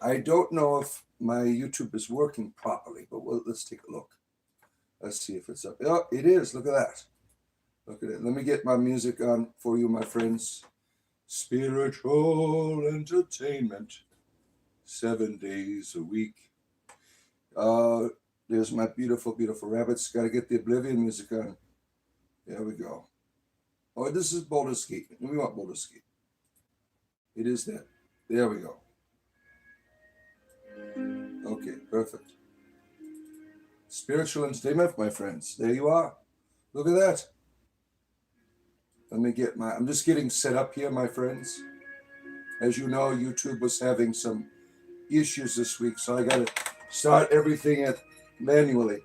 I don't know if my YouTube is working properly, but let's take a look. Let's see if it's up. Oh, it is. Look at that. Look at it. Let me get my music on for you, my friends. Spiritual entertainment, 7 days a week. There's my beautiful, beautiful rabbits. Got to get the Oblivion music on. There we go. Oh, this is Baldur's Gate. We want Baldur's Gate. It is that. There we go. Okay, perfect. Spiritual entertainment, my friends. There you are. Look at that. Let me get I'm just getting set up here, my friends. As you know, YouTube was having some issues this week, so I got to start everything manually.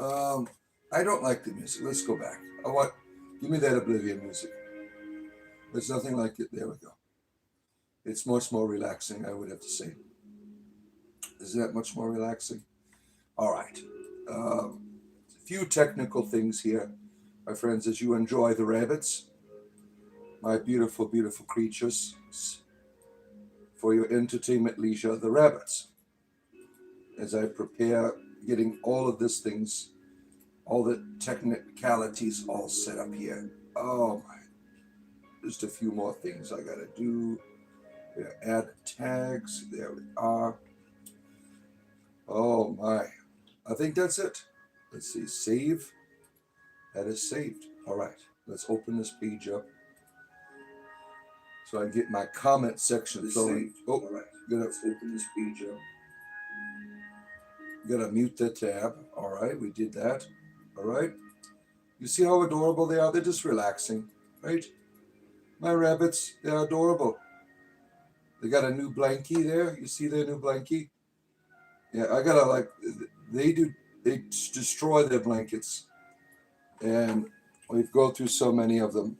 I don't like the music. Let's go back. Give me that Oblivion music. There's nothing like it. There we go. It's much more relaxing, I would have to say. Is that much more relaxing? All right. A few technical things here, my friends, as you enjoy the rabbits, my beautiful, beautiful creatures, for your entertainment leisure, the rabbits. As I prepare getting all of these things, all the technicalities all set up here. Oh my. Just a few more things I got to do. Add tags. There we are. Oh my. I think that's it. Let's see. Save. That is saved. All right. Let's open this page up so I get my comment section going. Oh, all right. Let's open this page up. Gotta mute the tab. All right. We did that. All right. You see how adorable they are? They're just relaxing, right? My rabbits, they're adorable. They got a new blankie there. You see their new blankie? Yeah, I gotta they destroy their blankets. And we've gone through so many of them.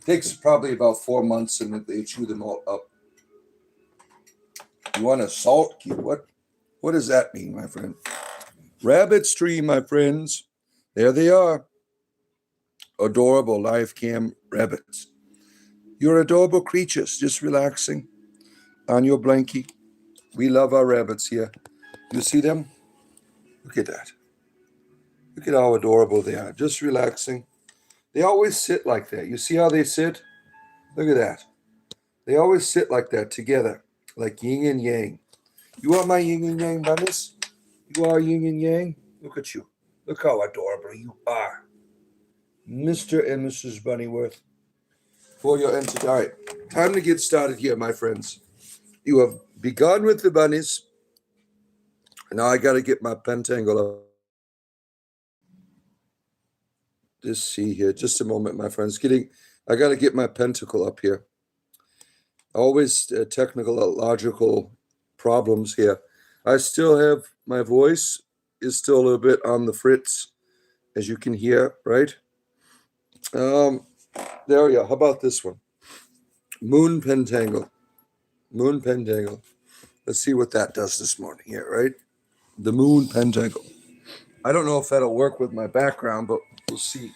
Takes probably about 4 months and they chew them all up. You want a salt cube? What does that mean, my friend? Rabbit stream, my friends. There they are. Adorable live cam rabbits. You're adorable creatures, just relaxing on your blankie. We love our rabbits here. You see them? Look at that. Look at how adorable they are, just relaxing. They always sit like that. You see how they sit? Look at that. They always sit like that together, like yin and yang. You are my yin and yang bunnies? You are yin and yang? Look at you. Look how adorable you are. Mr. and Mrs. Bunnyworth. For your entertainment. All right, time to get started here, my friends. You have begun with the bunnies. Now I got to get my pentangle up. Just see here, just a moment, my friends. I got to get my pentacle up here. Always technical, logical problems here. I still have, my voice is still a little bit on the fritz, as you can hear, right? There we go. How about this one? Moon pentangle. Moon pentangle. Let's see what that does this morning here, right? The moon pentangle. I don't know if that'll work with my background, but we'll see.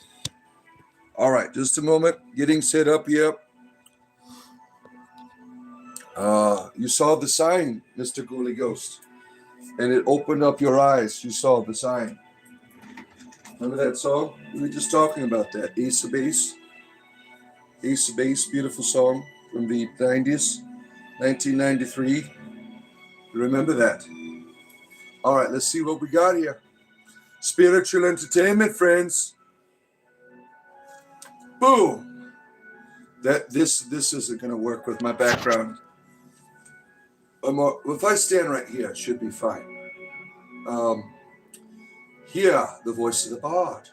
All right, just a moment. Getting set up here. You saw the sign, Mr. Ghoulie Ghost. And it opened up your eyes. You saw the sign. Remember that song? We were just talking about that. Ace of Base. Ace of Base, beautiful song from the 90s, 1993. Remember that? All right, let's see what we got here. Spiritual entertainment, friends. Boom. This isn't going to work with my background. If I stand right here, it should be fine. Hear the voice of the bard,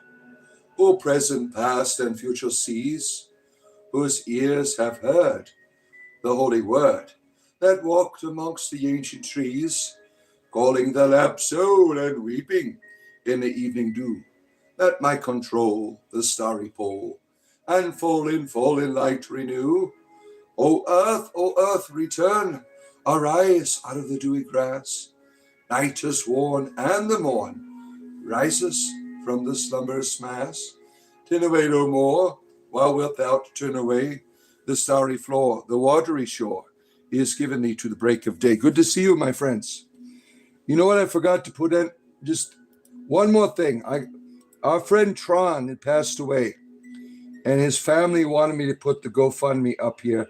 O present, past, and future seas, whose ears have heard the holy word that walked amongst the ancient trees, calling the lamp soul and weeping in the evening dew, that might control the starry pole, and falling light renew. O earth, return, arise out of the dewy grass. Night is worn, and the morn rises from the slumberous mass. Turn away no more, while wilt thou turn away? the starry floor, the watery shore is given thee to the break of day. Good to see you, my friends. You know what I forgot to put in? Just one more thing. Our friend Tron had passed away, and his family wanted me to put the GoFundMe up here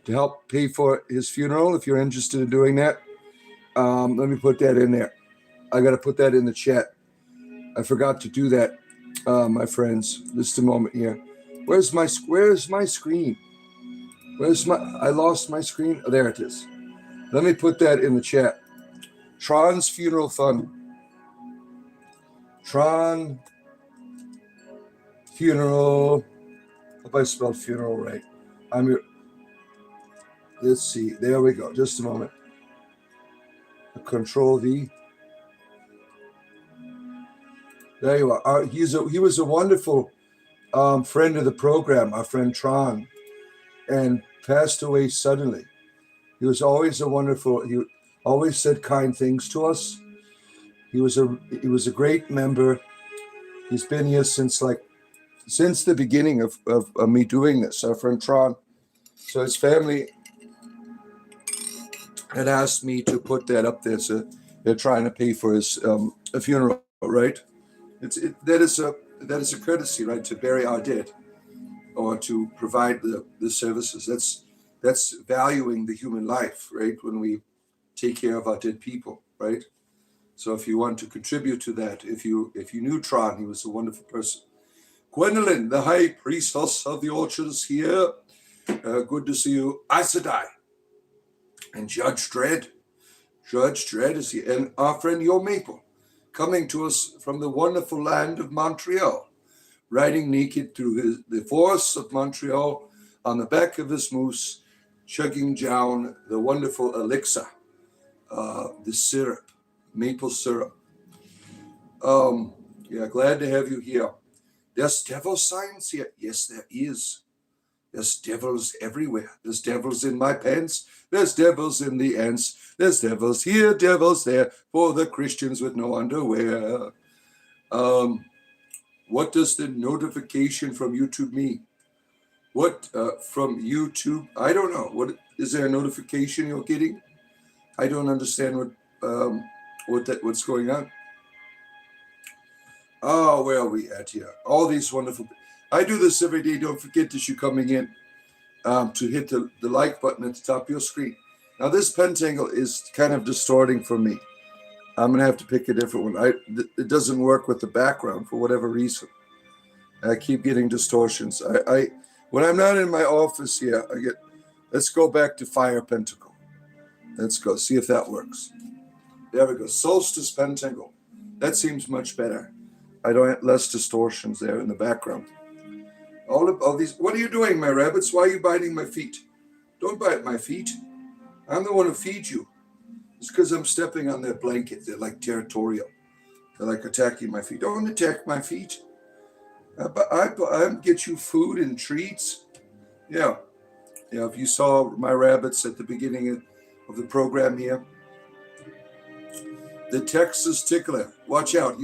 to help pay for his funeral. If you're interested in doing that, let me put that in there. I got to put that in the chat. I forgot to do that, my friends. Just a moment here. Where's my screen? I lost my screen. Oh, there it is. Let me put that in the chat. Tron's Funeral Fund. Tron Funeral. Hope I spelled funeral right. Let's see. There we go. Just a moment. Control V. There you are. He was a wonderful friend of the program, our friend Tron, and passed away suddenly. He was always he always said kind things to us. He was a great member. He's been here since the beginning of me doing this, our friend Tron. So his family had asked me to put that up there. So they're trying to pay for his funeral, right? That is a courtesy, right, to bury our dead or to provide the services. That's valuing the human life, right? When we take care of our dead people, right? So if you want to contribute to that, if you knew Tron, he was a wonderful person. Gwendolyn, the high priestess of the orchard, is here. Good to see you. Aes Sedai. And Judge Dredd. Judge Dredd is here. And our friend Yo Maple, coming to us from the wonderful land of Montreal, riding naked through the forests of Montreal on the back of his moose, chugging down the wonderful elixir, the syrup, maple syrup. Yeah, glad to have you here. There's devil signs here. Yes, there is. There's devils everywhere. There's devils in my pants. There's devils in the ants. There's devils here, devils there, for the Christians with no underwear. What does the notification from YouTube mean? What from YouTube? I don't know. What is there a notification you're getting? I don't understand what's going on. Oh, where are we at here? All these wonderful. I do this every day. Don't forget as you're coming in to hit the like button at the top of your screen. Now this pentangle is kind of distorting for me. I'm gonna have to pick a different one. It doesn't work with the background for whatever reason. I keep getting distortions. I when I'm not in my office here, let's go back to Fire Pentacle. Let's go see if that works. There we go. Solstice Pentangle. That seems much better. I don't have less distortions there in the background. All these. What are you doing, my rabbits? Why are you biting my feet? Don't bite my feet. I'm the one who feeds you. It's because I'm stepping on their blanket. They're like territorial. They're like attacking my feet. Don't attack my feet. But I get you food and treats. Yeah. Yeah. If you saw my rabbits at the beginning of the program here, the Texas tickler. Watch out.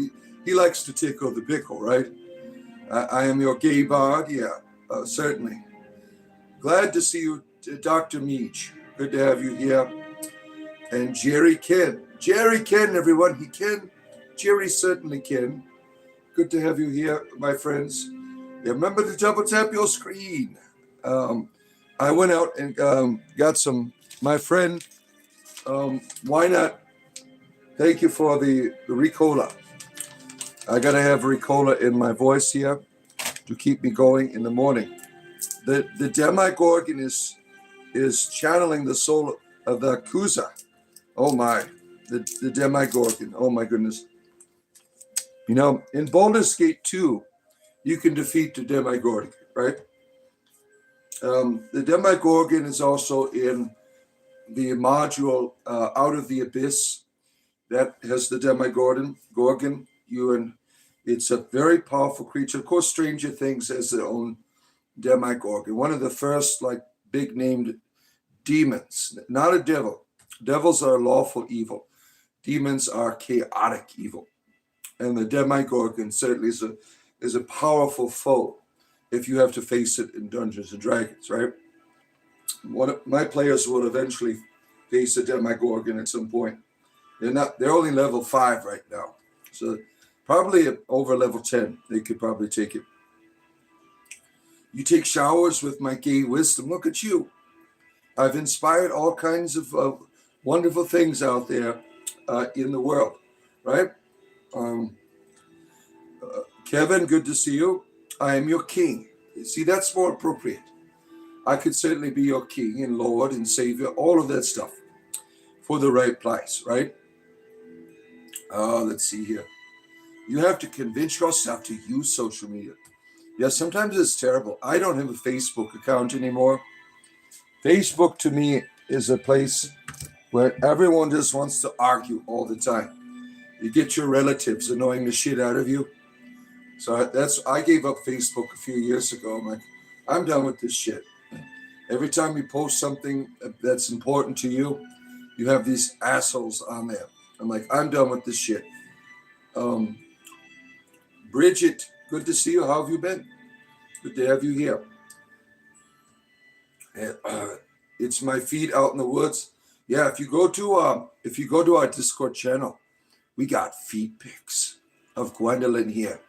He likes to tickle the pickle, right? I am your gay bard. Yeah, certainly. Glad to see you, Dr. Meach. Good to have you here. And Jerry Ken. Jerry Ken, everyone. He can. Jerry certainly can. Good to have you here, my friends. Yeah, remember to double tap your screen. I went out and got some, my friend, why not? Thank you for the Ricola. I got to have Ricola in my voice here to keep me going in the morning. The Demigorgon is channeling the soul of the Akuza. Oh my, the Demigorgon. Oh my goodness. You know, in Baldur's Gate 2, you can defeat the Demigorgon, right? The Demigorgon is also in the module Out of the Abyss. That has the Demigorgon. It's a very powerful creature. Of course, Stranger Things has their own Demigorgon. One of the first, big named demons. Not a devil. Devils are lawful evil. Demons are chaotic evil. And the Demigorgon certainly is a powerful foe if you have to face it in Dungeons and Dragons, right? One of my players will eventually face a Demogorgon at some point. They're only level 5 right now. So probably over level 10, they could probably take it. You take showers with my gay wisdom. Look at you. I've inspired all kinds of wonderful things out there in the world, right? Kevin, good to see you. I am your king. See, that's more appropriate. I could certainly be your king and Lord and Savior, all of that stuff for the right price, right? Let's see here. You have to convince yourself to use social media. Yeah, sometimes it's terrible. I don't have a Facebook account anymore. Facebook to me is a place where everyone just wants to argue all the time. You get your relatives annoying the shit out of you. So I gave up Facebook a few years ago. I'm like, I'm done with this shit. Every time you post something that's important to you, you have these assholes on there. I'm like, I'm done with this shit. Bridget, good to see you. How have you been? Good to have you here. And, it's my feet out in the woods. Yeah, if you go to our Discord channel, we got feet pics of Gwendolyn here,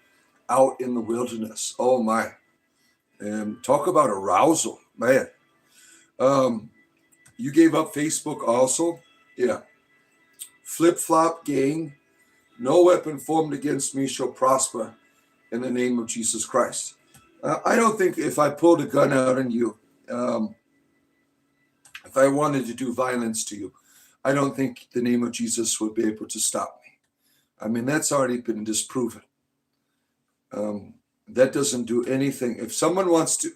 out in the wilderness. Oh my! Talk about arousal, man. You gave up Facebook also? Yeah. Flip flop gang. No weapon formed against me shall prosper in the name of Jesus Christ. I don't think if I pulled a gun out on you, if I wanted to do violence to you, I don't think the name of Jesus would be able to stop me. I mean, that's already been disproven. That doesn't do anything. If someone wants to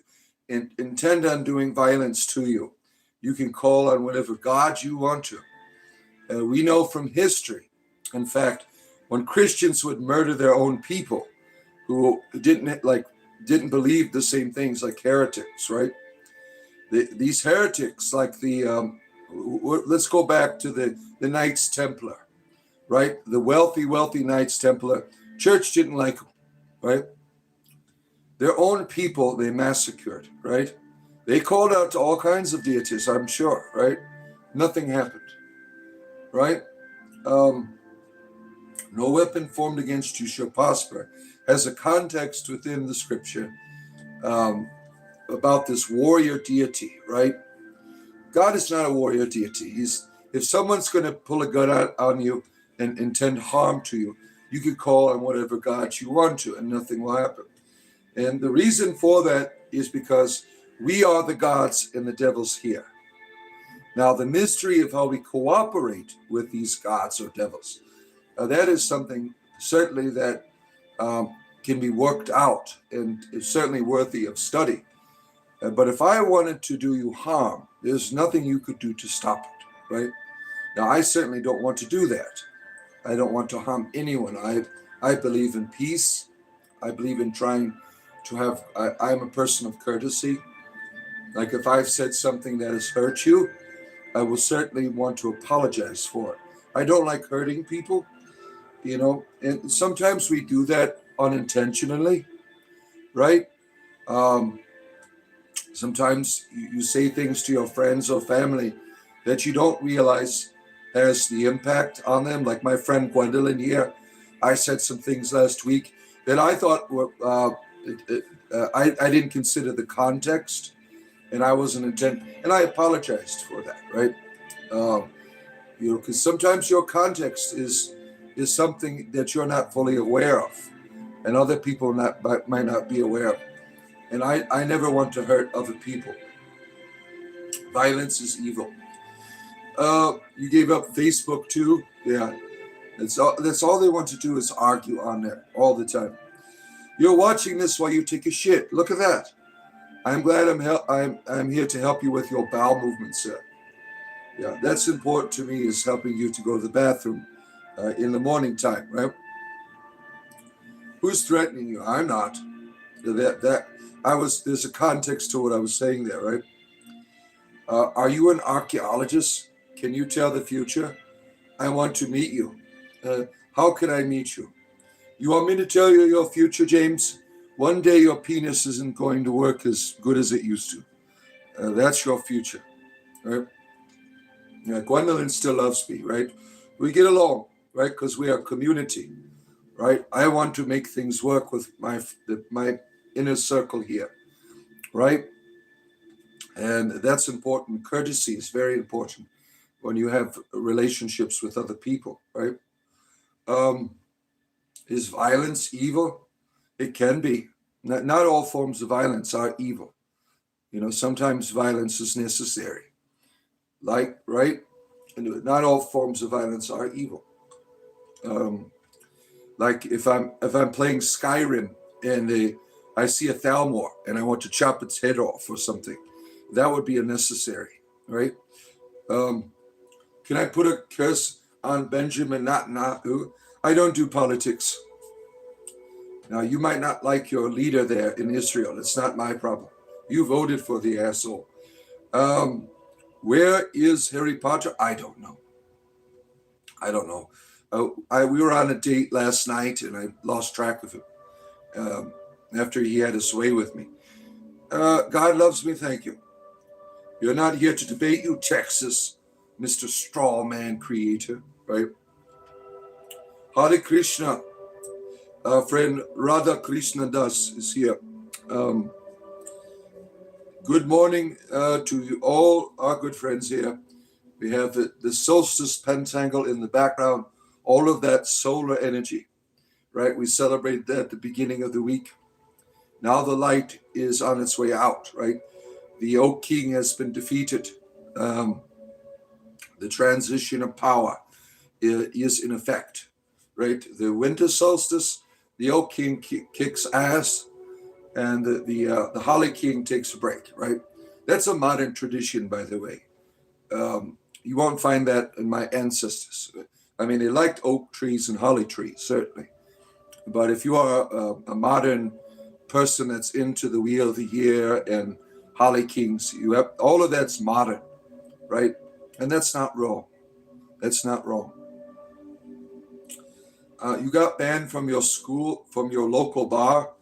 intend on doing violence to you, you can call on whatever God you want to. We know from history, in fact, when Christians would murder their own people who didn't didn't believe the same things, like heretics, right? These heretics, like let's go back to the Knights Templar, right? The wealthy Knights Templar. Church didn't like them, right? Their own people they massacred, right? They called out to all kinds of deities, I'm sure, right? Nothing happened, right? No weapon formed against you shall prosper has a context within the scripture about this warrior deity, right? God is not a warrior deity. If someone's going to pull a gun out on you and intend harm to you, you can call on whatever God you want to, and nothing will happen. And the reason for that is because we are the gods and the devil's here. Now, the mystery of how we cooperate with these gods or devils, that is something certainly that can be worked out and is certainly worthy of study. But if I wanted to do you harm, there's nothing you could do to stop it, right? Now, I certainly don't want to do that. I don't want to harm anyone. I believe in peace. I believe in trying to have, I'm a person of courtesy. Like if I've said something that has hurt you, I will certainly want to apologize for it. I don't like hurting people, and sometimes we do that unintentionally, right? Sometimes you say things to your friends or family that you don't realize has the impact on them. Like my friend Gwendolyn here, I said some things last week that I thought were, I didn't consider the context, and I wasn't intent, and I apologized for that, right? Because sometimes your context is something that you're not fully aware of, and other people might not be aware of. And I never want to hurt other people. Violence is evil. You gave up Facebook too? Yeah. That's all they want to do is argue on there all the time. You're watching this while you take a shit. Look at that. I'm glad I'm here to help you with your bowel movements, sir. Yeah, that's important to me, is helping you to go to the bathroom in the morning time, right? Who's threatening you? I'm not. There's a context to what I was saying there, right? Are you an archaeologist? Can you tell the future? I want to meet you. How can I meet you? You want me to tell you your future, James? One day your penis isn't going to work as good as it used to. That's your future, right? Yeah, Gwendolyn still loves me, right? We get along, right? Because we are a community, right? I want to make things work with my inner circle here, right? And that's important. Courtesy is very important when you have relationships with other people, right? Um, is violence evil? It can be. Not all forms of violence are evil. Sometimes violence is necessary. Like, right? And not all forms of violence are evil. Like if I'm playing Skyrim and I see a Thalmor and I want to chop its head off or something, that would be unnecessary, right? Can I put a curse on Benjamin Netanyahu? I don't do politics. Now, you might not like your leader there in Israel. It's not my problem. You voted for the asshole. Where is Harry Potter? I don't know. We were on a date last night and I lost track of him after he had his way with me. God loves me, thank you. You're not here to debate, you Texas, Mr. Strawman Creator, right? Hare Krishna. Our friend Radha Krishna Das is here. Good morning to you all, our good friends here. We have the Solstice Pentangle in the background, all of that solar energy, right? We celebrated that at the beginning of the week. Now the light is on its way out, right? The Oak King has been defeated. The transition of power is in effect, right? The winter solstice, the Oak King kicks ass, and the Holly King takes a break, right? That's a modern tradition, by the way. You won't find that in my ancestors. I mean, they liked oak trees and holly trees, certainly. But if you are a modern person that's into the Wheel of the Year and Holly Kings, you have all of that's modern, right? And that's not wrong. That's not wrong. You got banned from your school, from your local bar,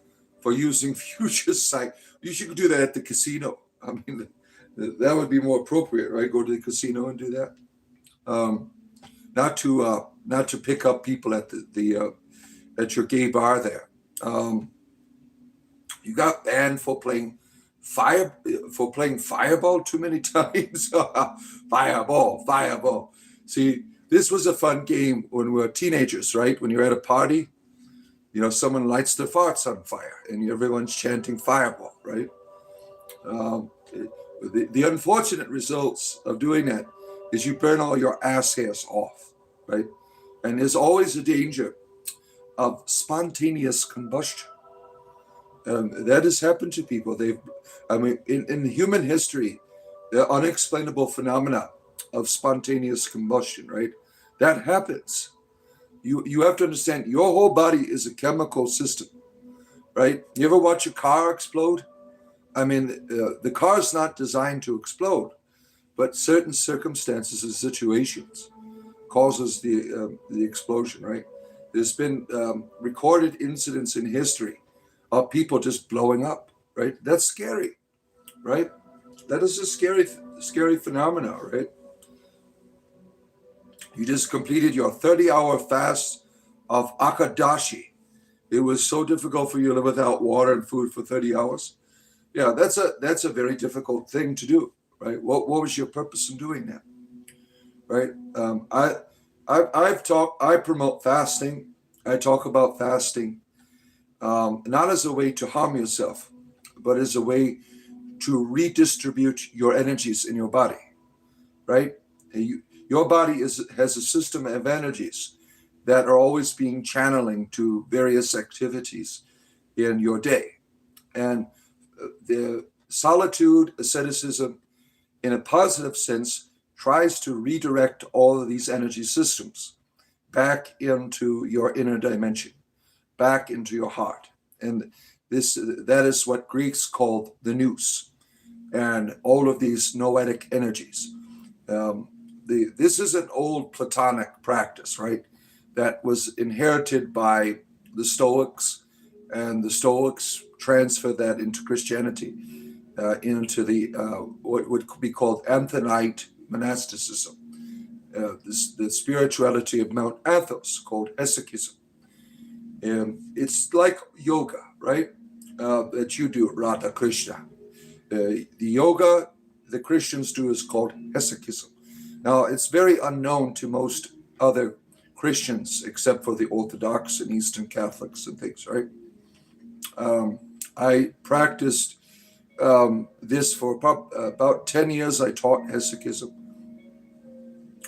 for using future sight. You should do that at the casino. I mean, that would be more appropriate, right? Go to the casino and do that. Not to pick up people at at your gay bar there. You got banned for playing fireball too many times. Fireball. See, this was a fun game when we were teenagers, right? When you're at a party, someone lights their farts on fire and everyone's chanting fireball, right? The unfortunate results of doing that is you burn all your ass hairs off, right? And there's always a danger of spontaneous combustion. That has happened to people. In human history, the unexplainable phenomena of spontaneous combustion, right? That happens. You have to understand your whole body is a chemical system, right? You ever watch a car explode? I mean, the car is not designed to explode, but certain circumstances and situations causes the explosion, right? There's been recorded incidents in history of people just blowing up, right? That's scary, right? That is a scary phenomena, right? You just completed your 30-hour fast of Akadashi. It was so difficult for you to live without water and food for 30 hours. Yeah, that's a very difficult thing to do, right? What was your purpose in doing that, right? I promote fasting. I talk about fasting, not as a way to harm yourself, but as a way to redistribute your energies in your body, right? Your body has a system of energies that are always being channeling to various activities in your day. And the solitude, asceticism, in a positive sense, tries to redirect all of these energy systems back into your inner dimension, back into your heart. And that is what Greeks called the nous, and all of these noetic energies. This is an old Platonic practice, right? That was inherited by the Stoics, and the Stoics transferred that into Christianity. into the what would be called Athonite monasticism, the spirituality of Mount Athos, called Hesychism. And it's like yoga, right? That you do, Radha Krishna. The yoga the Christians do is called Hesychism. Now, it's very unknown to most other Christians, except for the Orthodox and Eastern Catholics and things, right? I practiced this for about 10 years. I taught Hesychism.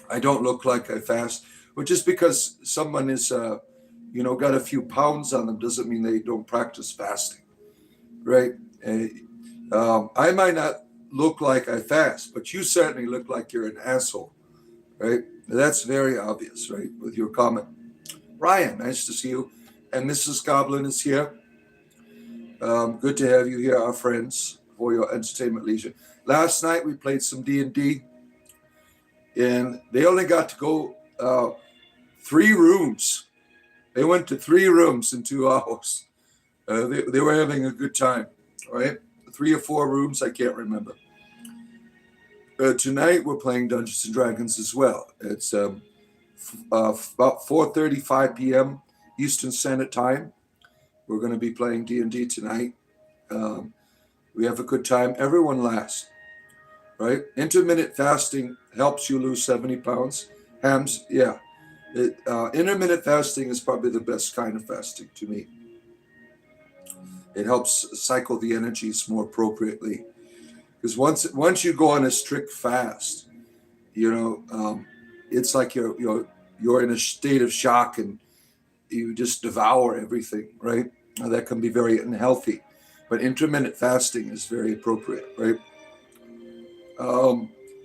I don't look like I fast, but just because someone is, got a few pounds on them doesn't mean they don't practice fasting, right? I might not look like I fast, but you certainly look like you're an asshole, right? That's very obvious, right, with your comment. Ryan, nice to see you. And Mrs. Goblin is here. Good to have you here, our friends, for your entertainment leisure. Last night we played some D&D, and they only got to go 3 rooms. They went to 3 rooms in 2 hours. They were having a good time, right? 3 or 4 rooms, I can't remember. Tonight we're playing Dungeons and Dragons as well. It's about 4:35 p.m. Eastern Standard Time. We're going to be playing D&D tonight. We have a good time. Everyone laughs, right? Intermittent fasting helps you lose 70 pounds. Hams, yeah. Intermittent fasting is probably the best kind of fasting to me. It helps cycle the energies more appropriately. Because once you go on a strict fast, it's like you're in a state of shock and you just devour everything, right? Now, that can be very unhealthy, but intermittent fasting is very appropriate, right?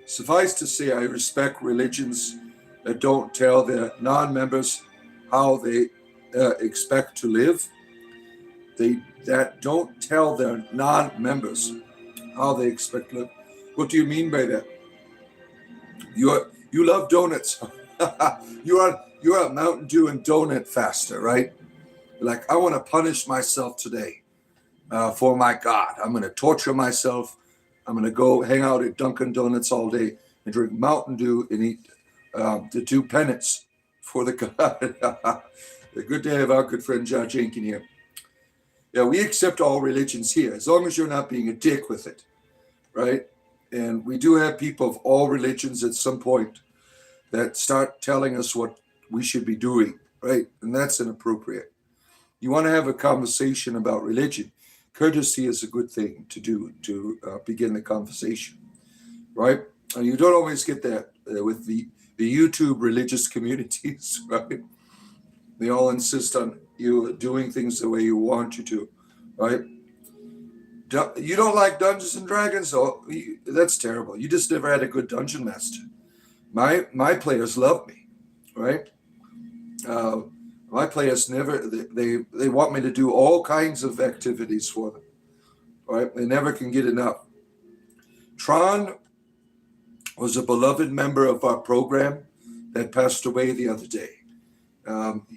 Suffice to say, I respect religions that don't tell their non-members how they expect to live. That don't tell their non-members how they expect to live. What do you mean by that? You love donuts. You're a Mountain Dew and donut faster, right? Like, I want to punish myself today for my God. I'm going to torture myself. I'm going to go hang out at Dunkin' Donuts all day and drink Mountain Dew and eat to do penance for the God. Good to have our good friend John Jenkins here. Yeah, we accept all religions here, as long as you're not being a dick with it, right? And we do have people of all religions at some point that start telling us what we should be doing, right? And that's inappropriate. You want to have a conversation about religion. Courtesy is a good thing to do to begin the conversation, right? And you don't always get that with the YouTube religious communities, right? They all insist on you doing things the way you want you to, right? You don't like Dungeons and Dragons? Oh, that's terrible. You just never had a good dungeon master. My players love me, right? My players they want me to do all kinds of activities for them, right? They never can get enough. Tron was a beloved member of our program that passed away the other day.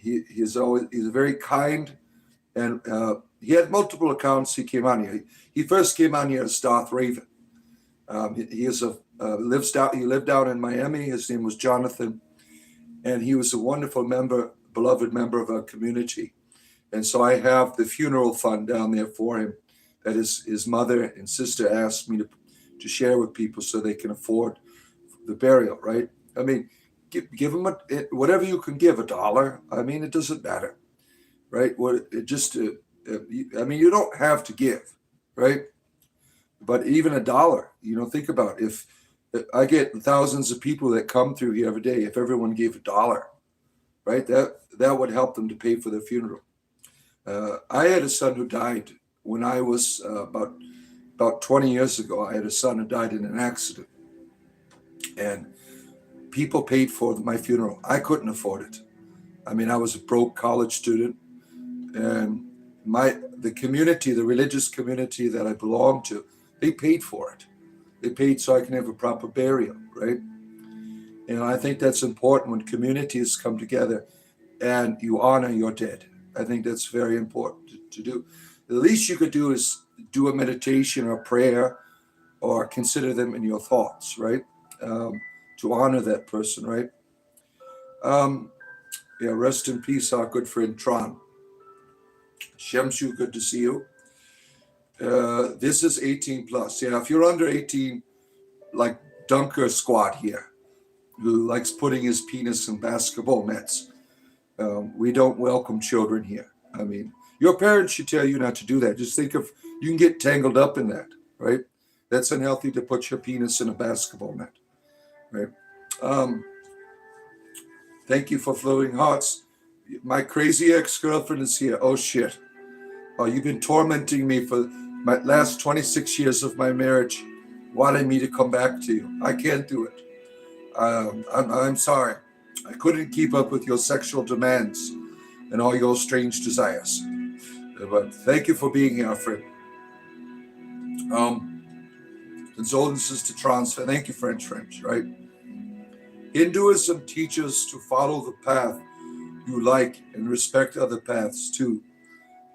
He's a very kind, and he had multiple accounts. He came on here. He first came on here as Darth Raven. He lived down in Miami. His name was Jonathan, and he was a wonderful beloved member of our community. And so I have the funeral fund down there for him that his mother and sister asked me to share with people so they can afford the burial, right? I mean, give them whatever you can give, $1. I mean, it doesn't matter, right? You don't have to give, right? But even $1, think about it. If I get thousands of people that come through here every day, if everyone gave $1, right, that would help them to pay for their funeral. I had a son who died when I was about 20 years ago. I had a son who died in an accident, and people paid for my funeral. I couldn't afford it. I mean, I was a broke college student, and the religious community that I belonged to, they paid for it. They paid so I can have a proper burial, right? And I think that's important when communities come together and you honor your dead. I think that's very important to do. The least you could do is do a meditation or prayer or consider them in your thoughts, right? To honor that person, right? Yeah, rest in peace, our good friend Tron. Shemshu, good to see you. This is 18 plus. Yeah, if you're under 18, like Dunker Squad here, who likes putting his penis in basketball nets, we don't welcome children here. I mean, your parents should tell you not to do that. Just think of, you can get tangled up in that, right? That's unhealthy to put your penis in a basketball net, right? Thank you for floating hearts. My crazy ex-girlfriend is here. Oh, shit. Oh, you've been tormenting me for my last 26 years of my marriage, wanting me to come back to you. I can't do it. I'm sorry. I couldn't keep up with your sexual demands and all your strange desires. But thank you for being here, friend. Condolences to trans. Thank you, French, right? Hinduism teaches to follow the path you like and respect other paths too.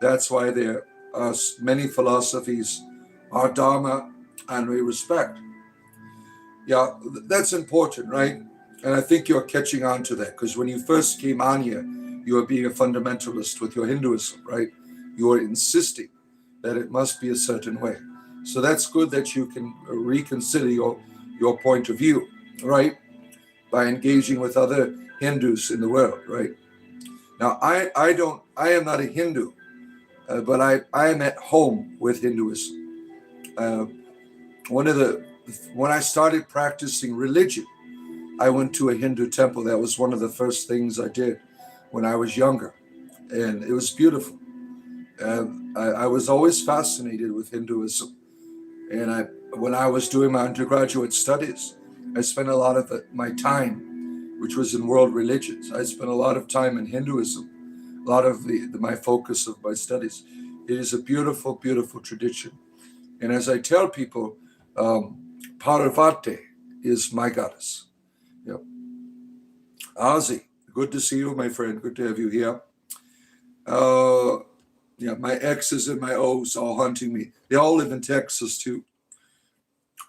That's why there are many philosophies, our dharma, and we respect. Yeah, that's important, right? And I think you're catching on to that, because when you first came on here, you were being a fundamentalist with your Hinduism, right? You were insisting that it must be a certain way. So that's good that you can reconsider your point of view, right? By engaging with other Hindus in the world, right? Now, I am not a Hindu, but I am at home with Hinduism. When I started practicing religion, I went to a Hindu temple. That was one of the first things I did when I was younger, and it was beautiful. I was always fascinated with Hinduism, and when I was doing my undergraduate studies, I spent a lot of my time, which was in world religions. I spent a lot of time in Hinduism, a lot of my focus of my studies. It is a beautiful, beautiful tradition. And as I tell people, Parvati is my goddess. Yep. Ozzy, good to see you, my friend. Good to have you here. Yeah, my X's and my O's all hunting me. They all live in Texas too.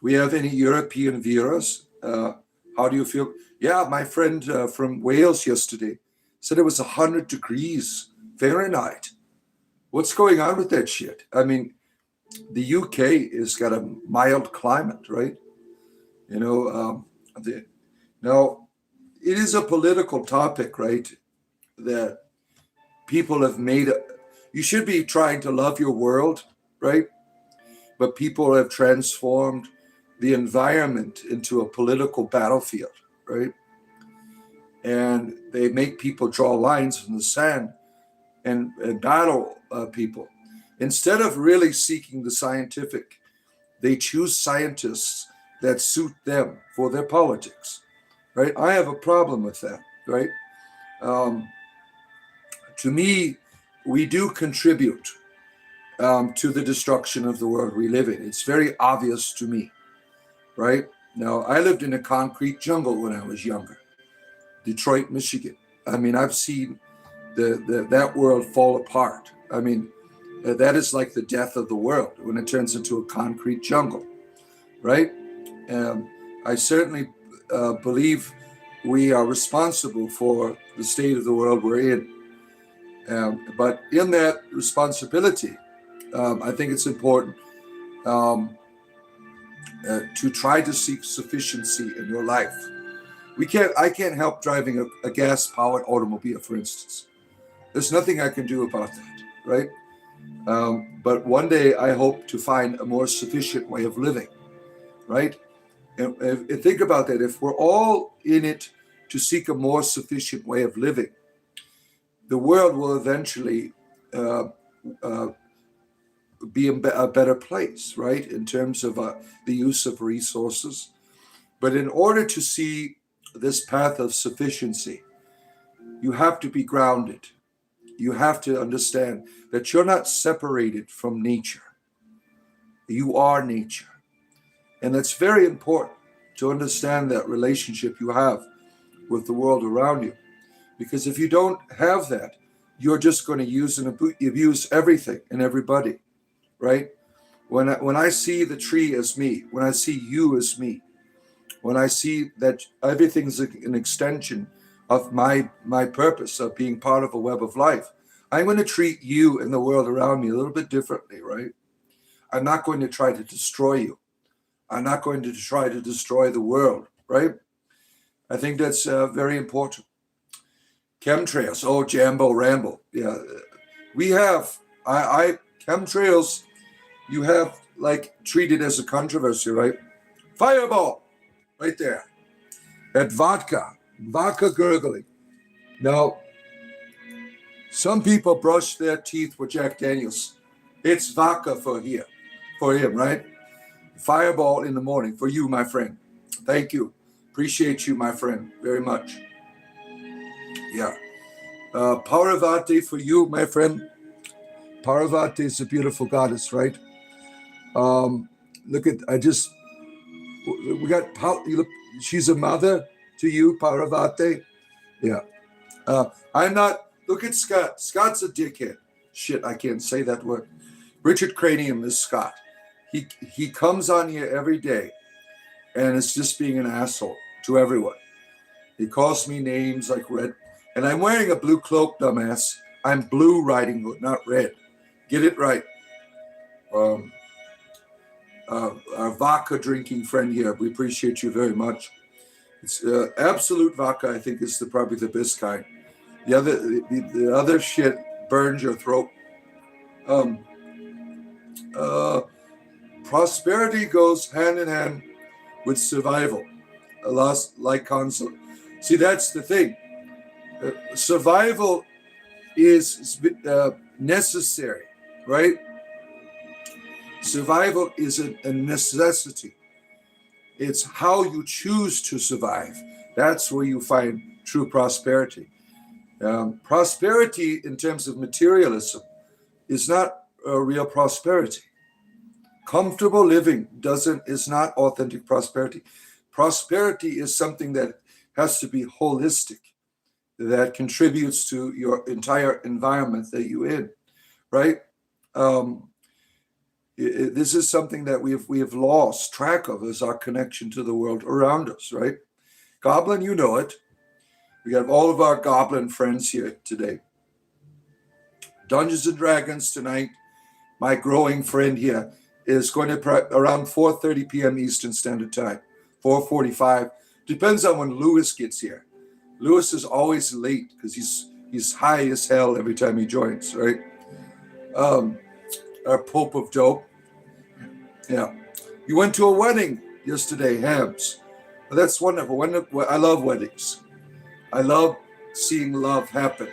We have any European viewers? How do you feel? Yeah, my friend from Wales yesterday said it was 100 degrees Fahrenheit. What's going on with that shit? I mean, the UK has got a mild climate, right? Now, it is a political topic, right? That people have made. You should be trying to love your world, right? But people have transformed the environment into a political battlefield, right? And they make people draw lines in the sand and battle people. Instead of really seeking the scientific, they choose scientists that suit them for their politics, right? I have a problem with that, right? To me, we do contribute to the destruction of the world we live in. It's very obvious to me, right? Now, I lived in a concrete jungle when I was younger, Detroit, Michigan. I mean, I've seen that world fall apart. I mean, that is like the death of the world when it turns into a concrete jungle, right? I certainly believe we are responsible for the state of the world we're in. But in that responsibility, I think it's important to try to seek sufficiency in your life. I can't help driving a gas-powered automobile, for instance. There's nothing I can do about that, right? But one day I hope to find a more sufficient way of living, right? And think about that. If we're all in it to seek a more sufficient way of living, the world will eventually be a better place, right? In terms of the use of resources. But in order to see this path of sufficiency, you have to be grounded. You have to understand that you're not separated from nature. You are nature. And it's very important to understand that relationship you have with the world around you. Because if you don't have that, you're just going to use and abuse everything and everybody, right? When I see the tree as me, when I see you as me, when I see that everything's an extension of my purpose of being part of a web of life, I'm going to treat you and the world around me a little bit differently, right? I'm not going to try to destroy you. I'm not going to try to destroy the world, right? I think that's very important. Chemtrails, oh, Jambo Rambo. Yeah, we have, chemtrails, you have like treated as a controversy, right? Fireball, right there. At vodka gurgling. Now, some people brush their teeth with Jack Daniels. It's vodka for him, right? Fireball in the morning for you, my friend. Thank you. Appreciate you, my friend, very much. Yeah. Parvati for you, my friend. Parvati is a beautiful goddess, right? Look at, we got, look, she's a mother to you, Parvati. Yeah. I'm not, look at Scott. Scott's a dickhead. Shit, I can't say that word. Richard Cranium is Scott. He comes on here every day and is just being an asshole to everyone. He calls me names like Red. And I'm wearing a blue cloak, dumbass. I'm Blue Riding Hood, not red. Get it right. Our vodka drinking friend here, we appreciate you very much. It's Absolute vodka, I think, is probably the best kind. The other shit burns your throat. Prosperity goes hand in hand with survival. A lost like console. See, that's the thing. Survival is necessary, right? Survival is a necessity. It's how you choose to survive. That's where you find true prosperity. Prosperity in terms of materialism is not a real prosperity. Comfortable living is not authentic prosperity. Prosperity is something that has to be holistic, that contributes to your entire environment that you're in, right? This is something that we have lost track of as our connection to the world around us, right? Goblin, you know it. We have all of our goblin friends here today. Dungeons and Dragons tonight. My growing friend here is going to around 4:30 p.m. Eastern Standard Time, 4:45. Depends on when Lewis gets here. Lewis is always late because he's high as hell every time he joins, right? Our Pope of Dope. Yeah. You went to a wedding yesterday, Hams. Well, that's wonderful. I love weddings. I love seeing love happen.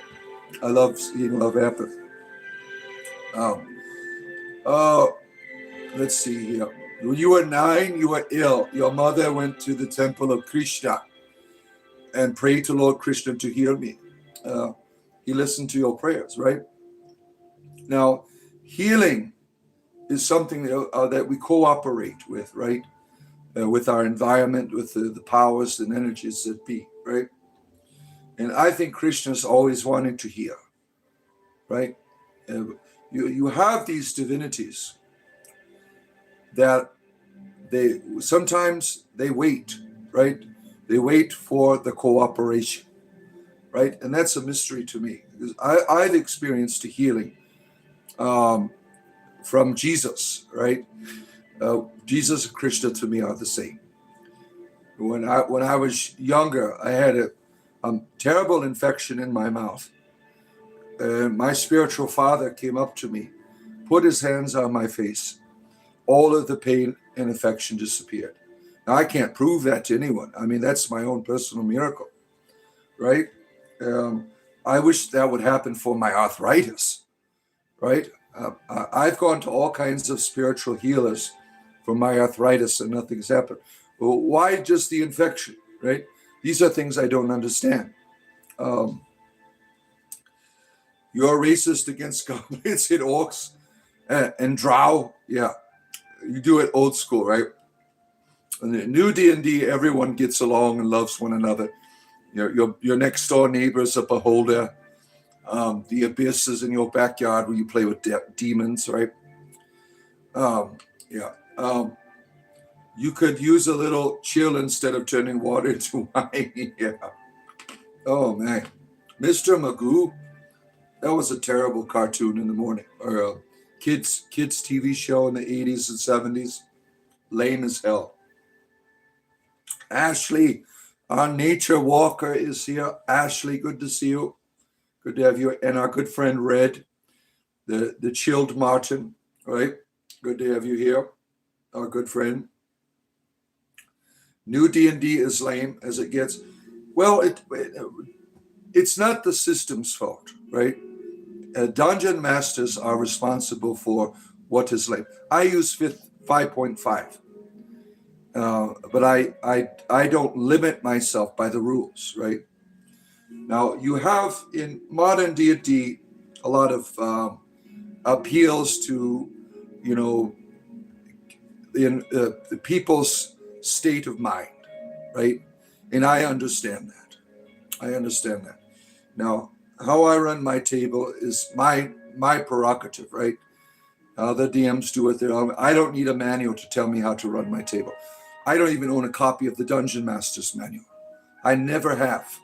Let's see here. When you were 9, you were ill. Your mother went to the temple of Krishna and prayed to Lord Krishna to heal me. He listened to your prayers, right? Now, healing is something that we cooperate with, right? With our environment, with the powers and energies that be, right? And I think Krishna's always wanting to heal, right? You have these divinities that sometimes they wait, right? They wait for the cooperation, right? And that's a mystery to me, because I've experienced a healing from Jesus, right? Jesus and Krishna to me are the same. When I was younger, I had a terrible infection in my mouth. My spiritual father came up to me, put his hands on my face. All of the pain and infection disappeared. Now, I can't prove that to anyone. I mean, that's my own personal miracle, right? I wish that would happen for my arthritis, right? I've gone to all kinds of spiritual healers for my arthritis and nothing's happened. Well, why just the infection, right? These are things I don't understand. You're racist against goblins and orcs and drow. Yeah, you do it old school, right? In the new D&D, everyone gets along and loves one another. Your next door neighbor is a beholder. The abyss is in your backyard where you play with demons, right? Yeah. You could use a little chill instead of turning water into wine. Yeah. Oh man, Mr. Magoo. That was a terrible cartoon in the morning, or a kids TV show in the 80s and 70s. Lame as hell. Ashley, our nature walker is here. Ashley, good to see you. Good to have you. And our good friend Red, the chilled Martin, right? Good to have you here, our good friend. New D&D is lame as it gets. Well, it's not the system's fault, right? Dungeon masters are responsible for what is lame. I use 5.5. But I don't limit myself by the rules, right? Now you have in modern D&D a lot of appeals to, you know, the people's state of mind, right? And I understand that. I understand that. Now, how I run my table is my prerogative, right? The DMs do it their own. I don't need a manual to tell me how to run my table. I don't even own a copy of the Dungeon Master's Manual. I never have.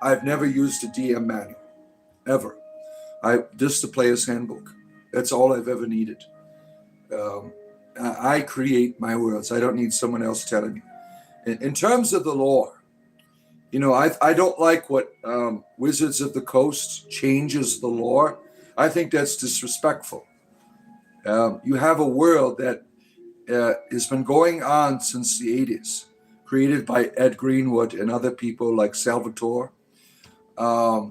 I've never used a DM manual, ever. Just the Player's Handbook. That's all I've ever needed. I create my worlds. I don't need someone else telling me. In terms of the lore, you know, I don't like what Wizards of the Coast changes the lore. I think that's disrespectful. You have a world that has been going on since the 80s, created by Ed Greenwood and other people like Salvatore, R.A.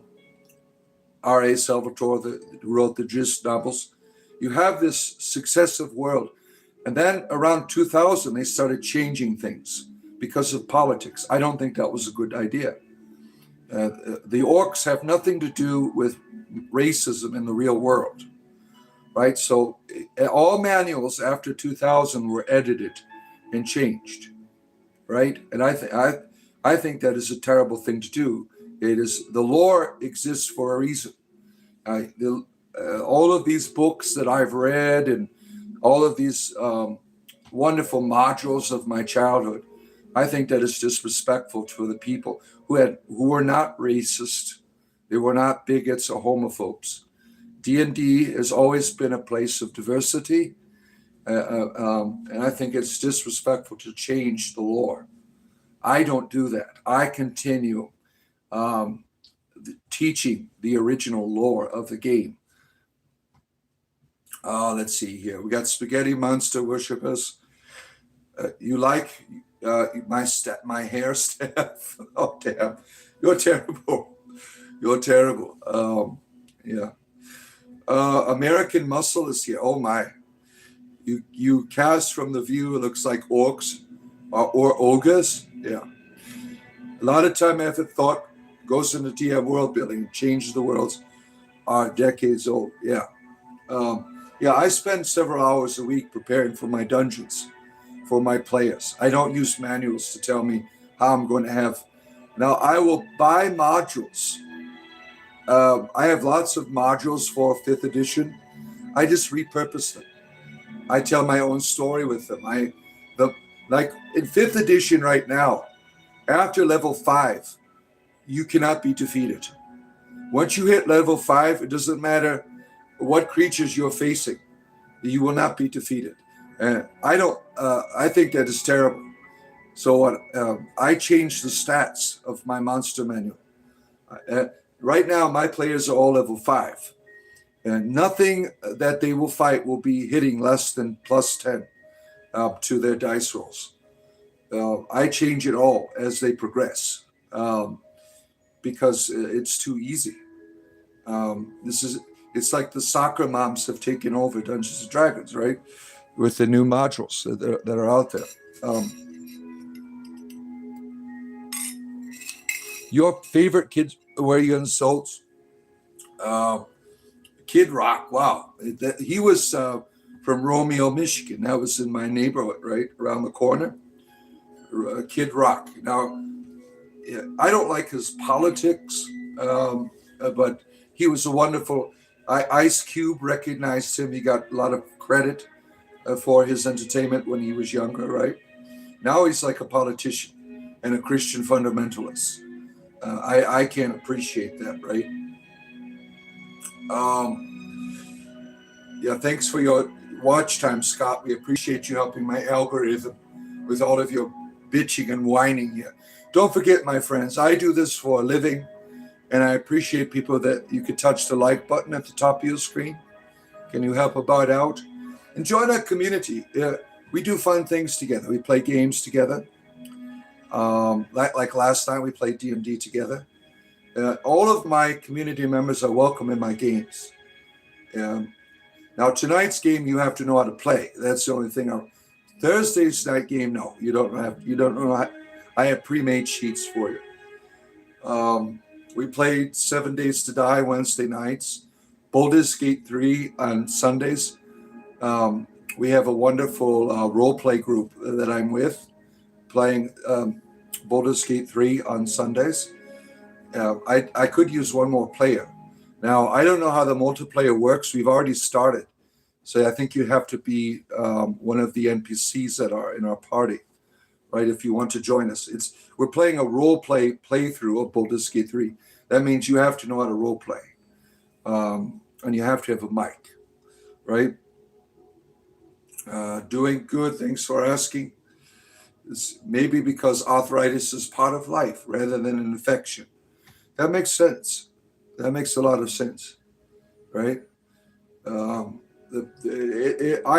Salvatore, who wrote the Gist novels. You have this successive world. And then around 2000, they started changing things because of politics. I don't think that was a good idea. The orcs have nothing to do with racism in the real world, right? So all manuals after 2000 were edited and changed, right? And I think that is a terrible thing to do. It is, the lore exists for a reason. All of these books that I've read and all of these wonderful modules of my childhood, I think that is disrespectful to the people who were not racist. They were not bigots or homophobes. D&D has always been a place of diversity, and I think it's disrespectful to change the lore. I don't do that. I continue teaching the original lore of the game. Let's see here. We got Spaghetti Monster Worshippers. You like my hair staff? Oh, damn. You're terrible. You're terrible. Yeah. American Muscle is here. Oh, my. You cast from the view, it looks like orcs or ogres. Yeah. A lot of time effort, thought goes into DM world building, changes the worlds, are decades old. Yeah. Yeah, I spend several hours a week preparing for my dungeons, for my players. I don't use manuals to tell me how I'm going to have. Now, I will buy modules. I have lots of modules for 5th edition. I just repurpose them. I tell my own story with them. Like in 5th edition right now, after level 5, you cannot be defeated. Once you hit level 5, it doesn't matter what creatures you're facing, you will not be defeated. I think that is terrible. So I changed the stats of my monster manual. Right now, my players are all level 5. And nothing that they will fight will be hitting less than plus 10 to their dice rolls. I change it all as they progress because it's too easy. It's like the soccer moms have taken over Dungeons and Dragons, right? With the new modules that are out there. Your favorite kids were you insults? Kid Rock, wow. He was from Romeo, Michigan. That was in my neighborhood, right around the corner. Kid Rock. Now, I don't like his politics, but he was a wonderful. Ice Cube recognized him. He got a lot of credit for his entertainment when he was younger, right? Now he's like a politician and a Christian fundamentalist. I can't appreciate that, right? Yeah, thanks for your watch time, Scott. We appreciate you helping my algorithm with all of your bitching and whining here. Don't forget, my friends, I do this for a living, and I appreciate people that you could touch the like button at the top of your screen. Can you help about out? And join our community. We do fun things together. We play games together. Like last night, we played D&D together. All of my community members are welcome in my games. Now, tonight's game, you have to know how to play. That's the only thing. Thursday's night game, no, you don't know. I have pre-made sheets for you. We played 7 Days to Die Wednesday nights, Baldur's Gate 3 on Sundays. We have a wonderful role play group that I'm with, playing Baldur's Gate 3 on Sundays. I could use one more player. Now, I don't know how the multiplayer works. We've already started. So I think you have to be one of the NPCs that are in our party, right? If you want to join us. We're playing a role playthrough of Baldur's Gate 3. That means you have to know how to role play. And you have to have a mic, right? Doing good. Thanks for asking. It's maybe because arthritis is part of life rather than an infection. That makes sense. That makes a lot of sense, right? I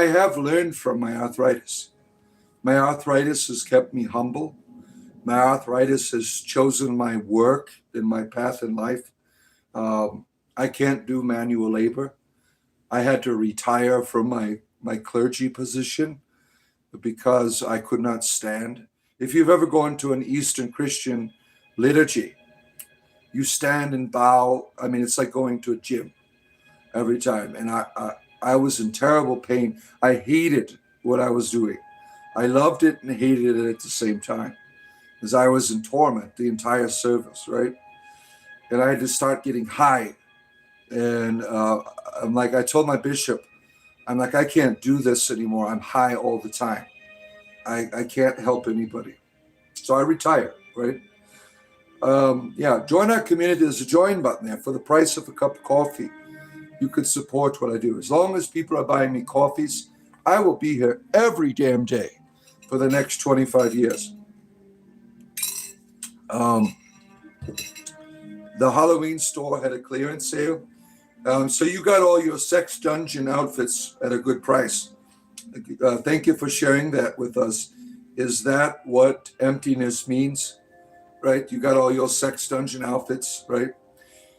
have learned from my arthritis. My arthritis has kept me humble. My arthritis has chosen my work and my path in life. I can't do manual labor. I had to retire from my clergy position because I could not stand. If you've ever gone to an Eastern Christian liturgy, you stand and bow. I mean, it's like going to a gym every time. And I was in terrible pain. I hated what I was doing. I loved it and hated it at the same time, because I was in torment the entire service, right? And I had to start getting high. And I'm like, I told my bishop, I'm like, I can't do this anymore. I'm high all the time. I can't help anybody. So I retired, right? Join our community. There's a join button there. For the price of a cup of coffee, you could support what I do. As long as people are buying me coffees, I will be here every damn day for the next 25 years. The Halloween store had a clearance sale. So you got all your sex dungeon outfits at a good price. Thank you for sharing that with us. Is that what emptiness means? Right? You got all your sex dungeon outfits, right?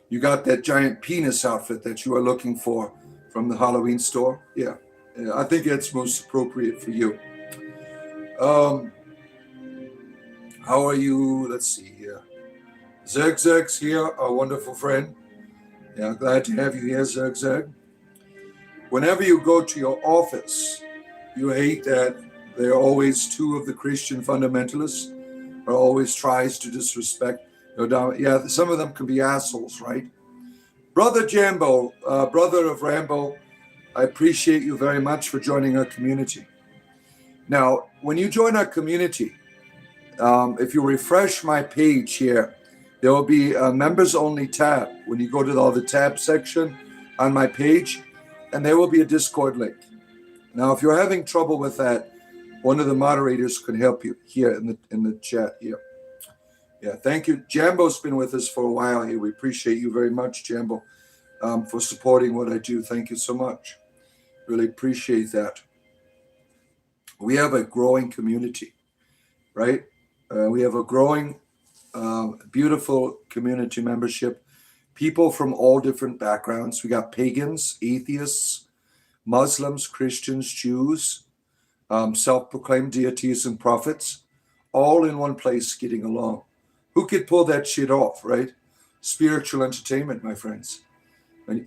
You got that giant penis outfit that you are looking for from the Halloween store. Yeah, I think it's most appropriate for you. How are you? Let's see here. Zerg's here, our wonderful friend. Yeah, glad to have you here, Zerg. Whenever you go to your office, you hate that there are always two of the Christian fundamentalists or always tries to disrespect. Yeah, some of them can be assholes, right? Brother Jambo, brother of Rambo, I appreciate you very much for joining our community. Now, when you join our community, if you refresh my page here, there will be a members only tab when you go to all the tab section on my page, and there will be a Discord link. Now, if you're having trouble with that, one of the moderators can help you here in the chat here. Yeah, thank you. Jambo's been with us for a while here. We appreciate you very much, Jambo, for supporting what I do. Thank you so much. Really appreciate that. We have a growing community, right? We have a growing, beautiful community membership. People from all different backgrounds. We got pagans, atheists, Muslims, Christians, Jews, self-proclaimed deities and prophets, all in one place getting along. Who could pull that shit off, right? Spiritual entertainment, my friends. And,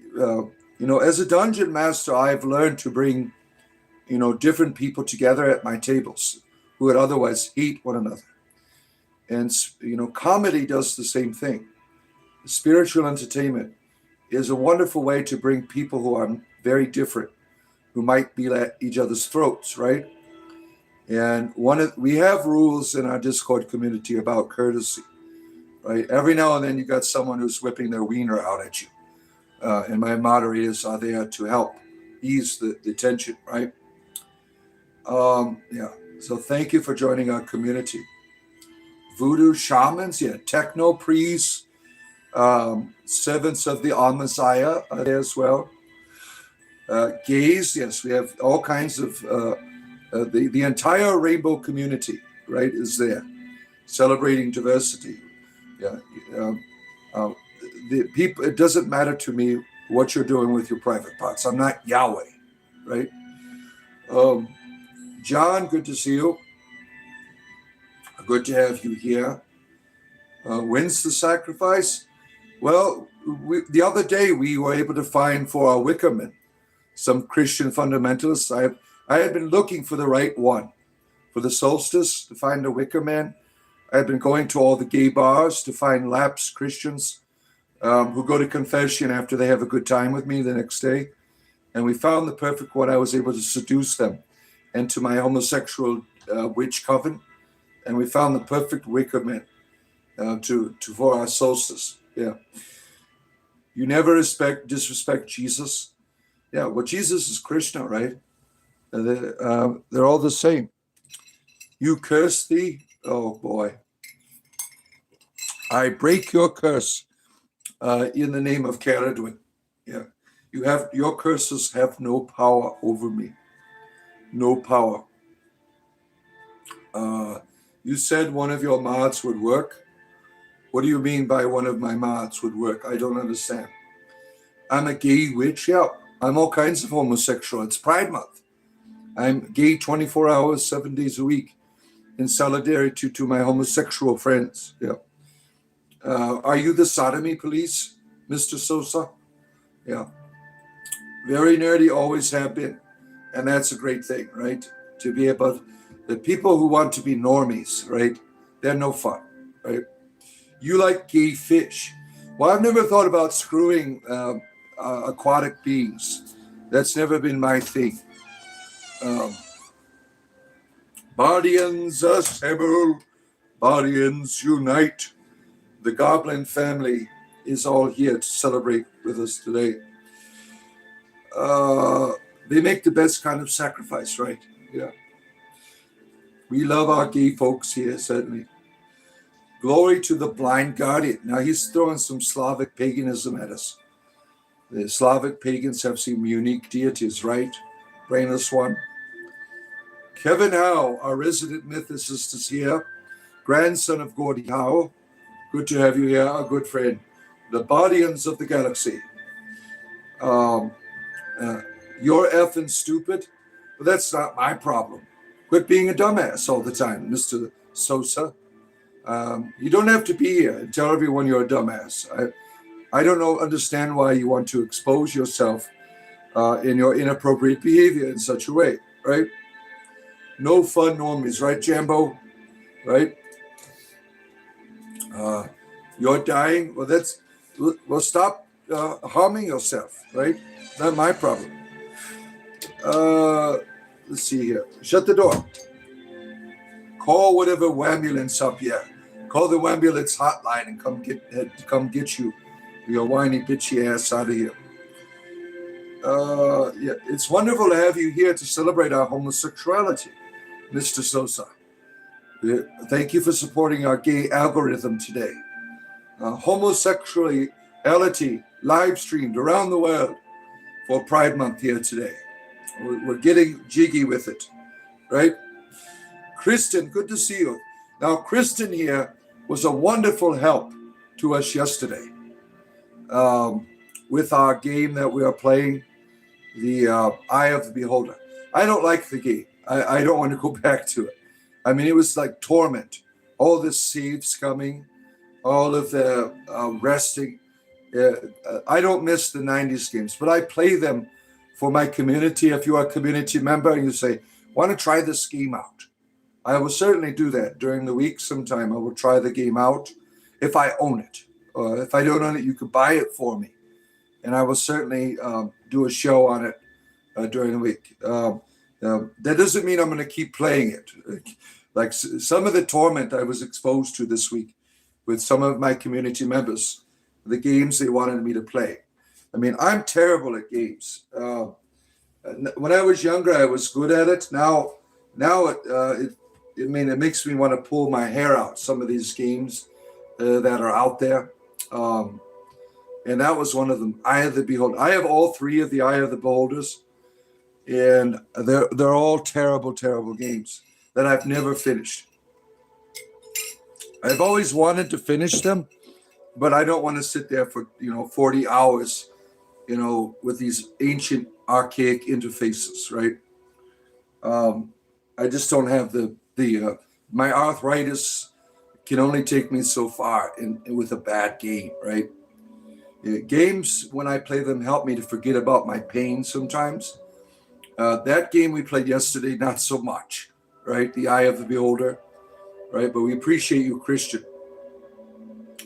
as a dungeon master, I've learned to bring, different people together at my tables who would otherwise hate one another. And, comedy does the same thing. Spiritual entertainment is a wonderful way to bring people who are very different, who might be at each other's throats, right? And we have rules in our Discord community about courtesy, right? Every now and then you got someone who's whipping their wiener out at you. And my moderators are there to help ease the tension, right? Yeah. So thank you for joining our community. Voodoo shamans, yeah, techno priests, servants of the Messiah are there as well. Gays, yes, we have all kinds of the entire rainbow community, right, is there, celebrating diversity. Yeah, the people. It doesn't matter to me what you're doing with your private parts. I'm not Yahweh, right? John, good to see you. Good to have you here. When's the sacrifice? Well, the other day we were able to find for our Wickerman some Christian fundamentalists. I had been looking for the right one for the solstice to find a Wickerman. I had been going to all the gay bars to find lapsed Christians who go to confession after they have a good time with me the next day. And we found the perfect one. I was able to seduce them into my homosexual witch coven. And we found the perfect Wickerman for our solstice. Yeah. You never disrespect Jesus. Yeah, well, Jesus is Krishna, right? They're all the same. You curse thee, oh boy. I break your curse in the name of Caradwin. Yeah, your curses have no power over me. No power. You said one of your mods would work. What do you mean by one of my mods would work? I don't understand. I'm a gay witch. Yeah, I'm all kinds of homosexual. It's Pride Month. I'm gay 24 hours, 7 days a week in solidarity to my homosexual friends. Yeah. Are you the sodomy police, Mr. Sosa? Yeah. Very nerdy, always have been. And that's a great thing, right? To be able, the people who want to be normies, right? They're no fun, right? You like gay fish. Well, I've never thought about screwing aquatic beings. That's never been my thing. Bardians assemble, Bardians unite. The Goblin family is all here to celebrate with us today. They make the best kind of sacrifice, right? Yeah. We love our gay folks here, certainly. Glory to the blind guardian. Now he's throwing some Slavic paganism at us. The Slavic pagans have some unique deities, right? Brainless one. Kevin Howe, our resident mythicist, is here. Grandson of Gordie Howe. Good to have you here, our good friend. The Bardians of the galaxy. You're effing stupid. Well, that's not my problem. Quit being a dumbass all the time, Mr. Sosa. You don't have to be here and tell everyone you're a dumbass. I don't understand why you want to expose yourself in your inappropriate behavior in such a way, right? No fun normies, right, Jambo? Right? You're dying. Well, stop harming yourself, right? Not my problem. Let's see here. Shut the door. Call whatever ambulance up here. Call the ambulance hotline and come get you, your whiny bitchy ass out of here. Yeah, it's wonderful to have you here to celebrate our homosexuality, Mr. Sosa. Thank you for supporting our gay algorithm today. Homosexuality live streamed around the world for Pride Month here today. We're getting jiggy with it, right? Kristen, good to see you. Now, Kristen here was a wonderful help to us yesterday with our game that we are playing, the Eye of the Beholder. I don't like the game. I don't want to go back to it. I mean, it was like torment. All the saves coming, all of the resting. I don't miss the 90s games, but I play them for my community. If you are a community member and you say, want to try this game out, I will certainly do that during the week sometime. I will try the game out if I own it. If I don't own it, you could buy it for me. And I will certainly do a show on it during the week. That doesn't mean I'm going to keep playing it. Like some of the torment I was exposed to this week with some of my community members, the games they wanted me to play. I mean, I'm terrible at games. When I was younger, I was good at it. Now it makes me want to pull my hair out. Some of these games that are out there, and that was one of them. Eye of the Beholder. I have all three of the Eye of the Beholders, and they're all terrible, terrible games that I've never finished. I've always wanted to finish them, but I don't want to sit there for 40 hours, with these ancient archaic interfaces, right? I just don't have the my arthritis can only take me so far with a bad game, right? Games, when I play them, help me to forget about my pain sometimes. That game we played yesterday, not so much, right? The Eye of the Beholder, right? But we appreciate you, Christian.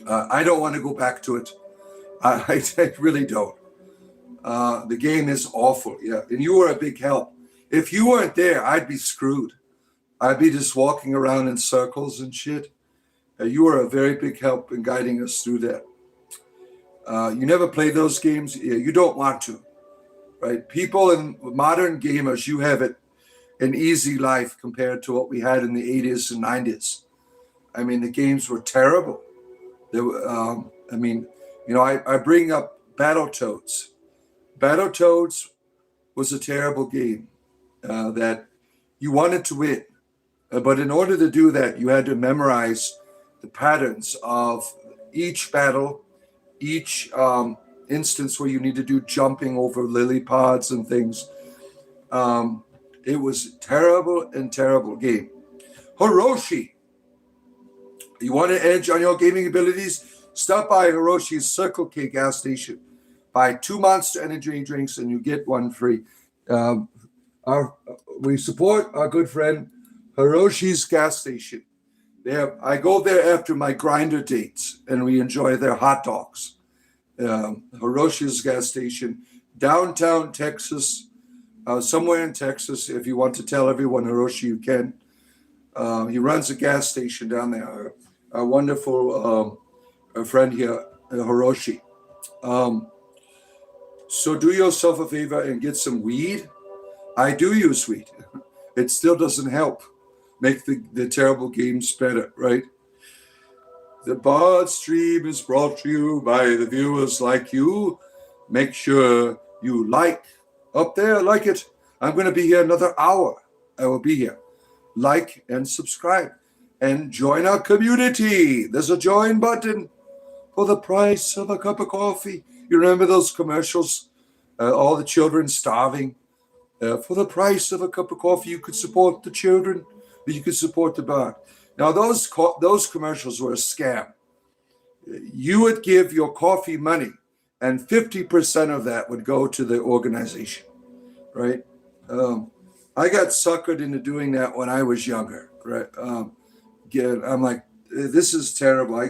I don't want to go back to it. I really don't. The game is awful, yeah. And you were a big help. If you weren't there, I'd be screwed. I'd be just walking around in circles and shit. You were a very big help in guiding us through that. You never played those games? Yeah, you don't want to, right? People in modern gamers, you have an easy life compared to what we had in the 80s and 90s. I mean, the games were terrible. They were, I bring up Battletoads. Battletoads was a terrible game that you wanted to win. But in order to do that, you had to memorize the patterns of each battle, each instance where you need to do jumping over lily pods and things. It was terrible and terrible game. Hiroshi. You want an edge on your gaming abilities? Stop by Hiroshi's Circle K gas station. Buy 2 Monster Energy drinks and you get one free. We support our good friend Hiroshi's gas station. I go there after my grinder dates and we enjoy their hot dogs. Hiroshi's gas station, downtown Texas, somewhere in Texas. If you want to tell everyone Hiroshi, you can. He runs a gas station down there. Our wonderful friend here, Hiroshi. So do yourself a favor and get some weed. I do use weed. It still doesn't help make the terrible games better, right? The Bard stream is brought to you by the viewers like you. Make sure you like up there, like it. I'm going to be here another hour. I will be here. Like and subscribe and join our community. There's a join button for the price of a cup of coffee. You remember those commercials? All the children starving. For the price of a cup of coffee, you could support the children, but you could support the bar. Now, those commercials were a scam. You would give your coffee money, and 50% of that would go to the organization, right? I got suckered into doing that when I was younger, right? I'm like, this is terrible.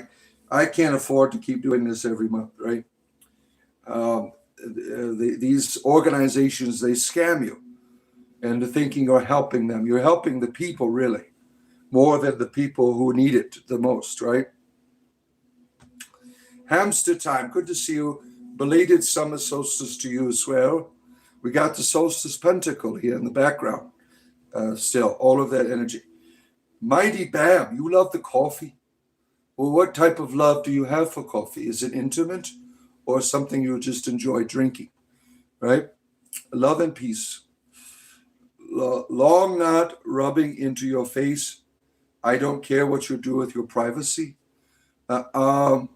I can't afford to keep doing this every month, right? These organizations, they scam you into thinking you're helping them. You're helping the people, really, more than the people who need it the most, right? Hamster time. Good to see you. Belated summer solstice to you as well. We got the solstice pentacle here in the background. Still, all of that energy. Mighty Bam, you love the coffee. Well, what type of love do you have for coffee? Is it intimate or something you just enjoy drinking, right? Love and peace. Long not rubbing into your face. I don't care what you do with your privacy. You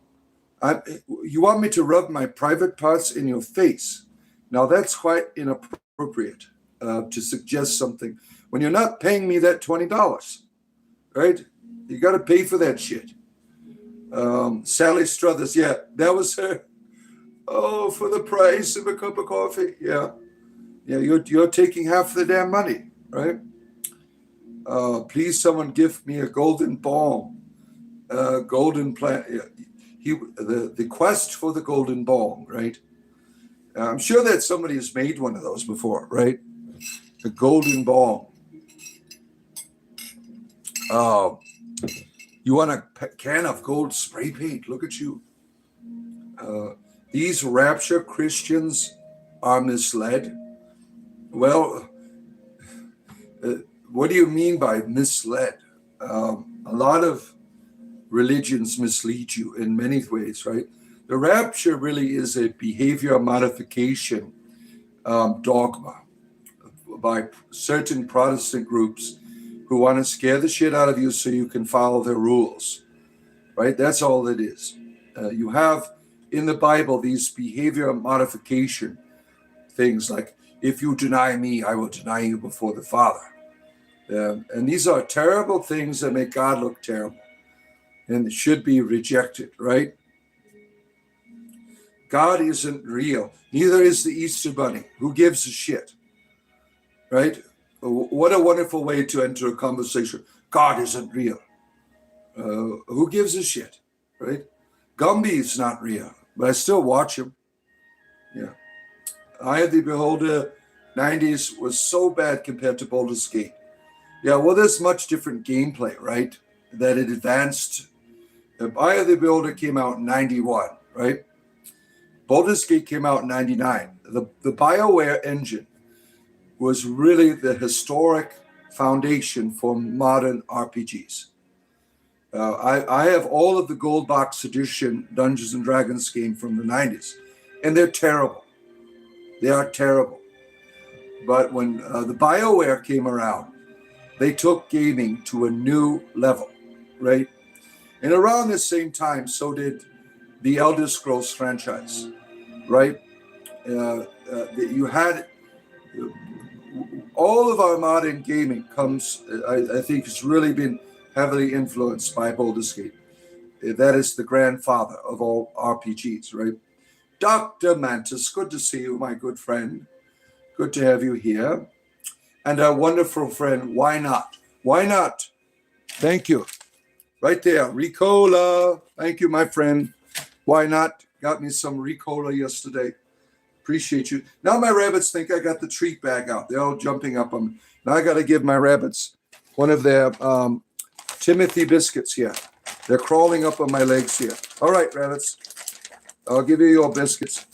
want me to rub my private parts in your face? Now that's quite inappropriate to suggest something when you're not paying me that $20, right? You got to pay for that shit. Sally Struthers, yeah, that was her. Oh, for the price of a cup of coffee, yeah. You're taking half the damn money, right? Please, someone give me a golden balm, golden plant. The quest for the golden balm, right? I'm sure that somebody has made one of those before, right? The golden ball. You want a can of gold spray paint? Look at you. These rapture Christians are misled. Well, what do you mean by misled? A lot of religions mislead you in many ways, right? The rapture really is a behavior modification dogma by certain Protestant groups who want to scare the shit out of you so you can follow their rules, right? That's all it is. You have in the Bible these behavior modification things like, if you deny me, I will deny you before the Father. And these are terrible things that make God look terrible and should be rejected, right? God isn't real. Neither is the Easter Bunny. Who gives a shit? Right? What a wonderful way to enter a conversation. God isn't real. Who gives a shit? Right? Gumby's not real, but I still watch him. Yeah. Eye of the Beholder 90s was so bad compared to Baldur's Gate. Yeah, well, there's much different gameplay, right? That it advanced. Eye of the Beholder came out in 91, right? Baldur's Gate came out in 99. The BioWare engine was really the historic foundation for modern RPGs. I have all of the Gold Box Edition Dungeons and Dragons game from the 90s, and they're terrible. They are terrible. But when the BioWare came around, they took gaming to a new level, right? And around the same time, so did the Elder Scrolls franchise, right? You had all of our modern gaming comes, I think, has really been heavily influenced by Baldur's Gate. That is the grandfather of all RPGs, right? Dr. Mantis, good to see you, my good friend. Good to have you here. And our wonderful friend, Why Not? Why Not? Thank you. Right there, Ricola. Thank you, my friend. Why Not? Got me some Ricola yesterday. Appreciate you. Now my rabbits think I got the treat bag out. They're all jumping up on me. Now I got to give my rabbits one of their Timothy biscuits here. They're crawling up on my legs here. All right, rabbits. I'll give you your biscuits.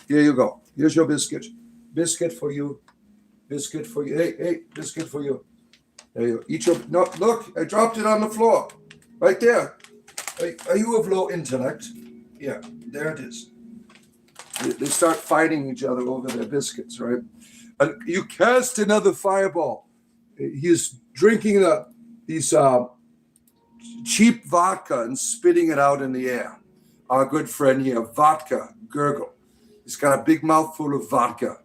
Here you go. Here's your biscuit. Biscuit for you. Biscuit for you. Hey, biscuit for you. There you go. Eat your. No, look, I dropped it on the floor. Right there. Are you of low intellect? Yeah, there it is. They start fighting each other over their biscuits, right? And you cast another fireball. He's drinking these cheap vodka and spitting it out in the air. Our good friend here, Vodka Gurgle. He's got a big mouthful of vodka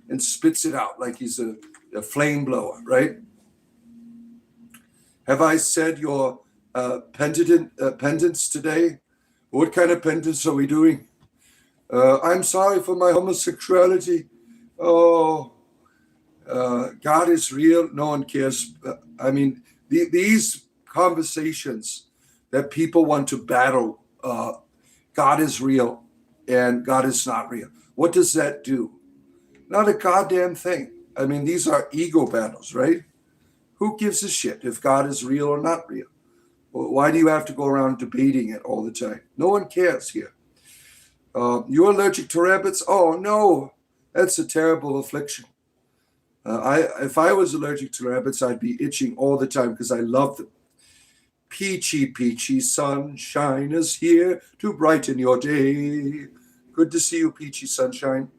and spits it out like he's a flame blower, right? Have I said your pendants today? What kind of pendants are we doing? I'm sorry for my homosexuality. Oh, God is real. No one cares. I mean, these conversations that people want to battle, God is real and God is not real. What does that do? Not a goddamn thing. I mean, these are ego battles, right? Who gives a shit if God is real or not real? Why do you have to go around debating it all the time? No one cares here. You're allergic to rabbits? Oh, no. That's a terrible affliction. If I was allergic to rabbits, I'd be itching all the time because I love them. Peachy, peachy sunshine is here to brighten your day. Good to see you, Peachy Sunshine.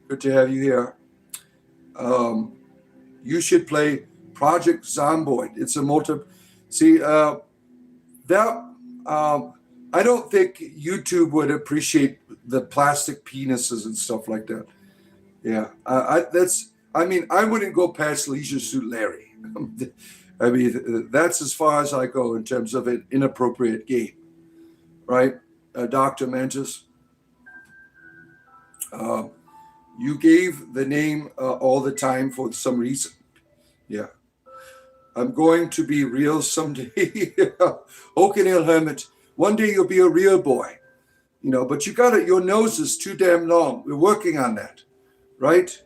Good to have you here. You should play Project Zomboid. It's a I don't think YouTube would appreciate the plastic penises and stuff like that. Yeah, I wouldn't go past Leisure Suit Larry. I mean, that's as far as I go in terms of an inappropriate game, right? Dr. Mantis, you gave the name all the time for some reason. Yeah. I'm going to be real someday. Oak and Hill Hermit, one day you'll be a real boy. but you got it. Your nose is too damn long. We're working on that, right?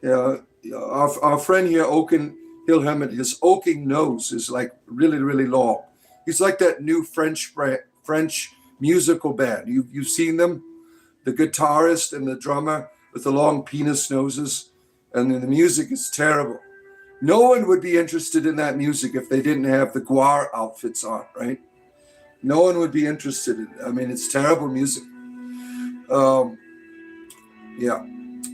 Our friend here, Oaken Hilherman, his oaking nose is like really, really long. He's like that new French musical band. You've seen them, the guitarist and the drummer with the long penis noses, and then the music is terrible. No one would be interested in that music if they didn't have the guar outfits on, right? No one would be interested in it. I mean, it's terrible music. Yeah.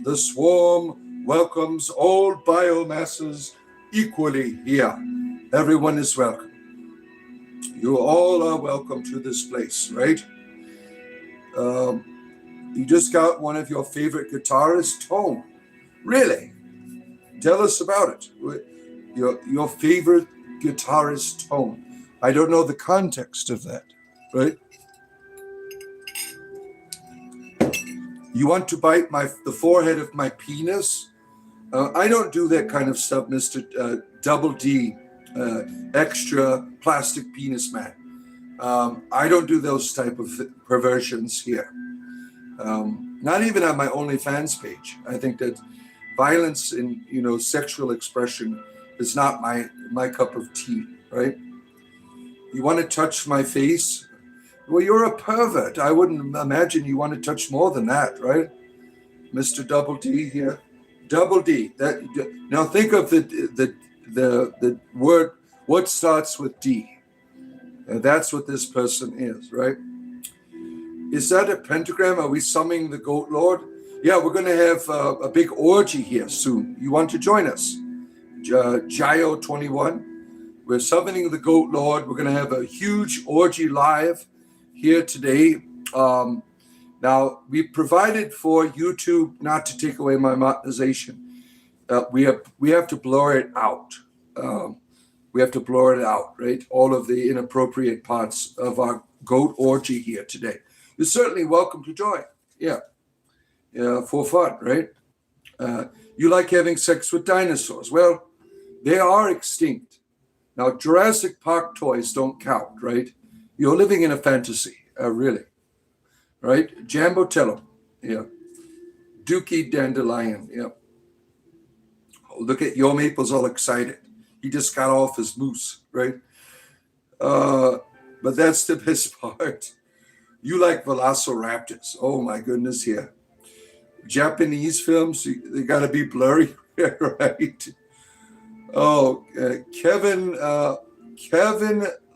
The swarm welcomes all biomasses equally here. Everyone is welcome. You all are welcome to this place, right? You just got one of your favorite guitarists home. Really? Tell us about it. Your favorite guitarist home. I don't know the context of that, right? You want to bite the forehead of my penis? I don't do that kind of stuff, Mr. Double D, extra plastic penis man. I don't do those type of perversions here. Not even on my OnlyFans page. I think that violence in sexual expression is not my cup of tea, right? You want to touch my face? Well, you're a pervert. I wouldn't imagine you want to touch more than that, right? Mr. Double D here. Double D. Now think of the word, what starts with D. And that's what this person is, right? Is that a pentagram? Are we summoning the Goat Lord? Yeah, we're going to have a big orgy here soon. You want to join us? Gio 21. We're summoning the Goat Lord. We're going to have a huge orgy live here today. Now, we provided for YouTube not to take away my monetization. We have to blur it out. We have to blur it out, right? All of the inappropriate parts of our goat orgy here today. You're certainly welcome to join. Yeah, for fun, right? You like having sex with dinosaurs? Well, they are extinct. Now, Jurassic Park toys don't count, right? You're living in a fantasy, really. Right? Jambotello, yeah. Dookie Dandelion, yeah. Oh, look at Yo Maple's all excited. He just got off his moose, right? But that's the best part. You like velociraptors. Oh my goodness, yeah. Japanese films, they got to be blurry, right? Oh, Kevin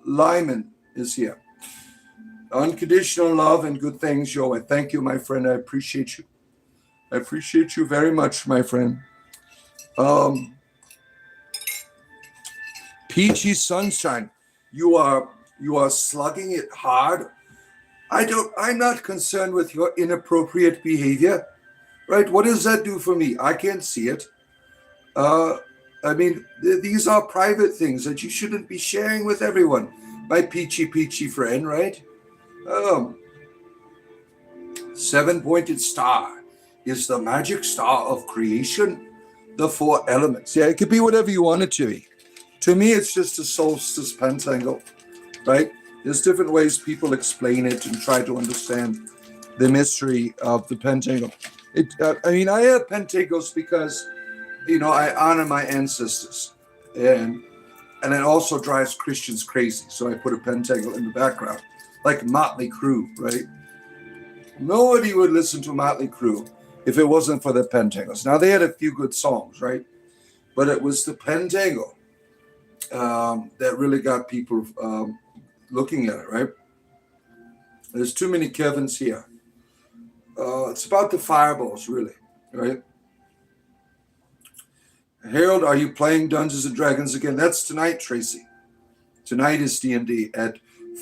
Lyman is here. Unconditional love and good things, Joe. I thank you, my friend. I appreciate you. I appreciate you very much, my friend. Peachy Sunshine, you are slugging it hard. I'm not concerned with your inappropriate behavior, right? What does that do for me? I can't see it. I mean, these are private things that you shouldn't be sharing with everyone. My peachy friend, right? 7-pointed star is the magic star of creation, the 4 elements. Yeah, it could be whatever you want it to be. To me, it's just a solstice pentacle, right? There's different ways people explain it and try to understand the mystery of the pentacle. I have pentacles because, I honor my ancestors, and it also drives Christians crazy. So I put a pentacle in the background, like Motley Crue, right? Nobody would listen to Motley Crue if it wasn't for the pentacles. Now, they had a few good songs, right? But it was the pentacle that really got people looking at it, right? There's too many Kevins here. It's about the fireballs, really, right? Harold, are you playing Dungeons and Dragons again? That's tonight, Tracy. Tonight is D&D at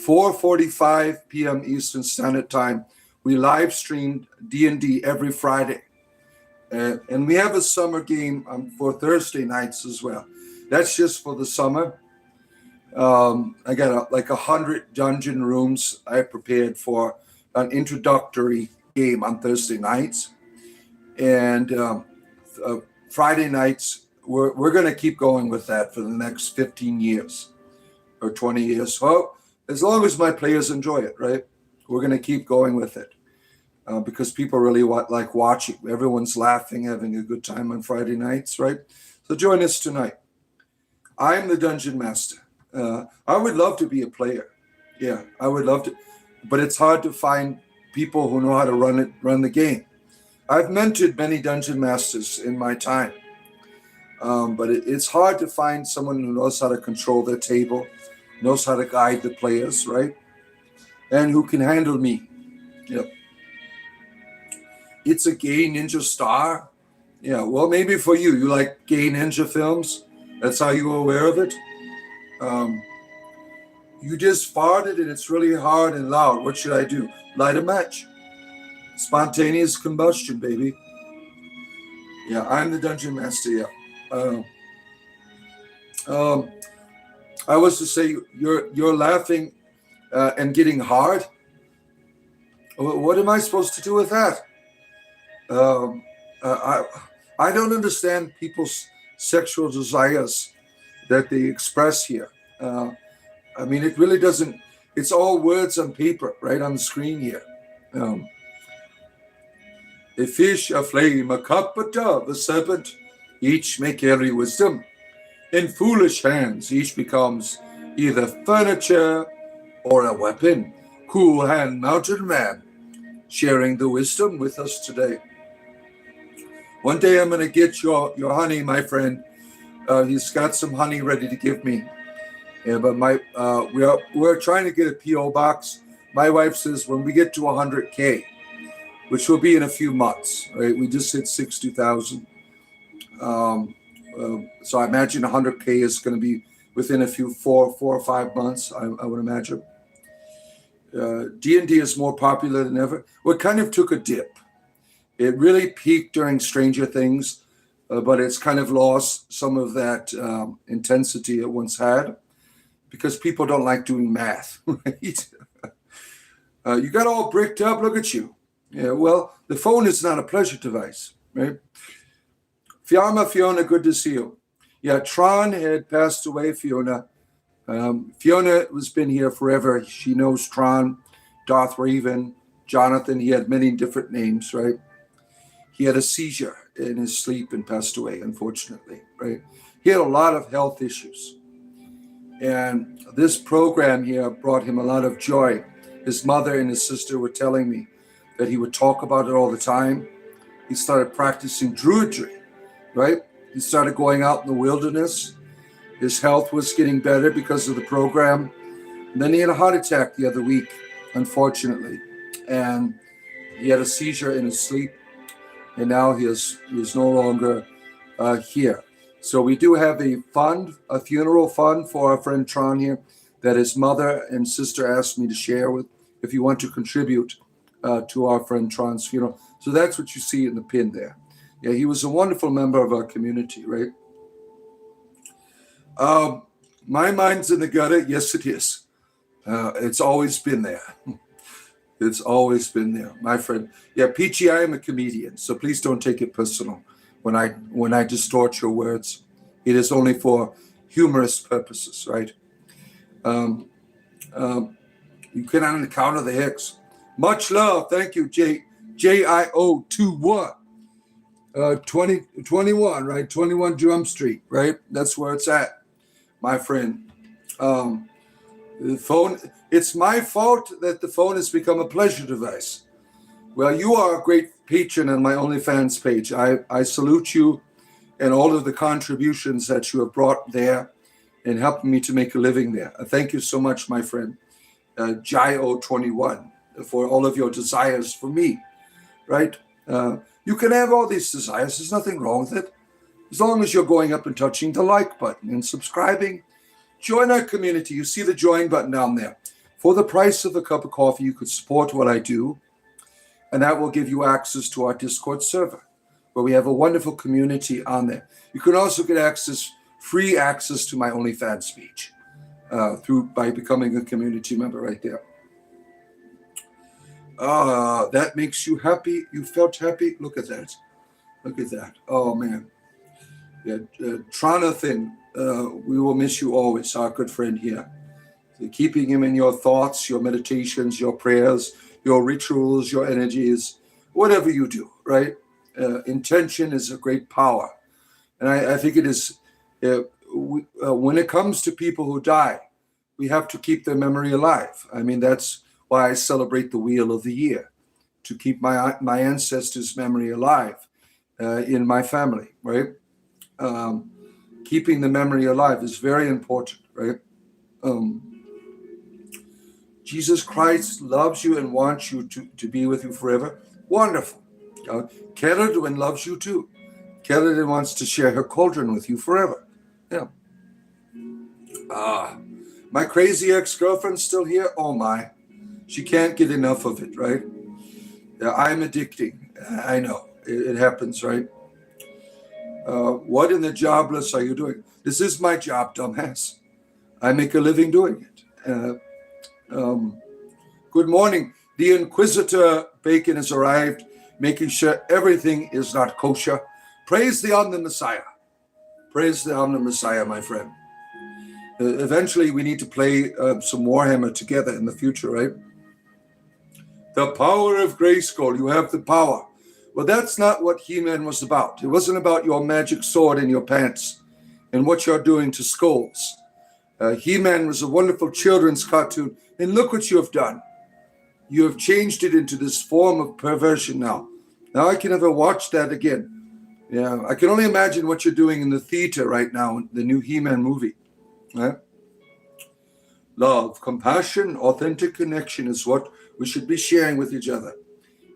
4:45 p.m. Eastern Standard Time. We live stream D&D every Friday. And we have a summer game for Thursday nights as well. That's just for the summer. I got like 100 dungeon rooms I prepared for an introductory game on Thursday nights. And Friday nights, we're going to keep going with that for the next 15 years or 20 years. Well, as long as my players enjoy it, right? We're going to keep going with it. because people really like watching. Everyone's laughing, having a good time on Friday nights, right? So join us tonight. I'm the Dungeon Master. I would love to be a player. Yeah, I would love to, but it's hard to find people who know how to run the game. I've mentored many Dungeon Masters in my time, but it's hard to find someone who knows how to control their table, knows how to guide the players, right? And who can handle me. Yep. It's a gay ninja star. Yeah, well, maybe for you. You like gay ninja films? That's how you were aware of it? You just farted and it's really hard and loud. What should I do? Light a match. Spontaneous combustion, baby. Yeah, I'm the Dungeon Master, yeah. I was to say, you're laughing and getting hard. What am I supposed to do with that? I don't understand people's sexual desires that they express here. I mean, it really doesn't. It's all words on paper, right on the screen here. A fish, a flame, a cup, a dove, a serpent, each may carry wisdom. In foolish hands, each becomes either furniture or a weapon. Cool Hand Mountain Man, sharing the wisdom with us today. One day I'm going to get your honey, my friend. He's got some honey ready to give me. Yeah, but we're trying to get a P.O. box. My wife says when we get to 100K, which will be in a few months, right? We just hit 60,000. So I imagine 100K is going to be within a few four or 5 months, I would imagine. D&D is more popular than ever. Well, it kind of took a dip. It really peaked during Stranger Things, but it's kind of lost some of that intensity it once had because people don't like doing math, right? You got all bricked up. Look at you. Yeah, well, the phone is not a pleasure device, right? Fiona, good to see you. Yeah, Tron had passed away, Fiona. Fiona has been here forever. She knows Tron, Darth Raven, Jonathan. He had many different names, right? He had a seizure in his sleep and passed away, unfortunately, right? He had a lot of health issues. And this program here brought him a lot of joy. His mother and his sister were telling me that he would talk about it all the time. He started practicing druidry, right? He started going out in the wilderness. His health was getting better because of the program. And then he had a heart attack the other week, unfortunately. And he had a seizure in his sleep. And now he is no longer here. So we do have a funeral fund for our friend Tron here that his mother and sister asked me to share with if you want to contribute to our friend Tron's funeral. So that's what you see in the pin there. Yeah, he was a wonderful member of our community, right? My mind's in the gutter. Yes, it is. It's always been there. It's always been there, my friend. Yeah, Peachy, I am a comedian, so please don't take it personal when I distort your words. It is only for humorous purposes, right? You cannot encounter the Hicks. Much love. Thank you, JIO21. 21, right? 21 Drum Street, right? That's where it's at, my friend. The phone, it's my fault that the phone has become a pleasure device. Well, you are a great patron on my OnlyFans page. I salute you and all of the contributions that you have brought there and helping me to make a living there. Thank you so much, my friend, JIO21, for all of your desires for me, right? You can have all these desires. There's nothing wrong with it. As long as you're going up and touching the like button and subscribing. Join our community. You see the join button down there. For the price of a cup of coffee, you could support what I do, and that will give you access to our Discord server, where we have a wonderful community on there. You can also get free access to my OnlyFans page by becoming a community member right there. That makes you happy. You felt happy. Look at that. Look at that. Oh man. Yeah, Tronathan, we will miss you always, our good friend here. So keeping him in your thoughts, your meditations, your prayers, your rituals, your energies, whatever you do, right? Intention is a great power. And I think it is, when it comes to people who die, we have to keep their memory alive. I mean, that's why I celebrate the Wheel of the Year, to keep my ancestors' memory alive in my family, right? Keeping the memory alive is very important, right? Jesus Christ loves you and wants you to be with you forever. Wonderful. Keradwin loves you too. Keradwin wants to share her cauldron with you forever. Yeah. My crazy ex-girlfriend's still here? Oh my. She can't get enough of it, right? Yeah, I'm addicting. I know. It happens, right? What in the jobless are you doing? This is my job, dumbass. I make a living doing it. Good morning. The Inquisitor Bacon has arrived, making sure everything is not kosher. Praise the Omni Messiah. Praise the Omni Messiah, my friend. Eventually, we need to play some Warhammer together in the future, right? The power of Grayskull. You have the power. Well, that's not what He-Man was about. It wasn't about your magic sword in your pants and what you're doing to skulls. He-Man was a wonderful children's cartoon, and look what you have done. You have changed it into this form of perversion now. Now I can never watch that again. Yeah, I can only imagine what you're doing in the theater right now, the new He-Man movie. Right? Love, compassion, authentic connection is what we should be sharing with each other.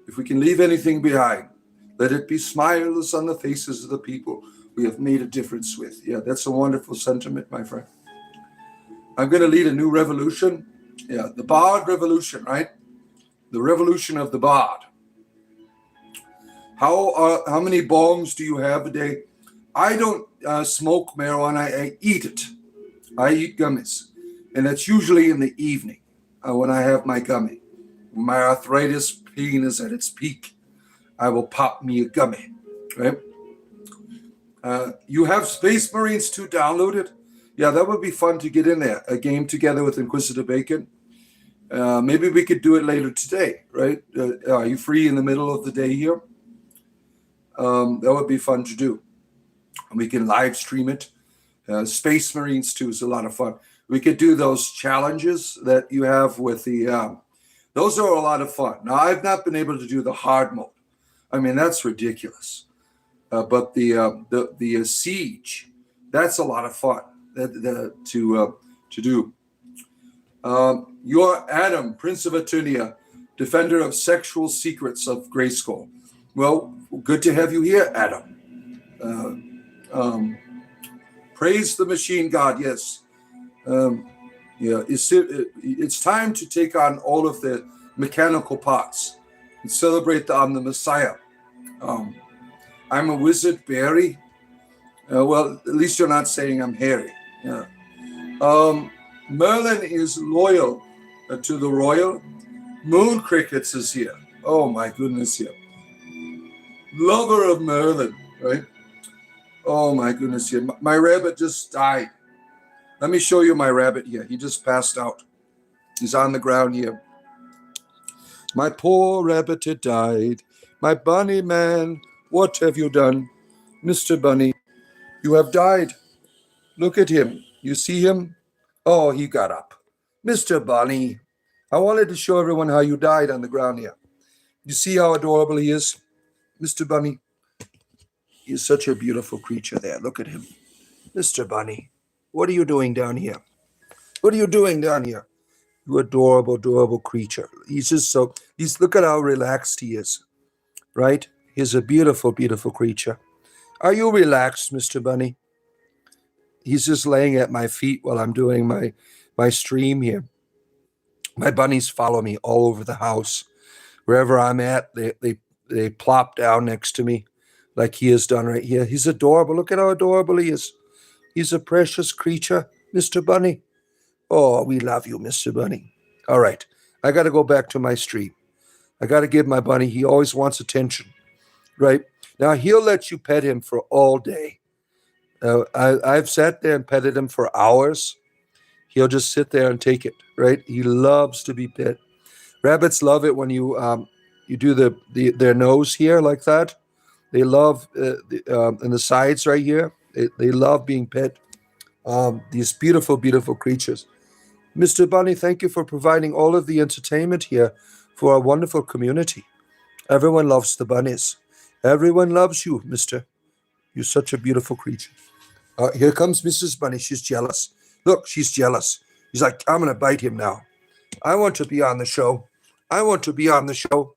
If we can leave anything behind, let it be smiles on the faces of the people we have made a difference with. Yeah, that's a wonderful sentiment, my friend. I'm going to lead a new revolution. Yeah, the Bard Revolution, right? The revolution of the Bard. How many bongs do you have a day? I don't smoke marijuana. I eat it. I eat gummies. And that's usually in the evening when I have my gummy. When my arthritis pain is at its peak, I will pop me a gummy, right? You have Space Marines 2 downloaded? Yeah, that would be fun to get in there. A game together with Inquisitor Bacon. Maybe we could do it later today, right? Are you free in the middle of the day here? That would be fun to do. We can live stream it. Space Marines 2 is a lot of fun. We could do those challenges that you have with the... those are a lot of fun. Now, I've not been able to do the hard mode. I mean, that's ridiculous. But the siege, that's a lot of fun to do. You're Adam, Prince of Eternia, defender of sexual secrets of Grayskull. Well, good to have you here, Adam. Praise the machine god, yes. Yeah, it's time to take on all of the mechanical parts and celebrate the Messiah. I'm a wizard, Barry. Well, at least you're not saying I'm Harry. Yeah. Merlin is loyal to the royal. Moon Crickets is here. Oh my goodness, yeah. Lover of Merlin, right? Oh my goodness, yeah. My rabbit just died. Let me show you my rabbit here. He just passed out. He's on the ground here. My poor rabbit had died. My bunny man, what have you done? Mr. Bunny, you have died. Look at him. You see him? Oh, he got up. Mr. Bunny, I wanted to show everyone how you died on the ground here. You see how adorable he is? Mr. Bunny, he's such a beautiful creature there. Look at him. Mr. Bunny, what are you doing down here? What are you doing down here? You adorable, adorable creature. He's just look at how relaxed he is, right? He's a beautiful, beautiful creature. Are you relaxed, Mr. Bunny? He's just laying at my feet while I'm doing my stream here. My bunnies follow me all over the house. Wherever I'm at, they plop down next to me like he has done right here. He's adorable. Look at how adorable he is. He's a precious creature, Mr. Bunny. Oh, we love you, Mr. Bunny. All right. I got to go back to my stream. I got to give my bunny, he always wants attention, right? Now, he'll let you pet him for all day. I've sat there and petted him for hours. He'll just sit there and take it, right? He loves to be pet. Rabbits love it when you do their nose here like that. They love and the sides right here. They love being pet. These beautiful, beautiful creatures. Mr. Bunny, thank you for providing all of the entertainment here for our wonderful community. Everyone loves the bunnies. Everyone loves you, Mister. You're such a beautiful creature. Here comes Mrs. Bunny. She's jealous. Look, she's jealous. She's like, I'm going to bite him now. I want to be on the show. I want to be on the show.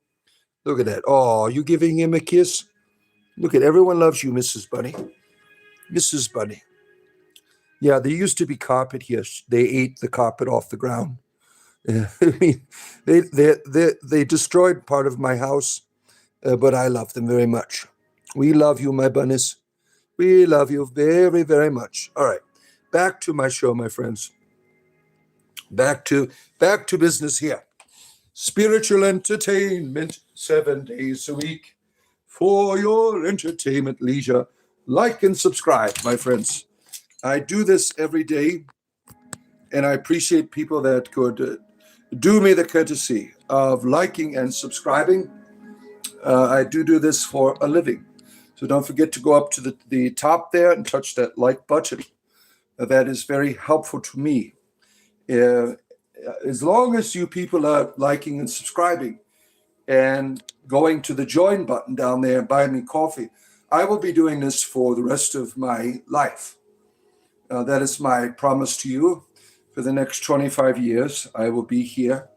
Look at that. Oh, you giving him a kiss? Look at everyone loves you, Mrs. Bunny. Mrs. Bunny. Yeah, there used to be carpet here. They ate the carpet off the ground. I mean, they destroyed part of my house, but I love them very much. We love you, my bunnies. We love you very, very much. All right, back to my show, my friends. Back to business here. Spiritual entertainment, 7 days a week for your entertainment leisure. Like and subscribe, my friends. I do this every day, and I appreciate people that could do me the courtesy of liking and subscribing. I do this for a living. So don't forget to go up to the top there and touch that like button. That is very helpful to me. As long as you people are liking and subscribing and going to the join button down there and buying me coffee, I will be doing this for the rest of my life. That is my promise to you. For the next 25 years, I will be here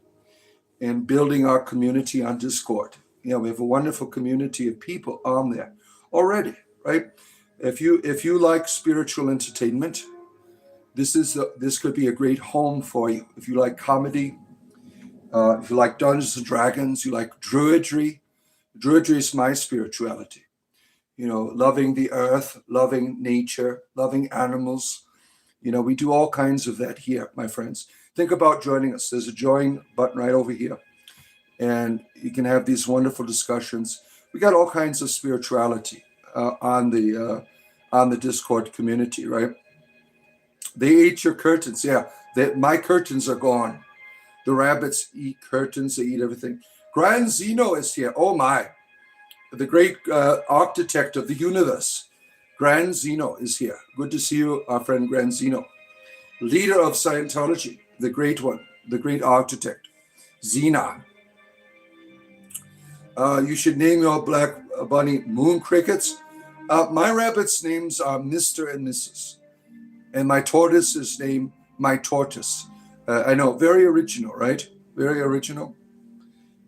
and building our community on Discord. We have a wonderful community of people on there already, right? If you like spiritual entertainment, this could be a great home for you. If you like comedy, if you like Dungeons and Dragons, you like druidry. Druidry is my spirituality. Loving the earth, loving nature, loving animals. We do all kinds of that here, my friends. Think about joining us. There's a join button right over here, and you can have these wonderful discussions. We got all kinds of spirituality on the Discord community, right? They ate your curtains. Yeah, my curtains are gone. The rabbits eat curtains. They eat everything. Grand Zeno is here. Oh my. The great architect of the universe. Grand Zeno is here. Good to see you, our friend Grand Zeno. Leader of Scientology, the great one, the great architect, Xena. You should name your black bunny moon crickets. My rabbit's names are Mr. and Mrs. And my tortoise is named My Tortoise. I know, very original, right? Very original.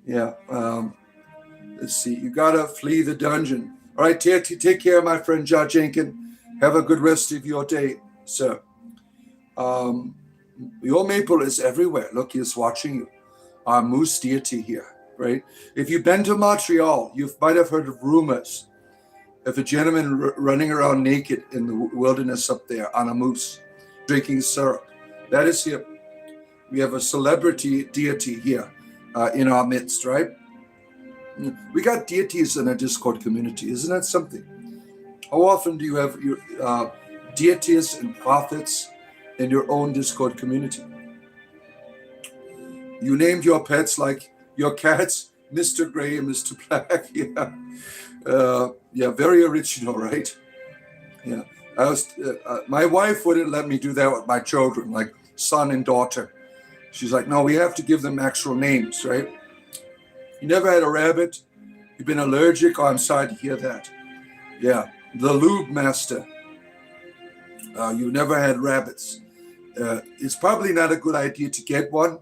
Yeah. Let's see. You gotta flee the dungeon. All right, take care, my friend John Jenkins. Have a good rest of your day, sir. Your maple is everywhere. Look, he's watching you. Our moose deity here, right? If you've been to Montreal, you might have heard of rumors of a gentleman running around naked in the wilderness up there on a moose, drinking syrup. That is him. We have a celebrity deity here in our midst, right? We got deities in our Discord community. Isn't that something? How often do you have your deities and prophets in your own Discord community? You named your pets like your cats, Mr. Gray and Mr. Black. Yeah, very original, right? Yeah, my wife wouldn't let me do that with my children, like son and daughter. She's like, no, we have to give them actual names, right? You never had a rabbit? You've been allergic? Oh, I'm sorry to hear that. Yeah, the lube master. You never had rabbits. It's probably not a good idea to get one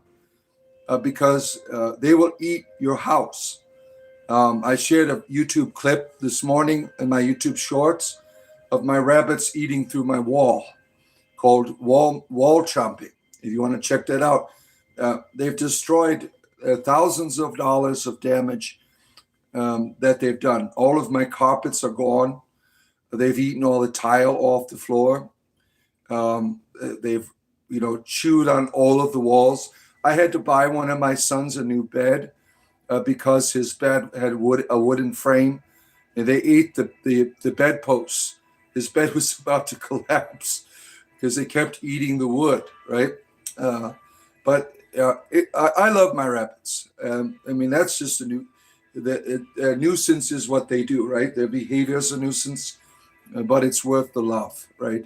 because they will eat your house. I shared a YouTube clip this morning in my YouTube shorts of my rabbits eating through my wall called wall chomping. If you want to check that out, they've destroyed thousands of dollars of damage that they've done. All of my carpets are gone. They've eaten all the tile off the floor. They've, chewed on all of the walls. I had to buy one of my sons a new bed because his bed had a wooden frame, and they ate the bedposts. His bed was about to collapse because they kept eating the wood, right? But I love my rabbits. I mean, that's just a nuisance is what they do, right? Their behavior is a nuisance, but it's worth the love, right?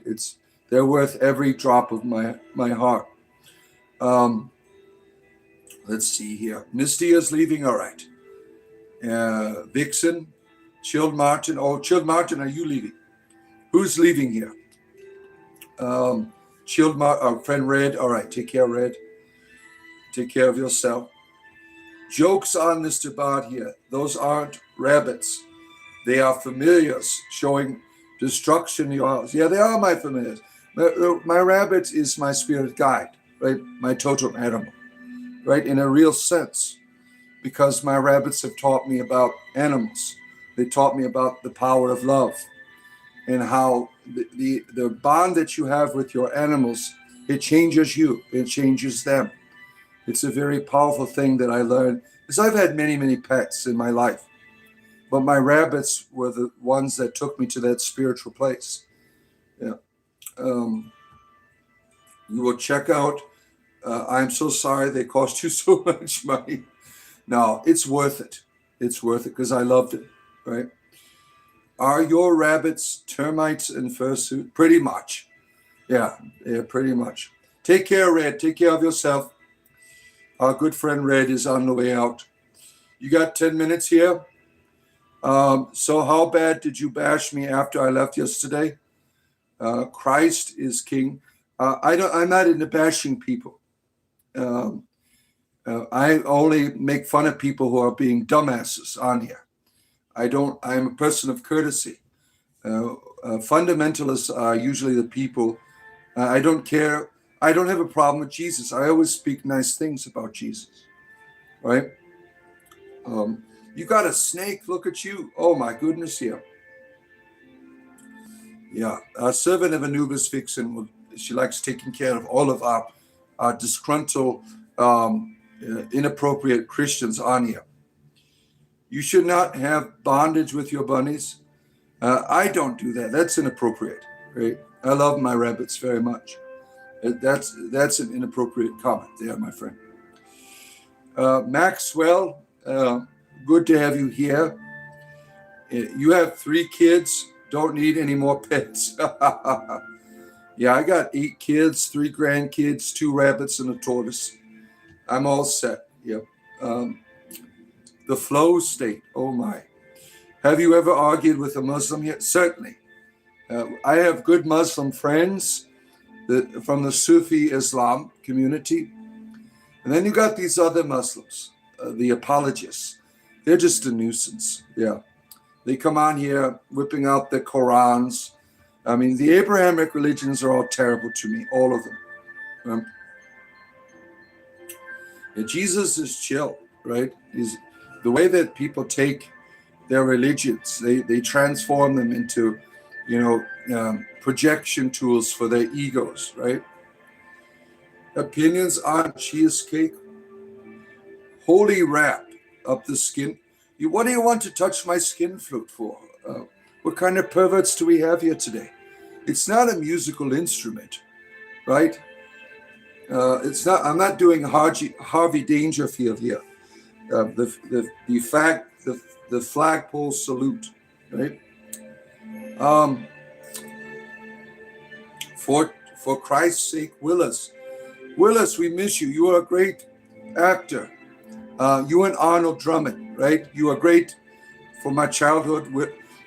They're worth every drop of my heart. Let's see here. Misty is leaving. All right. Vixen, Chilled Martin. Oh, Chilled Martin, are you leaving? Who's leaving here? Friend Red. All right. Take care, Red. Take care of yourself. Jokes on Mr. Bard here. Those aren't rabbits. They are familiars showing destruction in your house. Yeah, they are my familiars. My rabbit is my spirit guide, right? My totem animal, right? In a real sense, because my rabbits have taught me about animals. They taught me about the power of love and how the bond that you have with your animals, it changes you, it changes them. It's a very powerful thing that I learned because I've had many, many pets in my life, but my rabbits were the ones that took me to that spiritual place. Yeah. You will check out. I'm so sorry they cost you so much money. No, it's worth it. It's worth it because I loved it, right? Are your rabbits termites and fursuit? Pretty much. Yeah, pretty much. Take care, Red. Take care of yourself. Our good friend Red is on the way out. You got 10 minutes here? So how bad did you bash me after I left yesterday? Christ is king. I'm not into bashing people. I only make fun of people who are being dumbasses on here. I'm a person of courtesy. Fundamentalists are usually the people. I don't care. I don't have a problem with Jesus. I always speak nice things about Jesus, right? You got a snake. Look at you. Oh my goodness, yeah. Yeah, a servant of Anubis Vixen. She likes taking care of all of our disgruntled, inappropriate Christians on here. You should not have bondage with your bunnies. I don't do that. That's inappropriate, right? I love my rabbits very much. That's an inappropriate comment there, my friend. Maxwell, good to have you here. You have 3 kids. Don't need any more pets. Yeah, I got 8 kids, 3 grandkids, 2 rabbits, and a tortoise. I'm all set. Yep. The flow state. Oh my. Have you ever argued with a Muslim yet? Certainly. I have good Muslim friends from the Sufi Islam community. And then you got these other Muslims, the apologists. They're just a nuisance. Yeah. They come on here whipping out the Qurans. I mean, the Abrahamic religions are all terrible to me, all of them. Jesus is chill, right? The way that people take their religions, they transform them into, projection tools for their egos, right? Opinions on cheesecake. Holy wrap up the skin. What do you want to touch my skin flute for? What kind of perverts do we have here today? It's not a musical instrument, right? It's not. I'm not doing Harvey Dangerfield here. The flagpole salute, right? For Christ's sake, Willis, we miss you. You are a great actor. You and Arnold Drummond, right? You are great for my childhood.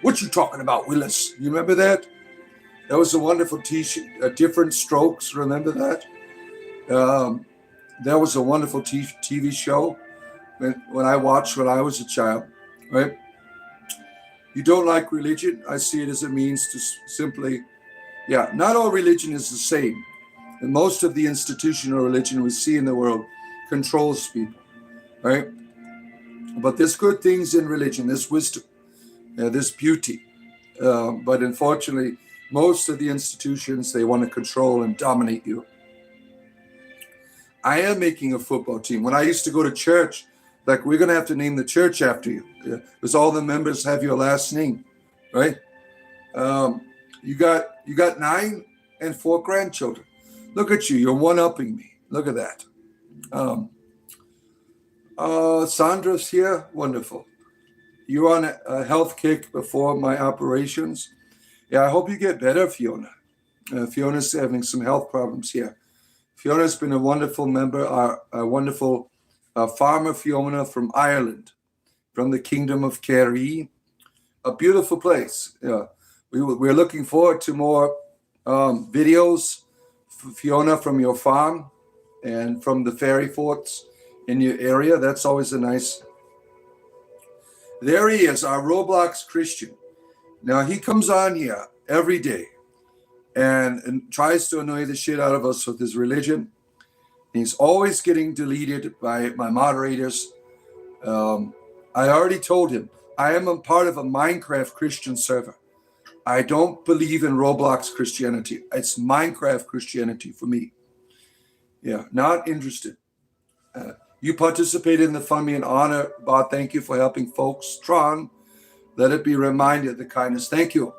What you talking about, Willis? You remember that? That was a wonderful T-shirt. Different Strokes. Remember that? That was a wonderful TV show when I watched when I was a child, right? You don't like religion? I see it as a means to simply, not all religion is the same. And most of the institutional religion we see in the world controls people, right? But there's good things in religion. There's wisdom. There's beauty. But unfortunately, most of the institutions, they want to control and dominate you. I am making a football team. When I used to go to church, like, we're going to have to name the church after you, because all the members have your last name, right? You got 9 and 4 grandchildren. Look at you. You're one-upping me. Look at that. Sandra's here. Wonderful. You're on a health kick before my operations. Yeah, I hope you get better, Fiona. Fiona's having some health problems here. Fiona's been a wonderful member, a wonderful farmer, Fiona, from Ireland, from the Kingdom of Kerry. A beautiful place. Yeah, we're looking forward to more videos, Fiona, from your farm and from the fairy forts in your area. That's always a nice. There he is, our Roblox Christian. Now he comes on here every day and tries to annoy the shit out of us with his religion. He's always getting deleted by my moderators. I already told him I am a part of a Minecraft Christian server. I don't believe in Roblox Christianity. It's Minecraft Christianity for me. Yeah, not interested. You participated in the Fund Me an Honor bot. Thank you for helping folks. Tron, let it be reminded the kindness. Thank you.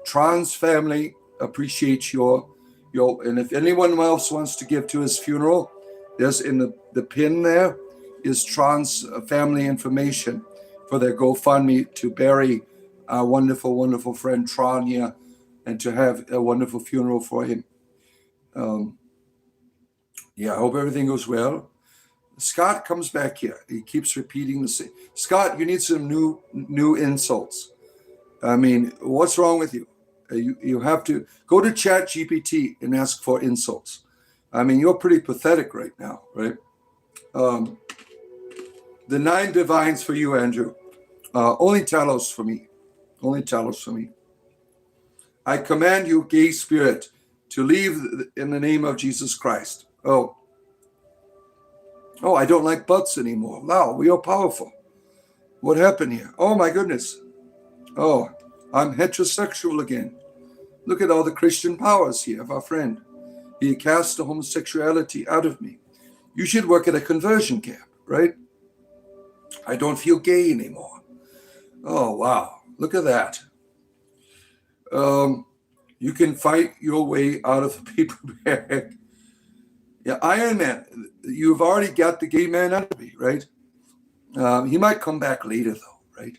Tron's family appreciates your, and if anyone else wants to give to his funeral, there's in the pin there is Tron's family information for their GoFundMe to bury our wonderful, wonderful friend Tron here and to have a wonderful funeral for him. Yeah, I hope everything goes well. Scott comes back here. He keeps repeating the same. Scott, you need some new insults. I mean, what's wrong with you? You have to go to ChatGPT and ask for insults. I mean, you're pretty pathetic right now, right? The 9 divines for you, Andrew. Only Talos for me. Only Talos for me. I command you, gay spirit, to leave in the name of Jesus Christ. Oh, I don't like butts anymore. Wow, we are powerful. What happened here? Oh, my goodness. Oh, I'm heterosexual again. Look at all the Christian powers here of our friend. He cast the homosexuality out of me. You should work at a conversion camp, right? I don't feel gay anymore. Oh, wow. Look at that. You can fight your way out of the paper bag. Yeah, Iron Man, you've already got the gay man out of me, right? He might come back later, though, right?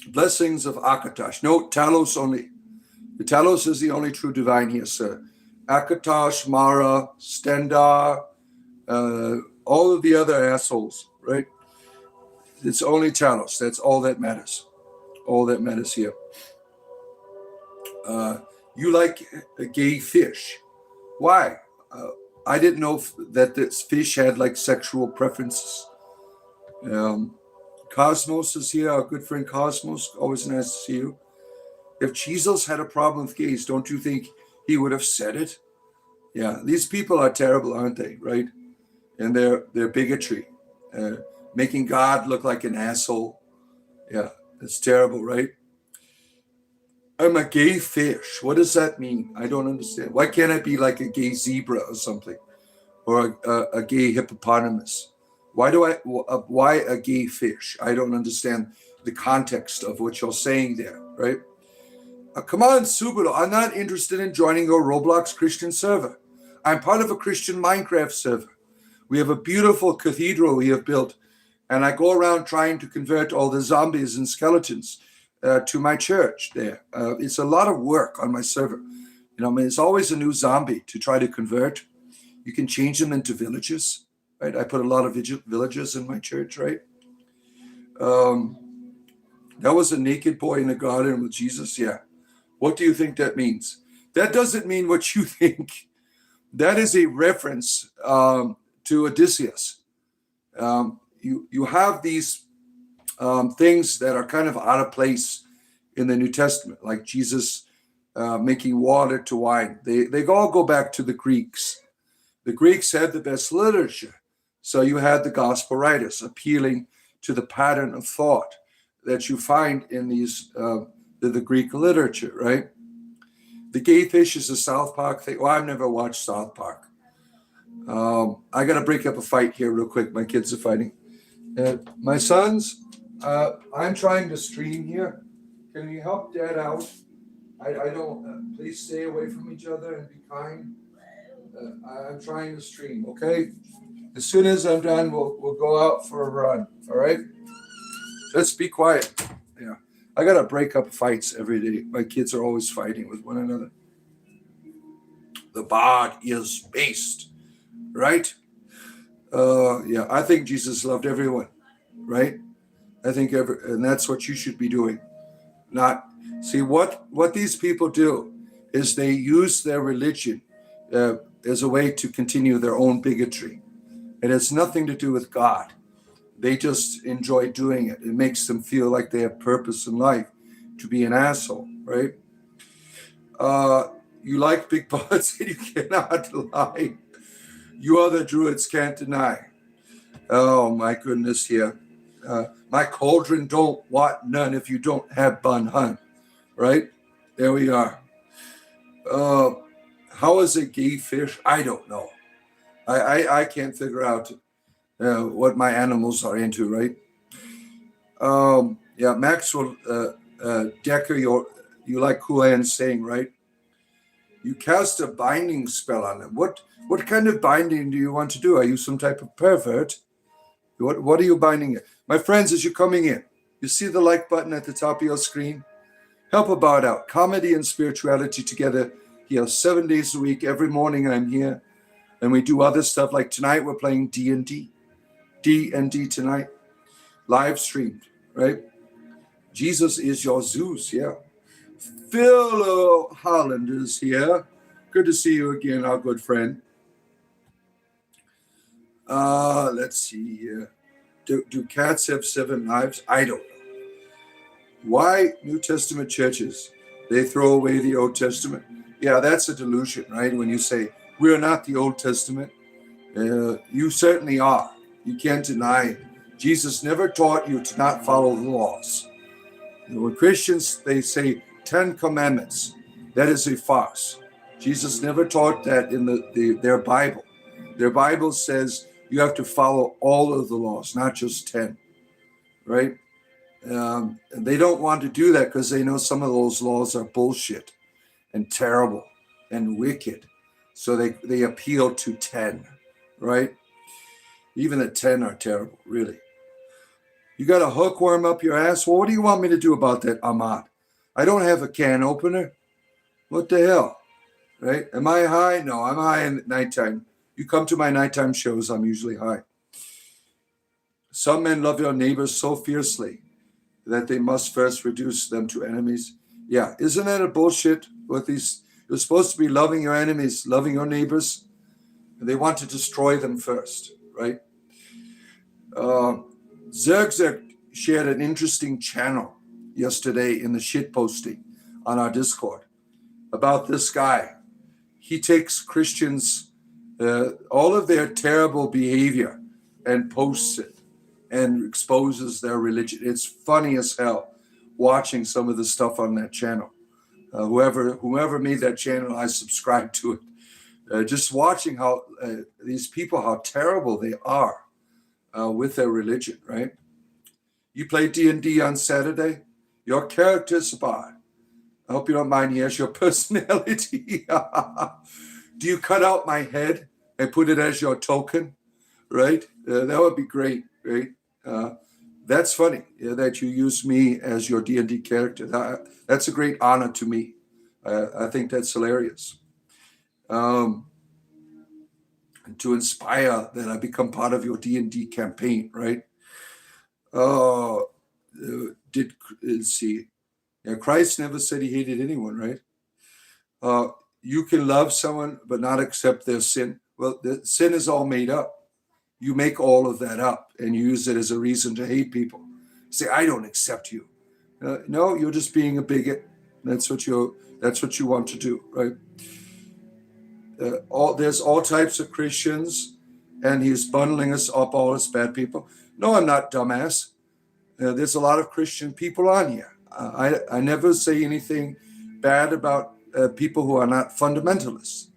Blessings of Akatosh. No, Talos only. The Talos is the only true divine here, sir. Akatosh, Mara, Stendar, all of the other assholes, right? It's only Talos. That's all that matters. All that matters here. You like a gay fish. Why? I didn't know that this fish had like sexual preferences. Cosmos is here, our good friend Cosmos. Always nice to see you. If Jesus had a problem with gays, don't you think he would have said it? Yeah, these people are terrible, aren't they? Right? And their bigotry, making God look like an asshole. Yeah, it's terrible, right? I'm a gay fish. What does that mean? I don't understand. Why can't I be like a gay zebra or something, or a gay hippopotamus? Why a gay fish? I don't understand the context of what you're saying there, right? Come on, Subaru. I'm not interested in joining your Roblox Christian server. I'm part of a Christian Minecraft server. We have a beautiful cathedral we have built, and I go around trying to convert all the zombies and skeletons to my church there. It's a lot of work on my server. It's always a new zombie to try to convert. You can change them into villages, right? I put a lot of villages in my church, right? That was a naked boy in the garden with Jesus, yeah. What do you think that means? That doesn't mean what you think. That is a reference to Odysseus. You have these things that are kind of out of place in the New Testament, like Jesus making water to wine. They all go back to the Greeks. The Greeks had the best literature. So you had the gospel writers appealing to the pattern of thought that you find in these the Greek literature, right? The gay fish is a South Park thing. Well, I've never watched South Park. I got to break up a fight here real quick. My kids are fighting. My sons, I'm trying to stream here. Can you help Dad out? I don't. Please stay away from each other and be kind. I'm trying to stream, okay? As soon as I'm done, we'll go out for a run, all right? Just be quiet. Yeah. I got to break up fights every day. My kids are always fighting with one another. The body is based, right? Yeah, I think Jesus loved everyone, right? I think and that's what you should be doing. Not see what these people do is they use their religion as a way to continue their own bigotry. It has nothing to do with God. They just enjoy doing it. It makes them feel like they have purpose in life to be an asshole, right? You like big butts and you cannot lie. You other druids can't deny. Oh my goodness, here. My cauldron don't want none if you don't have bun hun, right? There we are. How is a gay fish? I don't know. I can't figure out what my animals are into, right? Yeah, Maxwell Decker, you like Kuan's saying, right? You cast a binding spell on them. What kind of binding do you want to do? Are you some type of pervert? What are you binding it? My friends, as you're coming in, you see the like button at the top of your screen? Help about out. Comedy and spirituality together here 7 days a week. Every morning I'm here. And we do other stuff. Like tonight we're playing D&D. D&D tonight. Live streamed, right? Jesus is your Zeus, yeah. Phil Holland is here. Good to see you again, our good friend. Let's see here. Do cats have 7 lives? I don't know. Why New Testament churches? They throw away the Old Testament. Yeah, that's a delusion, right? When you say, we're not the Old Testament. You certainly are. You can't deny it. Jesus never taught you to not follow the laws. When Christians, they say 10 commandments. That is a farce. Jesus never taught that in their Bible. Their Bible says you have to follow all of the laws, not just 10, right? And they don't want to do that because they know some of those laws are bullshit and terrible and wicked. So they appeal to 10, right? Even the 10 are terrible, really. You got a hookworm up your ass? Well, what do you want me to do about that, Ahmad? I don't have a can opener. What the hell, right? Am I high? No, I'm high at nighttime. You come to my nighttime shows, I'm usually high. Some men love your neighbors so fiercely that they must first reduce them to enemies. Yeah, isn't that a bullshit with these? You're supposed to be loving your enemies, loving your neighbors. And they want to destroy them first, right? Zerg shared an interesting channel yesterday in the shit posting on our Discord about this guy. He takes Christians, all of their terrible behavior and posts it and exposes their religion. It's funny as hell watching some of the stuff on that channel. Whoever made that channel, I subscribe to it. Just watching how these people, how terrible they are with their religion, right? You play D&D on Saturday? Your character's bad. I hope you don't mind. He has your personality. Do you cut out my head and put it as your token? Right? That would be great, right? That's funny that you use me as your D&D character. That's a great honor to me. I think that's hilarious. And to inspire that I become part of your D&D campaign, right? Let's see. Yeah, Christ never said he hated anyone, right? You can love someone but not accept their sin. Well, the sin is all made up. You make all of that up and use it as a reason to hate people. Say, I don't accept you. No, you're just being a bigot. That's what you want to do, right? There's all types of Christians, and he's bundling us up all as bad people. No, I'm not, dumbass. There's a lot of Christian people on here. I never say anything bad about people who are not fundamentalists.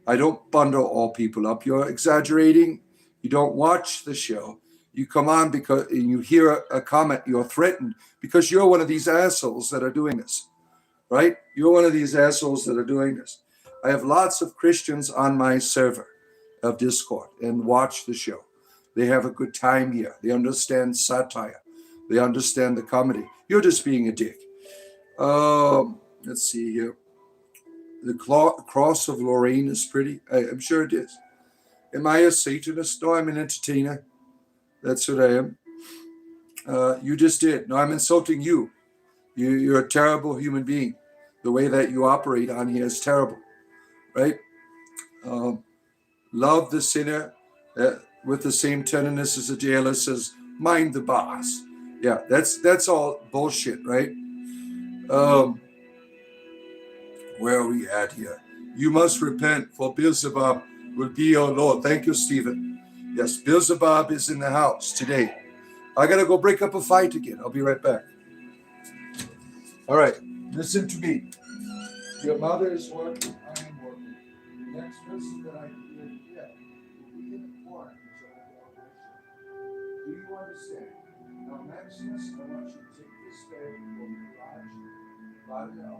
I don't bundle all people up. You're exaggerating. You don't watch the show. You come on because you hear a comment, you're threatened because you're one of these assholes that are doing this, right? You're one of these assholes that are doing this. I have lots of Christians on my server of Discord and watch the show. They have a good time here. They understand satire. They understand the comedy. You're just being a dick. Let's see here. The cross of Lorraine is pretty. I'm sure it is. Am I a Satanist? No, I'm an entertainer. That's what I am. You just did. No, I'm insulting you. You're a terrible human being. The way that you operate on here is terrible, right? Love the sinner with the same tenderness as the jailer says, mind the boss. Yeah, that's all bullshit, right? Where are we at here? You must repent, for Beelzebub will be your Lord. Thank you, Stephen. Yes, Beelzebub is in the house today. I got to go break up a fight again. I'll be right back. All right, listen to me. Your mother is working. I am working. The next person that I can get will be in the corner. Do you understand? Now, Maximus, I want you to take this bag from the garage. Right now, I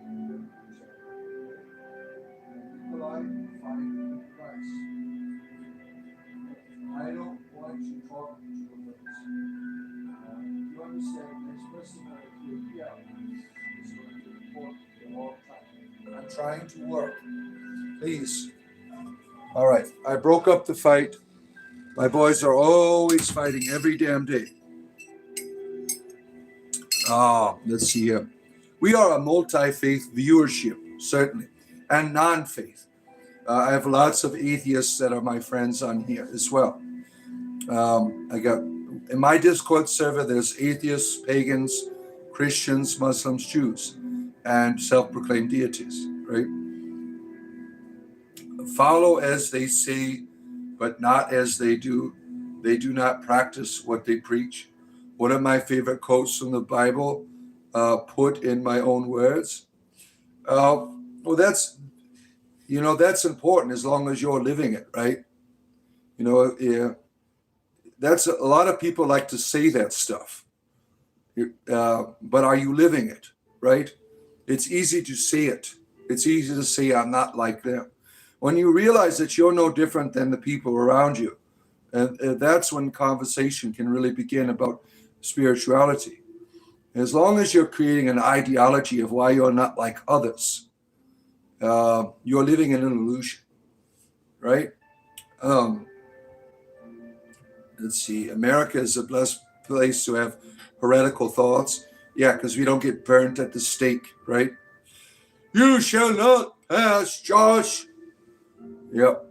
want you to take it. Nikolai, find Christ. I don't want you talking to others. You understand? The next person that I can get is going to report the wrong time. I'm trying to work. Please. All right. I broke up the fight. My boys are always fighting every damn day. Let's see here. We are a multi-faith viewership, certainly, and non-faith. I have lots of atheists that are my friends on here as well. I got in my Discord server, there's atheists, pagans, Christians, Muslims, Jews, and self-proclaimed deities, right? Follow as they say, but not as they do. They do not practice what they preach. One of my favorite quotes from the Bible, put in my own words. Well, that's important as long as you're living it, right? That's a lot of people like to say that stuff. But are you living it, right? It's easy to say it. It's easy to say, I'm not like them. When you realize that you're no different than the people around you, and that's when conversation can really begin about spirituality. As long as you're creating an ideology of why you're not like others, you're living in an illusion, right? Let's see. America is a blessed place to have heretical thoughts. Yeah, because we don't get burnt at the stake, right? You shall not pass, Josh. Yep.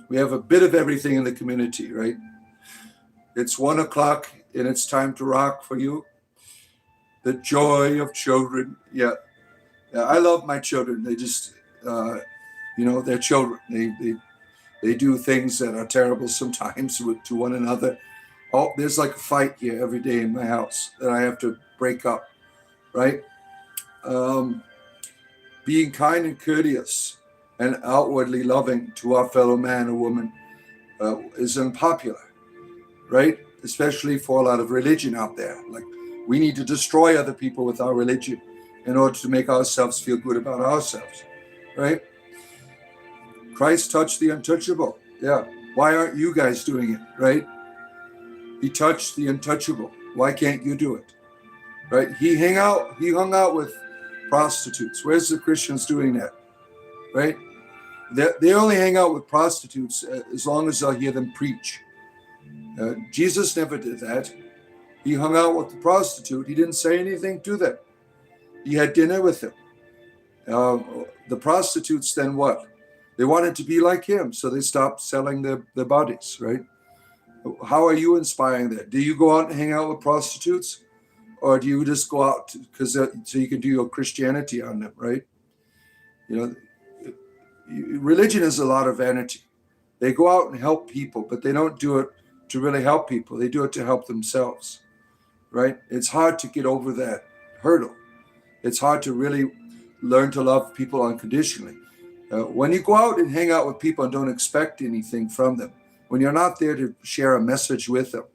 We have a bit of everything in the community, right? It's 1:00 and it's time to rock for you. The joy of children. Yeah. I love my children. They just, they're children. They do things that are terrible sometimes to one another. Oh, there's like a fight here every day in my house that I have to break up, right? Being kind and courteous and outwardly loving to our fellow man or woman is unpopular, right? Especially for a lot of religion out there. Like, we need to destroy other people with our religion in order to make ourselves feel good about ourselves, right? Christ touched the untouchable. Yeah. Why aren't you guys doing it, right? He touched the untouchable. Why can't you do it, right? He hung out with prostitutes. Where's the Christians doing that, right? They only hang out with prostitutes as long as they'll hear them preach. Jesus never did that. He hung out with the prostitute. He didn't say anything to them. He had dinner with them. The prostitutes then what? They wanted to be like him, so they stopped selling their bodies, right? How are you inspiring that? Do you go out and hang out with prostitutes? Or do you just go out so you can do your Christianity on them, right? Religion is a lot of vanity. They go out and help people, but they don't do it to really help people. They do it to help themselves, right? It's hard to get over that hurdle. It's hard to really learn to love people unconditionally. When you go out and hang out with people and don't expect anything from them, when you're not there to share a message with them,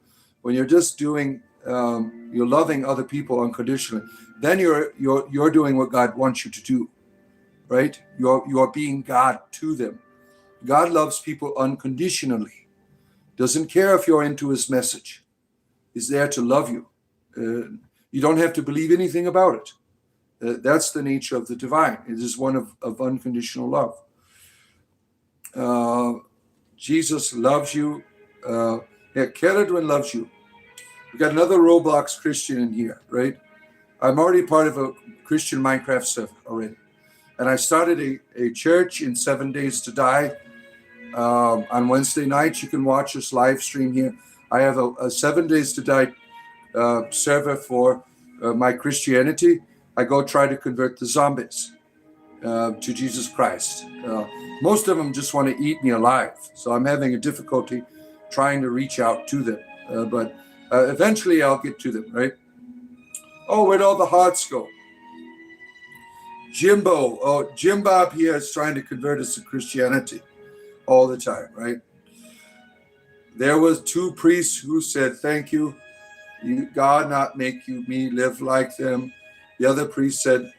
when you're just doing, you're loving other people unconditionally, then you're doing what God wants you to do, right? You are being God to them. God loves people unconditionally. Doesn't care if you're into his message. He's there to love you. You don't have to believe anything about it. That's the nature of the divine. It is one of unconditional love. Jesus loves you. Keredwin loves you. We got another Roblox Christian in here, right? I'm already part of a Christian Minecraft server already. And I started a church in 7 Days to Die. On Wednesday nights, you can watch us live stream here. I have a 7 Days to Die server for my Christianity. I go try to convert the zombies to Jesus Christ. Most of them just want to eat me alive. So I'm having a difficulty trying to reach out to them. But eventually I'll get to them, right? Oh, where'd all the hearts go? Jimbo. Oh, Jim Bob here is trying to convert us to Christianity all the time, right? There was 2 priests who said, thank you. God not make me live like them. The other priest said,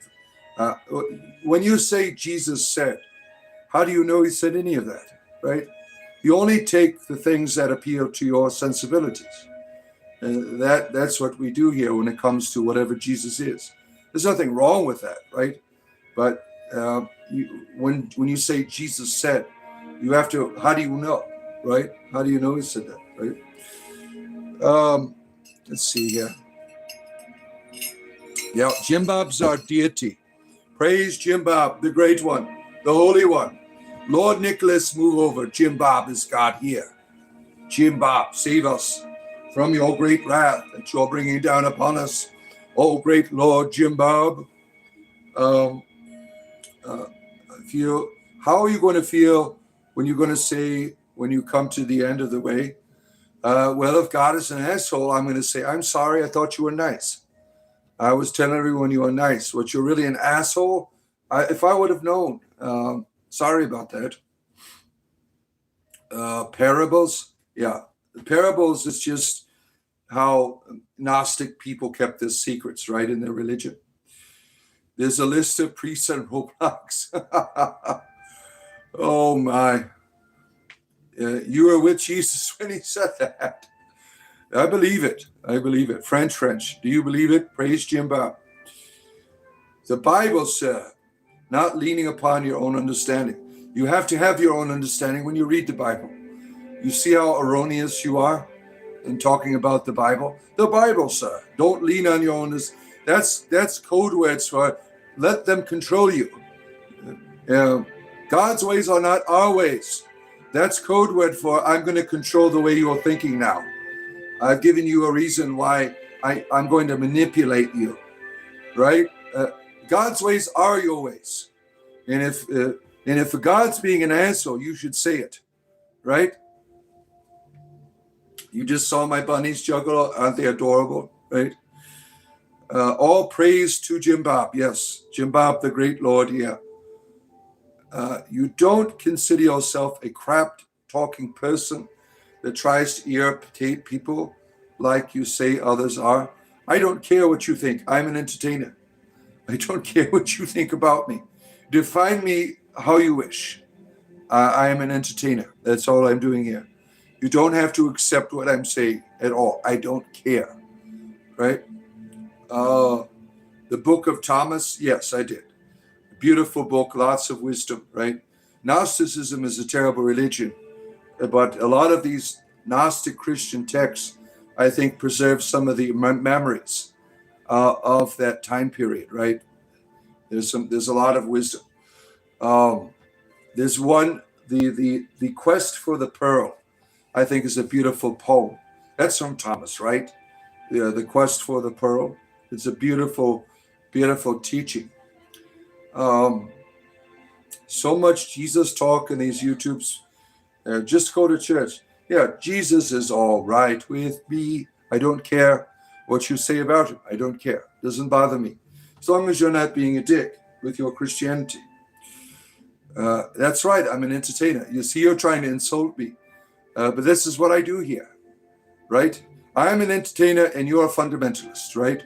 when you say Jesus said, how do you know he said any of that, right? You only take the things that appeal to your sensibilities. That's what we do here when it comes to whatever Jesus is. There's nothing wrong with that, right? But when you say Jesus said, you have to, how do you know, right? How do you know he said that, right? Let's see here. Yeah, Jim Bob's our deity. Praise Jim Bob, the great one, the holy one. Lord Nicholas, move over. Jim Bob is God here. Jim Bob, save us from your great wrath that you're bringing down upon us. Oh, great Lord Jim Bob. How are you going to feel when you're going to say, when you come to the end of the way, well, if God is an asshole, I'm going to say, I'm sorry, I thought you were nice. I was telling everyone you were nice. What, you're really an asshole? If I would have known, sorry about that. Parables, yeah. The parables is just how Gnostic people kept their secrets, right, in their religion. There's a list of priests and Roblox. Oh, my. You were with Jesus when he said that. I believe it. I believe it. French. Do you believe it? Praise Jim Bob. The Bible, sir, not leaning upon your own understanding. You have to have your own understanding when you read the Bible. You see how erroneous you are in talking about the Bible? The Bible, sir. Don't lean on your own. That's code words for let them control you. God's ways are not our ways. That's code word for I'm going to control the way you're thinking now. I've given you a reason why I'm going to manipulate you, right? God's ways are your ways. And if God's being an asshole, you should say it, right? You just saw my bunnies juggle. Aren't they adorable, right? All praise to Jim Bob. Yes, Jim Bob, the great Lord, yeah. You don't consider yourself a crap-talking person that tries to irritate people like you say others are. I don't care what you think. I'm an entertainer. I don't care what you think about me. Define me how you wish. I am an entertainer. That's all I'm doing here. You don't have to accept what I'm saying at all. I don't care, right? The Book of Thomas, yes, I did. Beautiful book, lots of wisdom, right? Gnosticism is a terrible religion, but a lot of these Gnostic Christian texts, I think, preserve some of the memories of that time period, right? There's a lot of wisdom. There's one, the Quest for the Pearl, I think, is a beautiful poem. That's from Thomas, right? Yeah, the Quest for the Pearl. It's a beautiful, beautiful teaching. So much Jesus talk in these YouTubes. Just go to church. Yeah, Jesus is all right with me. I don't care what you say about him. I don't care. Doesn't bother me. As long as you're not being a dick with your Christianity. That's right. I'm an entertainer. You see, you're trying to insult me. But this is what I do here, right? I'm an entertainer and you're a fundamentalist, right?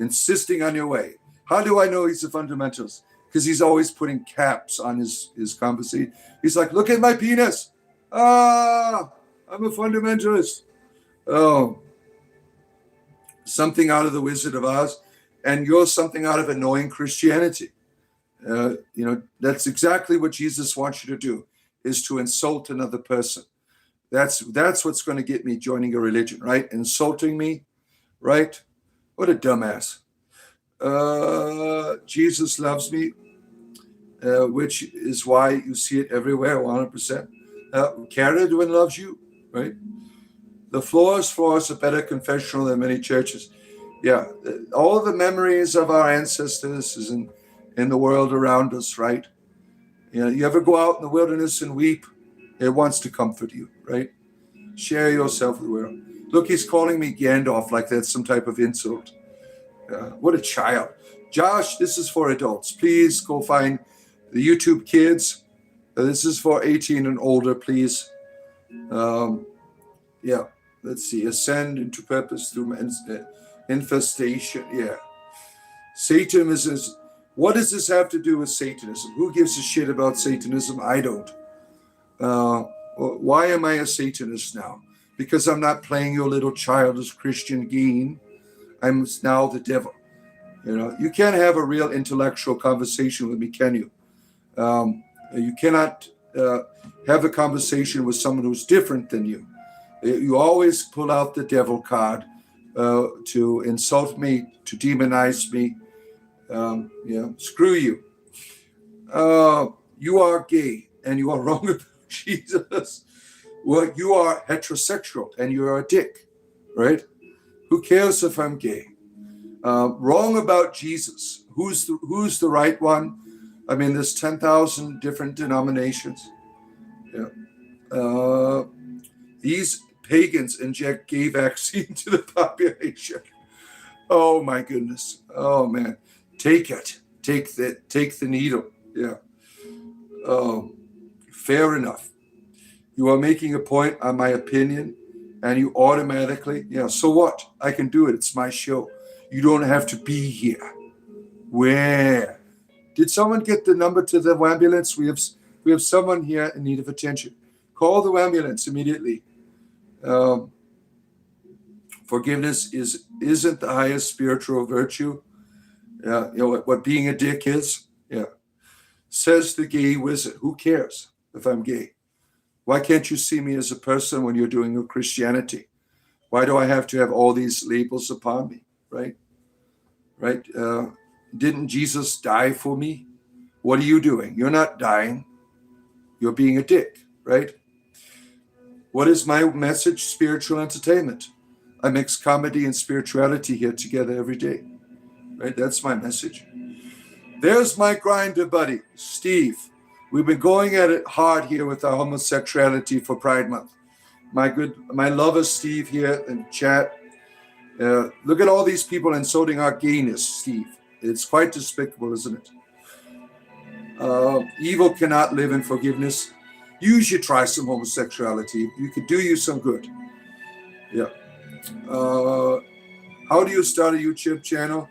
Insisting on your way. How do I know he's a fundamentalist? because he's always putting caps on his conversation. He's like, look at my penis. Ah, I'm a fundamentalist. Oh, something out of the Wizard of Oz, and you're something out of annoying Christianity. That's exactly what Jesus wants you to do, is to insult another person. That's what's going to get me joining a religion, right? Insulting me, right? What a dumbass. Jesus loves me, which is why you see it everywhere, 100%. Canada loves you, right? The floors for us a better confessional than many churches. Yeah, all the memories of our ancestors is in the world around us, right? You ever go out in the wilderness and weep? It wants to comfort you, right? Share yourself with the world. Look, he's calling me Gandalf like that's some type of insult. What a child. Josh, this is for adults. Please go find the YouTube kids. This is for 18 and older, please. Yeah, let's see. Ascend into purpose through infestation. Yeah. Satanism is... What does this have to do with Satanism? Who gives a shit about Satanism? I don't. Why am I a Satanist now? Because I'm not playing your little childish Christian game. I'm now the devil. You can't have a real intellectual conversation with me, can you? You cannot have a conversation with someone who's different than you. You always pull out the devil card to insult me, to demonize me. Screw you. You are gay and you are wrong about Jesus. Well, you are heterosexual and you're a dick, right? Who cares if I'm gay? Wrong about Jesus. Who's the right one? I mean, there's 10,000 different denominations. Yeah. These pagans inject gay vaccine to the population. Oh my goodness. Oh man. Take it. Take the needle. Yeah. Fair enough. You are making a point on my opinion, and you automatically, so what? I can do it. It's my show. You don't have to be here. Where? Did someone get the number to the ambulance? We have someone here in need of attention. Call the ambulance immediately. Forgiveness isn't the highest spiritual virtue. What being a dick is. Yeah. Says the gay wizard. Who cares if I'm gay? Why can't you see me as a person when you're doing your Christianity? Why do I have to have all these labels upon me? Right? Didn't Jesus die for me? What are you doing? You're not dying. You're being a dick, right? What is my message? Spiritual entertainment. I mix comedy and spirituality here together every day, right? That's my message. There's my grinder buddy, Steve. We've been going at it hard here with our homosexuality for Pride Month. My lover Steve here in chat. Look at all these people insulting our gayness, Steve. It's quite despicable, isn't it? Evil cannot live in forgiveness. You should try some homosexuality. You could do you some good. Yeah. How do you start a YouTube channel?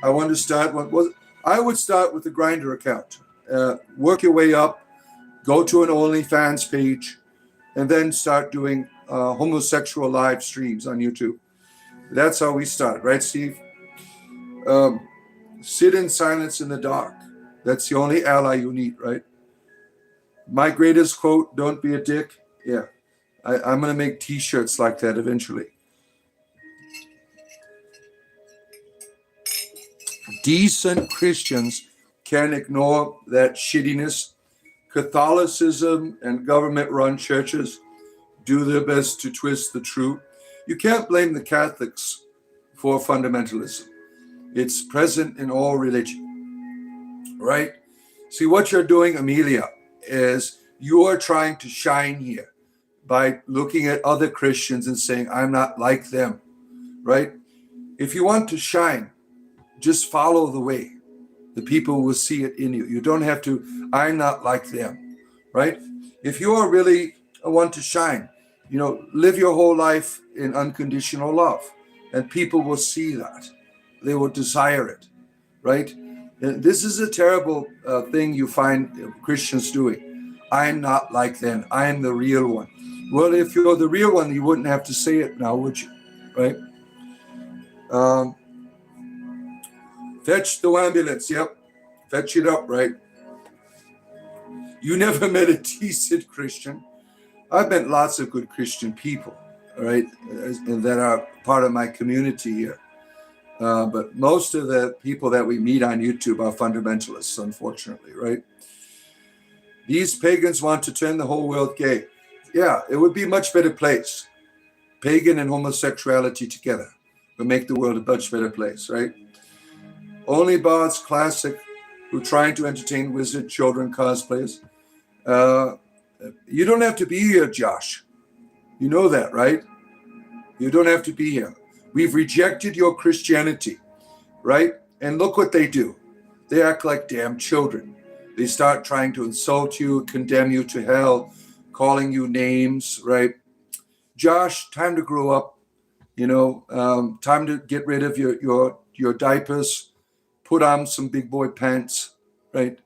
I want to start one. I would start with a Grindr account. Work your way up, go to an OnlyFans page, and then start doing homosexual live streams on YouTube. That's how we started, right, Steve? Sit in silence in the dark. That's the only ally you need, right? My greatest quote, don't be a dick. Yeah, I'm going to make T-shirts like that eventually. Decent Christians can ignore that shittiness. Catholicism and government-run churches do their best to twist the truth. You can't blame the Catholics for fundamentalism. It's present in all religion, right? See, what you're doing, Amelia, is you are trying to shine here by looking at other Christians and saying, I'm not like them, right? If you want to shine, just follow the way. The people will see it in you. You don't have to, I'm not like them, right? If you are really want to shine, live your whole life in unconditional love, and people will see that. They will desire it, right? This is a terrible thing you find Christians doing. I'm not like them. I'm the real one. Well, if you're the real one, you wouldn't have to say it now, would you? Right? Um, Fetch the ambulance. Yep. Fetch it up, right? You never met a decent Christian. I've met lots of good Christian people, right? And that are part of my community here. But most of the people that we meet on YouTube are fundamentalists, unfortunately, right? These pagans want to turn the whole world gay. Yeah, it would be a much better place. Pagan and homosexuality together would make the world a much better place, right? Only Bards Classic, who trying to entertain wizard children cosplayers. You don't have to be here, Josh. You know that, right? You don't have to be here. We've rejected your Christianity, right? And look what they do. They act like damn children. They start trying to insult you, condemn you to hell, calling you names, right? Josh, time to grow up, time to get rid of your diapers, put on some big boy pants, right?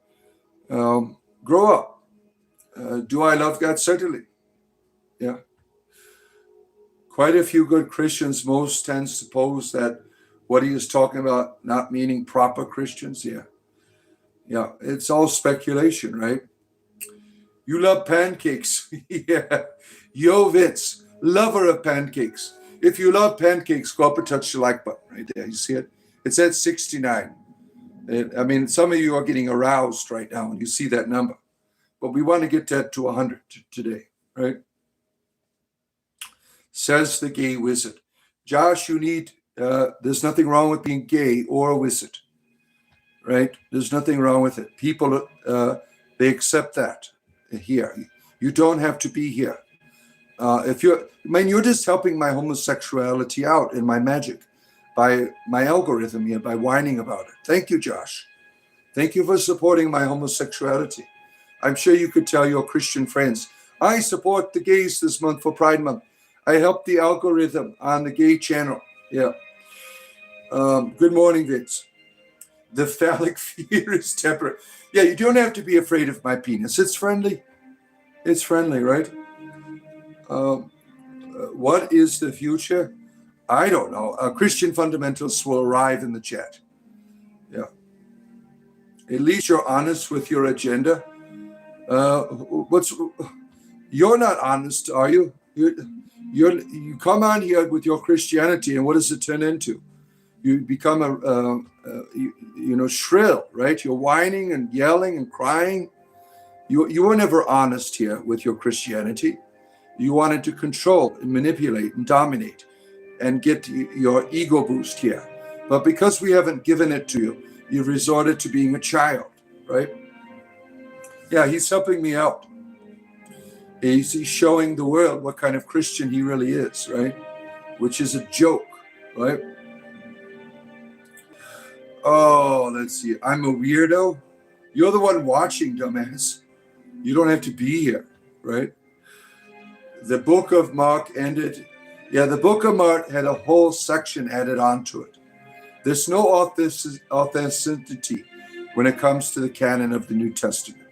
Grow up. Do I love God? Certainly. Yeah. Quite a few good Christians, most tend to suppose that what he is talking about, not meaning proper Christians. Yeah. Yeah. It's all speculation, right? You love pancakes. Yeah. Yo, Vince, lover of pancakes. If you love pancakes, go up and touch the like button right there. You see it? It's at 69. Some of you are getting aroused right now when you see that number. But we want to get that to 100 today, right? Says the gay wizard. Josh, you need, there's nothing wrong with being gay or a wizard, right? There's nothing wrong with it. People, they accept that here. You don't have to be here. You're just helping my homosexuality out in my magic by my algorithm here, by whining about it. Thank you, Josh. Thank you for supporting my homosexuality. I'm sure you could tell your Christian friends, I support the gays this month for Pride Month. I helped the algorithm on the gay channel. Yeah. Good morning, Vince. The phallic fear is temperate. Yeah, you don't have to be afraid of my penis. It's friendly. It's friendly, right? What is the future? I don't know. Christian fundamentalists will arrive in the chat. Yeah. At least you're honest with your agenda. You're not honest, are you? You come on here with your Christianity, and what does it turn into? You become shrill, right? You're whining and yelling and crying. You were never honest here with your Christianity. You wanted to control and manipulate and dominate and get your ego boost here. But because we haven't given it to you, you've resorted to being a child, right? Yeah, he's helping me out. He's showing the world what kind of Christian he really is, right? Which is a joke, right? Oh, let's see. I'm a weirdo. You're the one watching, dumbass. You don't have to be here, right? The book of Mark ended. Yeah, the book of Mark had a whole section added onto it. There's no authenticity when it comes to the canon of the New Testament.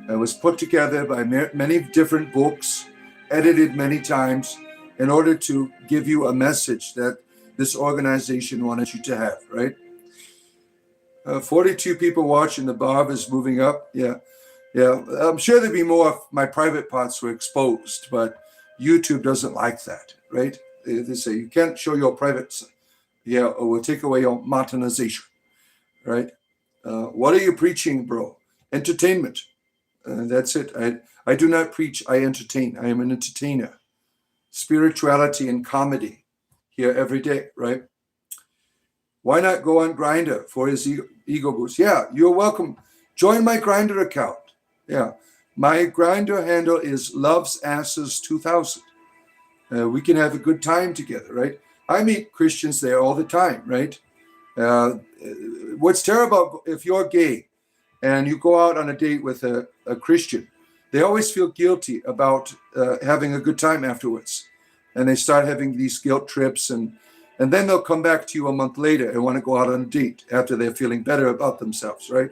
It was put together by many different books, edited many times, in order to give you a message that this organization wanted you to have, right? 42 people watching. The bar is moving up. Yeah. I'm sure there'd be more if my private parts were exposed, but YouTube doesn't like that, right? They say you can't show your privates. Yeah, or we'll take away your martyrization, right? What are you preaching, bro? Entertainment. That's it. I do not preach, I entertain. I am an entertainer. Spirituality and comedy here every day, right? Why not go on Grindr for his ego boost? Yeah, you're welcome. Join my Grindr account. Yeah, my Grindr handle is lovesasses2000. We can have a good time together, right? I meet Christians there all the time, right? What's terrible if you're gay and you go out on a date with a Christian, they always feel guilty about having a good time afterwards. And they start having these guilt trips and And then they'll come back to you a month later and want to go out on a date after they're feeling better about themselves, right?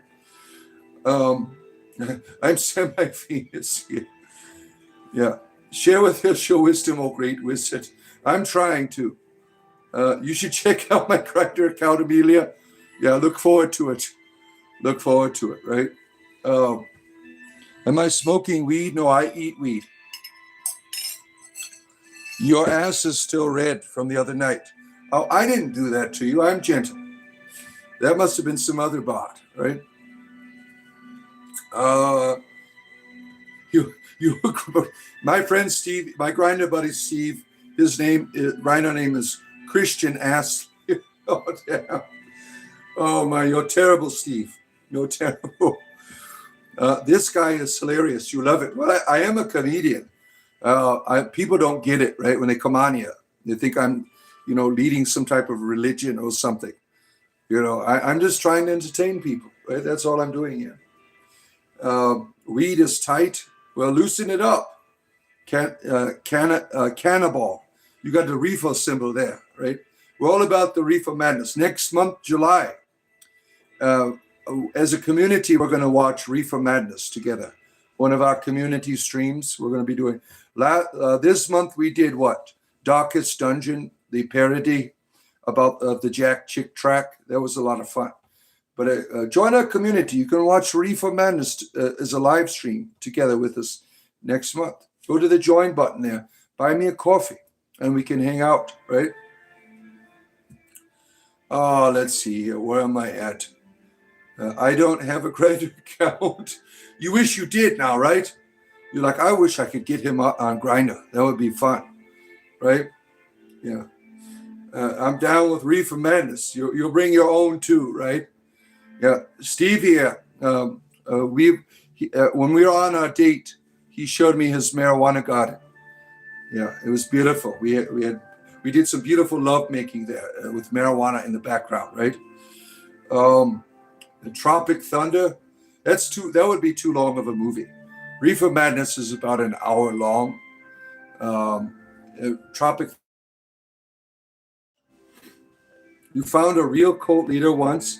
I'm semi-famous here. Yeah. Share with us your wisdom, O great wizard. I'm trying to. You should check out my Grindr account, Amelia. Yeah, look forward to it. Look forward to it, right? Am I smoking weed? No, I eat weed. Your ass is still red from the other night. Oh, I didn't do that to you. I'm gentle. That must have been some other bot, right? You my friend Steve, my grinder buddy Steve, his grinder name is Christian Ass. Oh, damn. Oh my, you're terrible, Steve. You're terrible. This guy is hilarious. You love it. Well, I am a comedian. People don't get it, right? When they come on here, they think I'm, leading some type of religion or something. I'm just trying to entertain people, right? That's all I'm doing here. Weed is tight. Well, loosen it up. Cannibal. You got the reefer symbol there, right? We're all about the reefer madness. Next month, July, as a community, we're going to watch Reefer Madness together. One of our community streams we're going to be doing. This month we did what? Darkest Dungeon, the parody about the Jack Chick track. That was a lot of fun. But join our community. You can watch Reefer Madness as a live stream together with us next month. Go to the join button there. Buy me a coffee and we can hang out, right? Oh, let's see here. Where am I at? I don't have a credit account. You wish you did now, right? You're like, I wish I could get him on Grindr. That would be fun, right? Yeah. I'm down with Reefer Madness. You'll bring your own too, right? Yeah. Steve here, when we were on our date, he showed me his marijuana garden. Yeah, it was beautiful. We did some beautiful love making there with marijuana in the background, right? The Tropic Thunder, that would be too long of a movie. Reefer Madness is about an hour long. Tropic. You found a real cult leader once.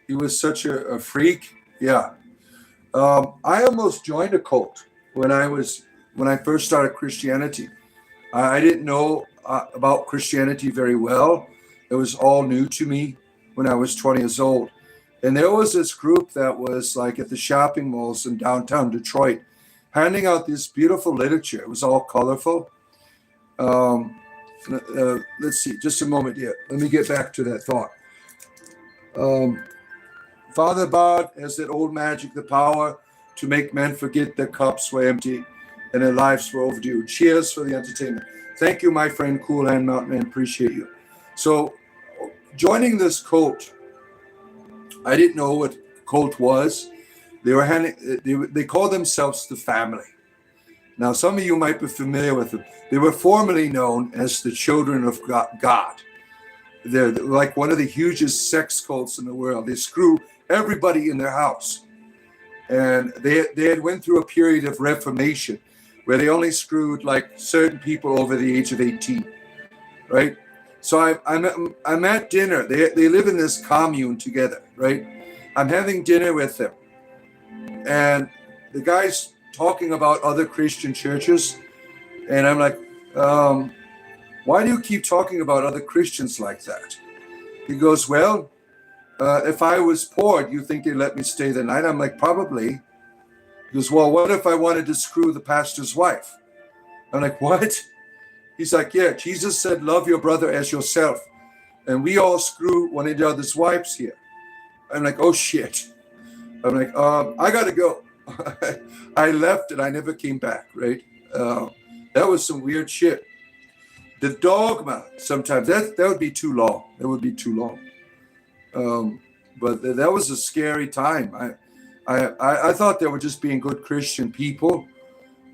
He was such a freak. Yeah. I almost joined a cult when I first started Christianity. I didn't know about Christianity very well. It was all new to me when I was 20 years old. And there was this group that was like at the shopping malls in downtown Detroit, handing out this beautiful literature. It was all colorful. Let's see, just a moment here. Let me get back to that thought. Father Bard has that old magic, the power to make men forget their cups were empty and their lives were overdue. Cheers for the entertainment. Thank you, my friend Cool Hand Mountain Man. Appreciate you. So joining this cult, I didn't know what cult was. They call themselves the Family. Now, some of you might be familiar with them. They were formerly known as the Children of God. They're like one of the hugest sex cults in the world. They screw everybody in their house. And they had went through a period of reformation where they only screwed like certain people over the age of 18, right? So I'm at dinner. They live in this commune together, right? I'm having dinner with them. And the guy's talking about other Christian churches. And I'm like, why do you keep talking about other Christians like that? He goes, well, if I was poor, do you think they'd let me stay the night? I'm like, probably. He goes, well, what if I wanted to screw the pastor's wife? I'm like, what? He's like, yeah, Jesus said, love your brother as yourself. And we all screw one another's wives here. I'm like, oh, shit. I'm like, I got to go. I left and I never came back, right? That was some weird shit. The dogma, sometimes, that would be too long. That would be too long. But that was a scary time. I thought they were just being good Christian people.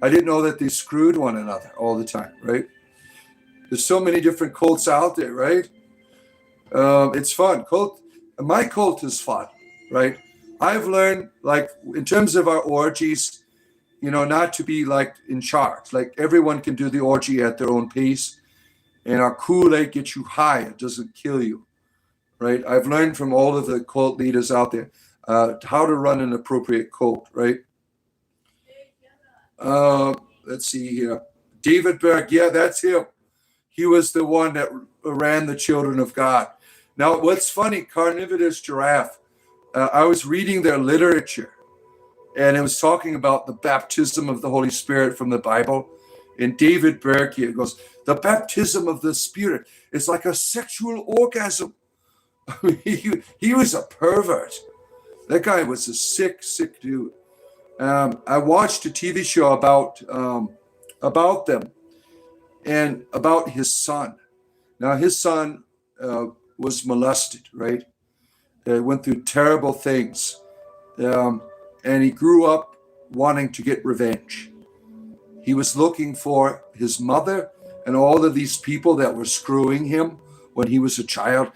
I didn't know that they screwed one another all the time, right? There's so many different cults out there, right? It's fun. My cult is fun, right? I've learned, like, in terms of our orgies, not to be like in charge. Like everyone can do the orgy at their own pace. And our Kool-Aid gets you high. It doesn't kill you, right? I've learned from all of the cult leaders out there how to run an appropriate cult, right? Let's see here. David Berg, yeah, that's him. He was the one that ran the Children of God. Now, what's funny, Carnivorous Giraffe, I was reading their literature, and it was talking about the baptism of the Holy Spirit from the Bible. And David Berg here goes, the baptism of the Spirit is like a sexual orgasm. I mean, he was a pervert. That guy was a sick dude. I watched a TV show about them and about his son. Now, his son was molested, right? Went through terrible things. And he grew up wanting to get revenge. He was looking for his mother and all of these people that were screwing him when he was a child.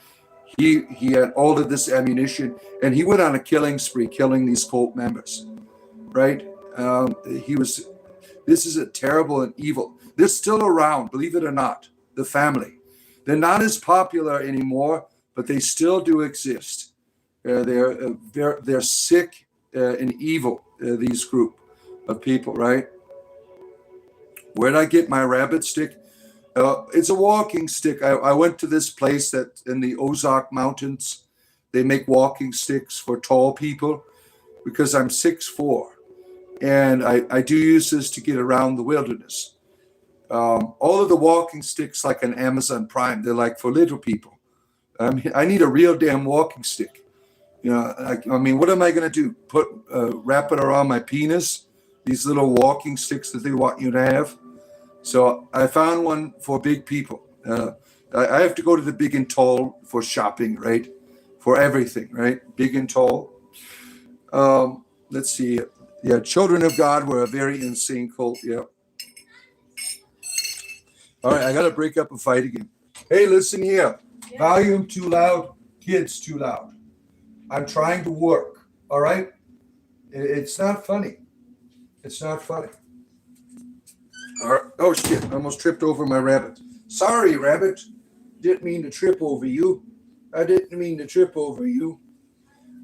He had all of this ammunition, and he went on a killing spree, killing these cult members, right? This is a terrible and evil. They're still around, believe it or not, the family. They're not as popular anymore, but they still do exist. They're sick and evil, these group of people, right? Where'd I get my rabbit stick? It's a walking stick. I went to this place that in the Ozark Mountains. They make walking sticks for tall people because I'm 6'4", and I do use this to get around the wilderness. All of the walking sticks, like on Amazon Prime, they're like for little people. I mean, I need a real damn walking stick. You know, I mean, what am I going to do? Wrap it around my penis? These little walking sticks that they want you to have? So I found one for big people. I have to go to the Big and Tall for shopping, right? For everything, right? Big and Tall. Let's see. Yeah, Children of God were a very insane cult. Yeah. All right, I got to break up a fight again. Hey, listen here. Yeah. Volume too loud. Kids too loud. I'm trying to work. All right? It's not funny. It's not funny. All right. Oh, shit. I almost tripped over my rabbit. Sorry, rabbit. Didn't mean to trip over you. I didn't mean to trip over you.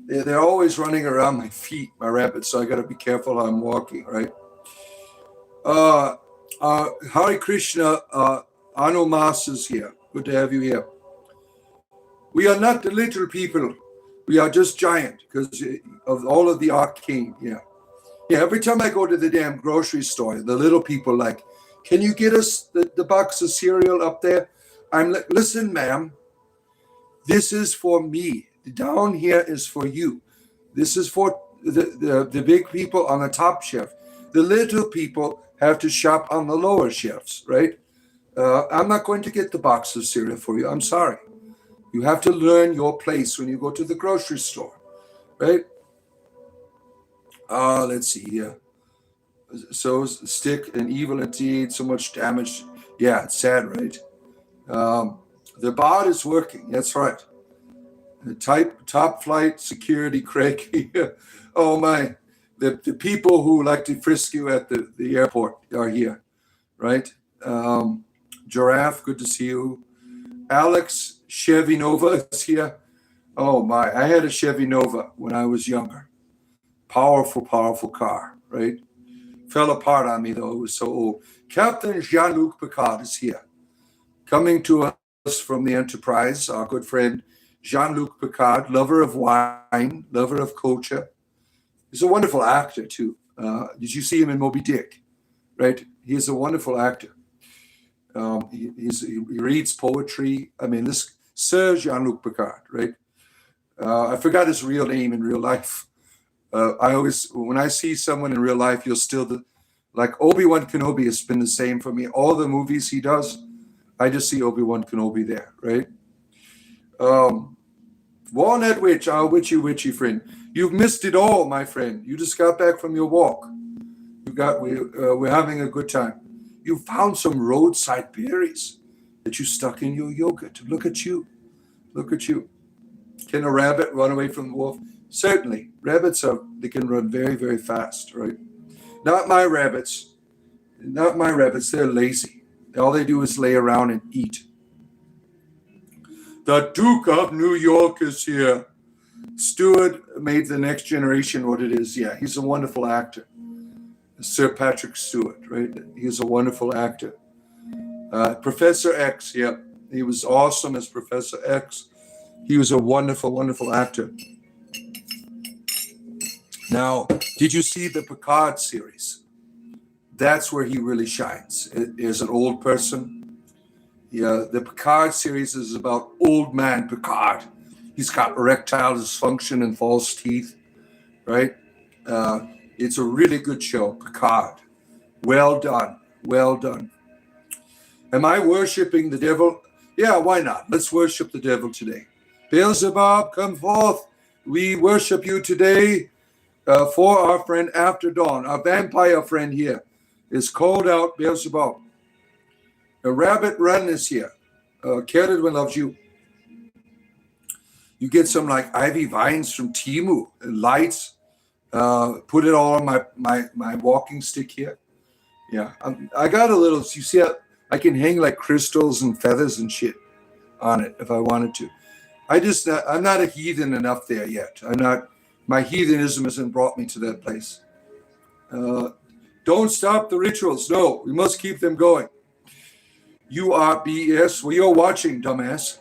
They're always running around my feet, my rabbits, so I got to be careful how I'm walking, right? Hare Krishna, Anumas is here. Good to have you here. We are not the little people. We are just giant because of all of the arcane. Yeah. Every time I go to the damn grocery store, the little people like, can you get us the box of cereal up there? I'm like, listen, ma'am, this is for me. Down here is for you. This is for the big people on the top shelf. The little people have to shop on the lower shelves, right? I'm not going to get the box of cereal for you. I'm sorry. You have to learn your place when you go to the grocery store, right? Let's see here. So stick and evil indeed, so much damage. Yeah, it's sad, right? The bot is working. That's right. The top flight security, Craig. Oh my, the people who like to frisk you at the airport are here, right? Giraffe, good to see you. Alex Chevy Nova is here. Oh my, I had a Chevy Nova when I was younger. Powerful car, right? Fell apart on me though, it was so old. Captain Jean-Luc Picard is here. Coming to us from the Enterprise, our good friend Jean-Luc Picard, lover of wine, lover of culture. He's a wonderful actor too. Did you see him in Moby Dick? Right? He's a wonderful actor. He reads poetry. I mean, this Sir Jean-Luc Picard, right? I forgot his real name in real life. I always, when I see someone in real life, you'll still, like Obi-Wan Kenobi has been the same for me. All the movies he does, I just see Obi-Wan Kenobi there, right? Walnut Witch, our witchy friend. You've missed it all, my friend. You just got back from your walk. We're having a good time. You found some roadside berries that you stuck in your yogurt. Look at you. Look at you. Can a rabbit run away from the wolf? Certainly. Rabbits they can run very, very fast, right? Not my rabbits. They're lazy. All they do is lay around and eat. The Duke of New York is here. Stewart made The Next Generation what it is. Yeah, he's a wonderful actor. Sir Patrick Stewart, right? He's a wonderful actor. Professor X, yeah, he was awesome as Professor X. He was a wonderful, wonderful actor. Now, did you see the Picard series? That's where he really shines. As an old person. Yeah, the Picard series is about old man Picard. He's got erectile dysfunction and false teeth, right? It's a really good show, Picard. Well done, well done. Am I worshiping the devil? Yeah, why not? Let's worship the devil today. Beelzebub, come forth. We worship you today for our friend After Dawn. Our vampire friend here is called out, Beelzebub. A rabbit run is here. Kedwin loves you. You get some like ivy vines from Timu, lights. Put it all on my walking stick here. Yeah, I got a little. You see, I can hang like crystals and feathers and shit on it if I wanted to. I'm not a heathen enough there yet. My heathenism hasn't brought me to that place. Don't stop the rituals. No, we must keep them going. You are BS. Well, you're watching, dumbass.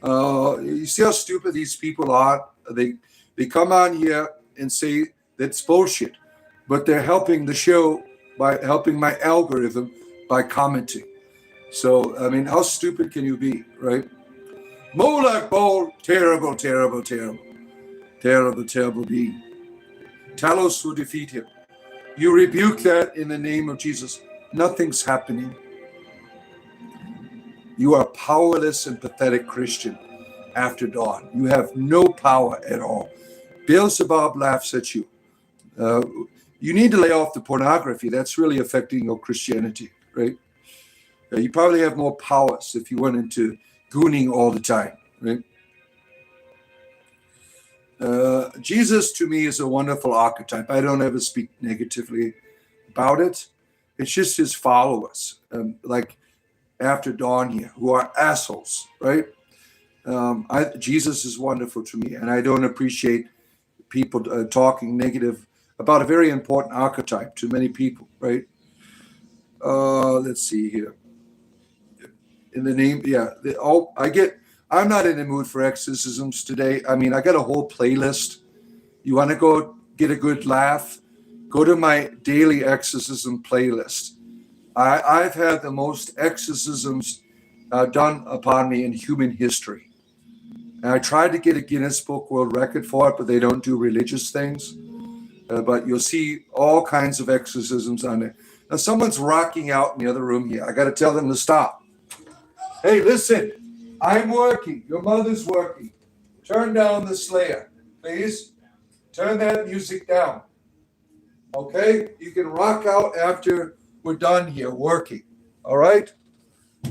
You see how stupid these people are? They come on here and say that's bullshit, but they're helping the show by helping my algorithm by commenting. So, I mean, how stupid can you be, right? Moloch Bowl, terrible, terrible, terrible. Terrible, terrible being. Talos will defeat him. You rebuke that in the name of Jesus. Nothing's happening. You are powerless and pathetic Christian after dawn. You have no power at all. Beelzebub laughs at you. You need to lay off the pornography. That's really affecting your Christianity, right? You probably have more powers if you went into gooning all the time, right? Jesus to me is a wonderful archetype. I don't ever speak negatively about it. It's just his followers, like After Dawn here, who are assholes, right? Jesus is wonderful to me, and I don't appreciate people talking negative about a very important archetype to many people, right? Let's see here. In the name, yeah. I'm not in the mood for exorcisms today. I mean, I got a whole playlist. You want to go get a good laugh? Go to my daily exorcism playlist. I've had the most exorcisms done upon me in human history. And I tried to get a Guinness Book World Record for it, but they don't do religious things. But you'll see all kinds of exorcisms on there. Now, someone's rocking out in the other room here. I got to tell them to stop. Hey, listen. I'm working. Your mother's working. Turn down the Slayer, please. Turn that music down. Okay? You can rock out after we're done here working. All right?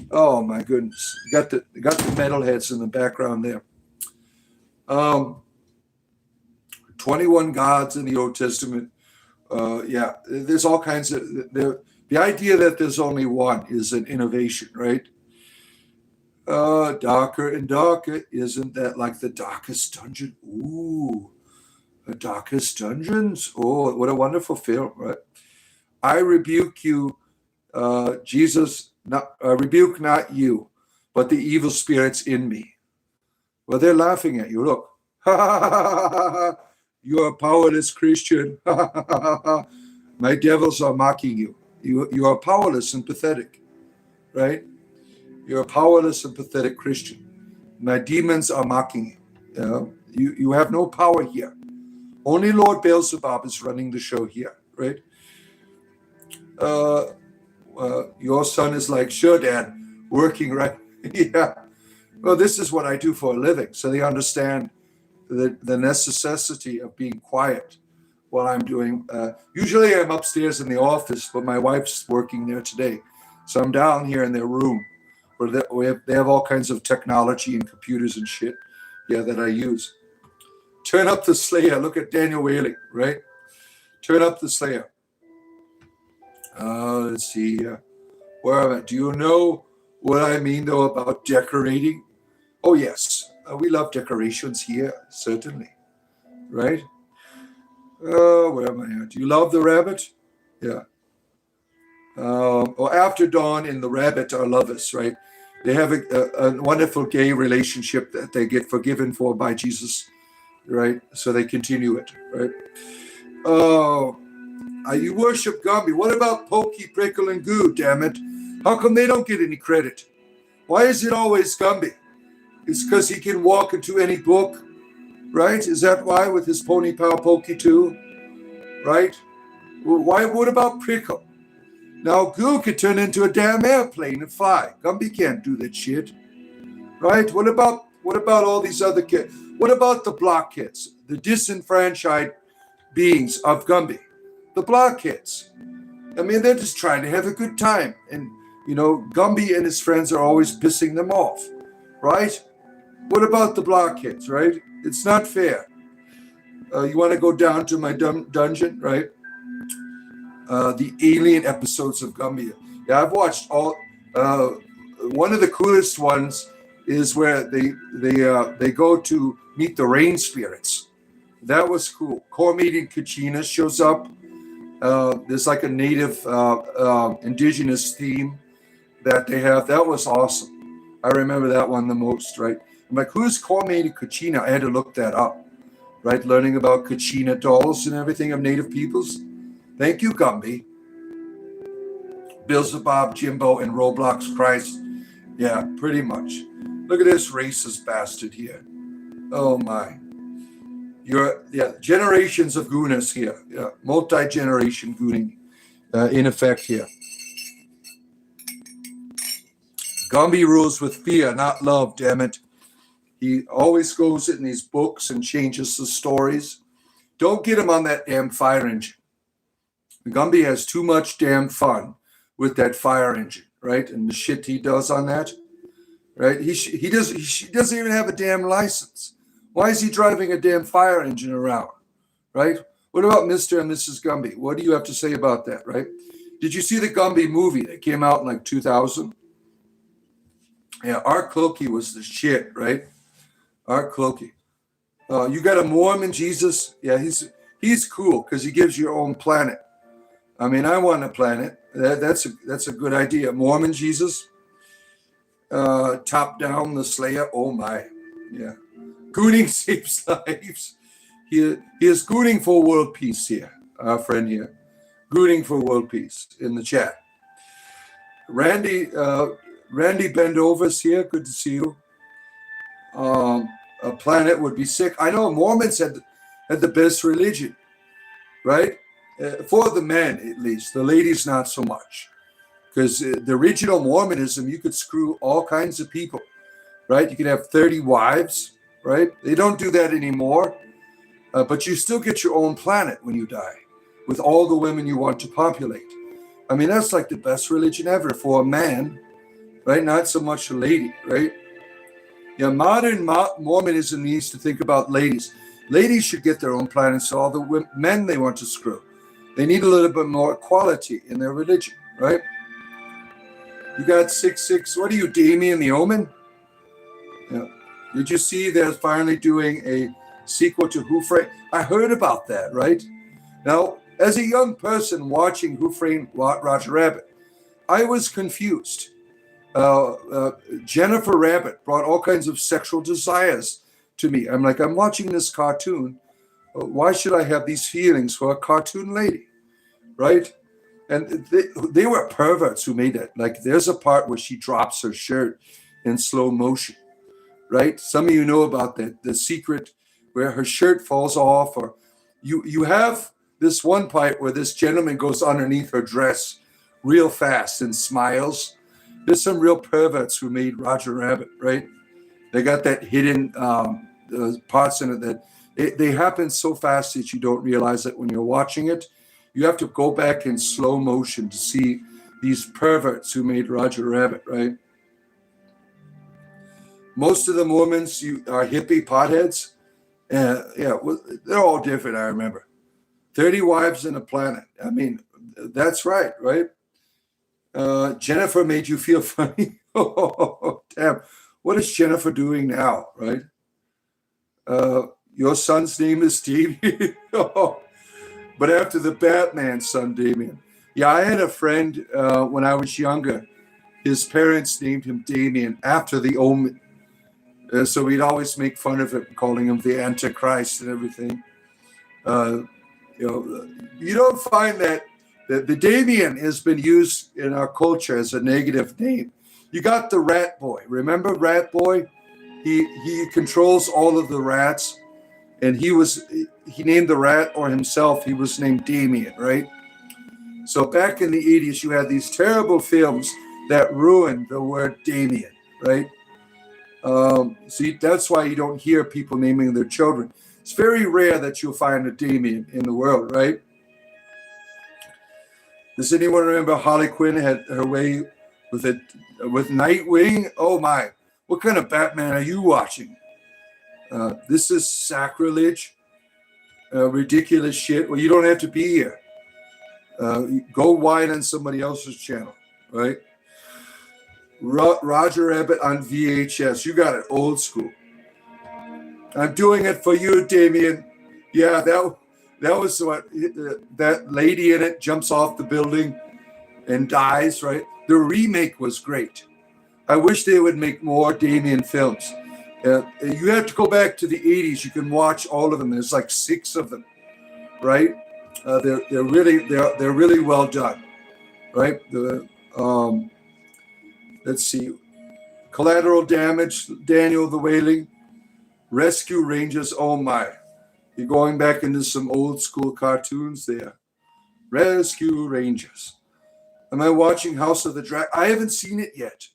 Oh my goodness. Got the metalheads in the background there. 21 gods in the Old Testament. Yeah, there's all kinds of the idea that there's only one is an innovation, right? Darker and darker. Isn't that like the darkest dungeon? Ooh, the darkest dungeons. Oh, what a wonderful film, right? I rebuke you, Jesus. Rebuke not you, but the evil spirits in me. Well, they're laughing at you. Look, you are a powerless Christian. My devils are mocking you. You are powerless and pathetic, right? You're a powerless and pathetic Christian. My demons are mocking you. You have no power here. Only Lord Beelzebub is running the show here, right? Your son is like, sure, Dad, working, right? Yeah. Well, this is what I do for a living. So they understand the necessity of being quiet while I'm doing. Usually I'm upstairs in the office, but my wife's working there today. So I'm down here in their room where they have all kinds of technology and computers and shit, yeah, that I use. Turn up the Slayer. Look at Daniel Whaley, right? Turn up the Slayer. Let's see. Where am I? Do you know what I mean, though, about decorating? Oh, yes. We love decorations here, certainly. Right? Where am I at? Do you love the rabbit? Yeah. Or After Dawn and the rabbit are lovers, right? They have a wonderful gay relationship that they get forgiven for by Jesus, right? So they continue it, right? Oh, you worship Gumby. What about Pokey, Prickle, and Goo, damn it? How come they don't get any credit? Why is it always Gumby? It's because he can walk into any book, right? Is that why with his pony pal Pokey too, right? Why? What about Prickle? Now Goo could turn into a damn airplane and fly. Gumby can't do that shit, right? What about all these other kids? What about the block kids, the disenfranchised beings of Gumby, the block kids? I mean, they're just trying to have a good time, and Gumby and his friends are always pissing them off, right? What about the block kids, right? It's not fair. You want to go down to my dungeon, right? The alien episodes of Gumby. Yeah, I've watched all. One of the coolest ones is where they go to meet the rain spirits. That was cool. Cormated Kachina shows up. There's like a native indigenous theme that they have. That was awesome. I remember that one the most, right? I'm like, who's Cormated Kachina? I had to look that up, right? Learning about Kachina dolls and everything of native peoples. Thank you, Gumby. Beelzebub, Jimbo, and Roblox Christ. Yeah, pretty much. Look at this racist bastard here. Oh my. Generations of gooners here. Yeah, multi-generation gooning in effect here. Gumby rules with fear, not love, damn it. He always goes in these books and changes the stories. Don't get him on that damn fire engine. Gumby has too much damn fun with that fire engine, right? And the shit he does on that, right? He doesn't even have a damn license. Why is he driving a damn fire engine around, right? What about Mr. and Mrs. Gumby? What do you have to say about that, right? Did you see the Gumby movie that came out in like 2000? Yeah, Art Clokey was the shit, right? Art Clokey. You got a Mormon Jesus? Yeah, he's cool because he gives you your own planet. I mean, I want a planet. That's a good idea. Mormon Jesus, top down the Slayer. Oh my, yeah. Gooning saves lives. He is gooning for world peace here. Our friend here, gooning for world peace in the chat. Randy Bendover's here. Good to see you. A planet would be sick. I know Mormons had the best religion, right? For the men, at least. The ladies, not so much. Because the original Mormonism, you could screw all kinds of people, right? You could have 30 wives, right? They don't do that anymore. But you still get your own planet when you die with all the women you want to populate. I mean, that's like the best religion ever for a man, right? Not so much a lady, right? Yeah, modern Mormonism needs to think about ladies. Ladies should get their own planet, so all the men they want to screw. They need a little bit more equality in their religion, right? You got 6'6". What are you, Damien the Omen? Yeah. Did you see they're finally doing a sequel to Who Framed? I heard about that, right? Now, as a young person watching Who Framed Roger Rabbit, I was confused. Jennifer Rabbit brought all kinds of sexual desires to me. I'm like, I'm watching this cartoon. Why should I have these feelings for a cartoon lady, right? And they were perverts who made it. Like, there's a part where she drops her shirt in slow motion, right? Some of you know about that, the secret where her shirt falls off, or you have this one part where this gentleman goes underneath her dress real fast and smiles. There's some real perverts who made Roger Rabbit, right? They got that hidden parts in it that they happen so fast that you don't realize it when you're watching it. You have to go back in slow motion to see these perverts who made Roger Rabbit, right? Most of the Mormons are hippie potheads. Well, they're all different, I remember. 30 wives and a planet. I mean, that's right? Jennifer made you feel funny. Oh, damn. What is Jennifer doing now, right? Your son's name is Damien. Oh, but after the Batman son, Damien. Yeah, I had a friend when I was younger. His parents named him Damien after the Omen. So we'd always make fun of him, calling him the Antichrist and everything. You don't find that the Damien has been used in our culture as a negative name. You got the Rat Boy. Remember Rat Boy? He controls all of the rats, and he named the rat, or himself, he was named Damien, right? So back in the 80s, you had these terrible films that ruined the word Damien, right? See, that's why you don't hear people naming their children. It's very rare that you'll find a Damien in the world, right? Does anyone remember Harley Quinn had her way with Nightwing? Oh my! What kind of Batman are you watching? This is sacrilege, ridiculous shit. Well, you don't have to be here. Go whine on somebody else's channel, right? Roger Rabbit on VHS. You got it, old school. I'm doing it for you, Damien. Yeah, that was what that lady in it jumps off the building and dies, right? The remake was great. I wish they would make more Damien films. You have to go back to the 80s. You can watch all of them. There's like 6 of them, right? They're really well done, right? Let's see, Collateral Damage, Daniel the Wailing, Rescue Rangers. Oh my, you're going back into some old school cartoons there. Rescue Rangers. Am I watching House of the Dragon? I haven't seen it yet.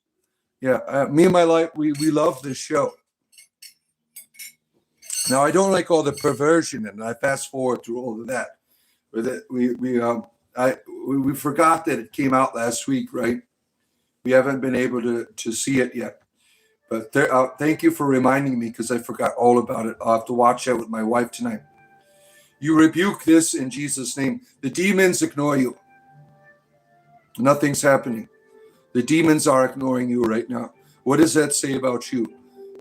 Yeah, me and my wife, we love this show. Now, I don't like all the perversion, and I fast forward through all of that. But we forgot that it came out last week, right? We haven't been able to see it yet. But thank you for reminding me, because I forgot all about it. I'll have to watch that with my wife tonight. You rebuke this in Jesus' name. The demons ignore you. Nothing's happening. The demons are ignoring you right now. What does that say about you?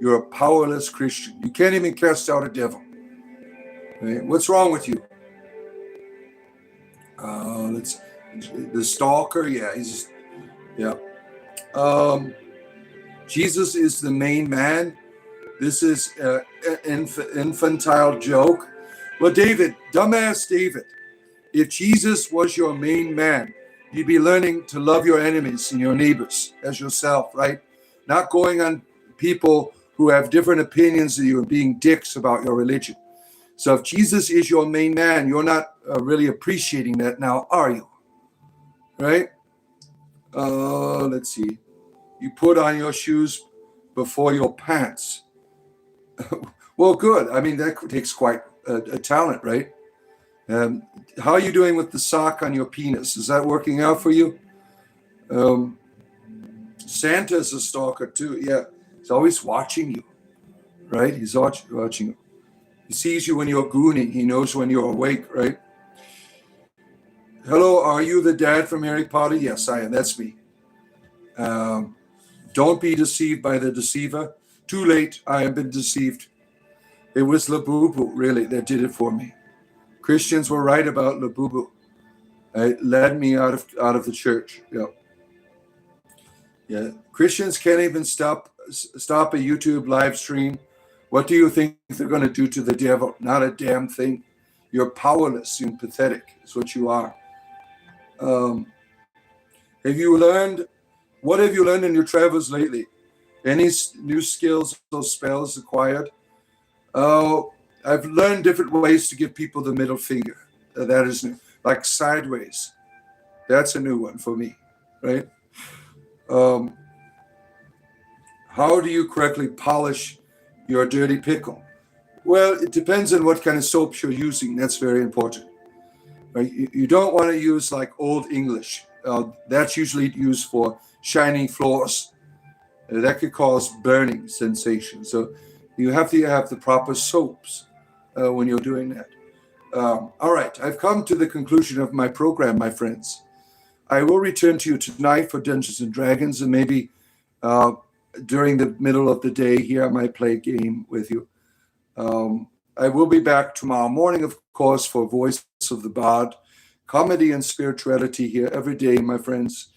You're a powerless Christian. You can't even cast out a devil. Right? What's wrong with you? The stalker. Yeah. Jesus is the main man. This is an infantile joke. Well, David, dumbass David, if Jesus was your main man, you'd be learning to love your enemies and your neighbors as yourself, right? Not going on people who have different opinions than you and being dicks about your religion. So if Jesus is your main man, you're not really appreciating that now, are you? Right? Let's see. You put on your shoes before your pants. Well, good. I mean, that takes quite a talent, right? How are you doing with the sock on your penis? Is that working out for you? Santa's a stalker too. Yeah, he's always watching you, right? He's watching you. He sees you when you're gooning. He knows when you're awake, right? Hello, are you the dad from Harry Potter? Yes, I am. That's me. Don't be deceived by the deceiver. Too late. I have been deceived. It was Labubu, really, that did it for me. Christians were right about Labubu. It led me out of the church. Yeah. Christians can't even stop a YouTube live stream. What do you think they're going to do to the devil? Not a damn thing. You're powerless and pathetic. Is what you are. What have you learned in your travels lately? Any new skills or spells acquired? I've learned different ways to give people the middle finger. That is new. Like sideways. That's a new one for me, right? How do you correctly polish your dirty pickle? Well, it depends on what kind of soaps you're using. That's very important. Right? You don't want to use like Old English. That's usually used for shiny floors. That could cause burning sensation. So you have to have the proper soaps when you're doing that. All right, I've come to the conclusion of my program, my friends. I will return to you tonight for Dungeons and Dragons, and maybe during the middle of the day here, I might play a game with you. I will be back tomorrow morning, of course, for Voice of the Bard, comedy and spirituality here every day, my friends.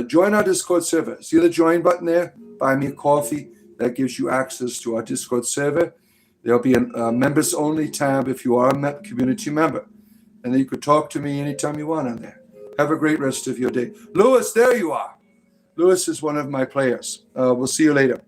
Join our Discord server. See the join button there? Buy me a coffee. That gives you access to our Discord server. There'll be a members only tab if you are a community member. And then you could talk to me anytime you want on there. Have a great rest of your day. Lewis, there you are. Lewis is one of my players. We'll see you later.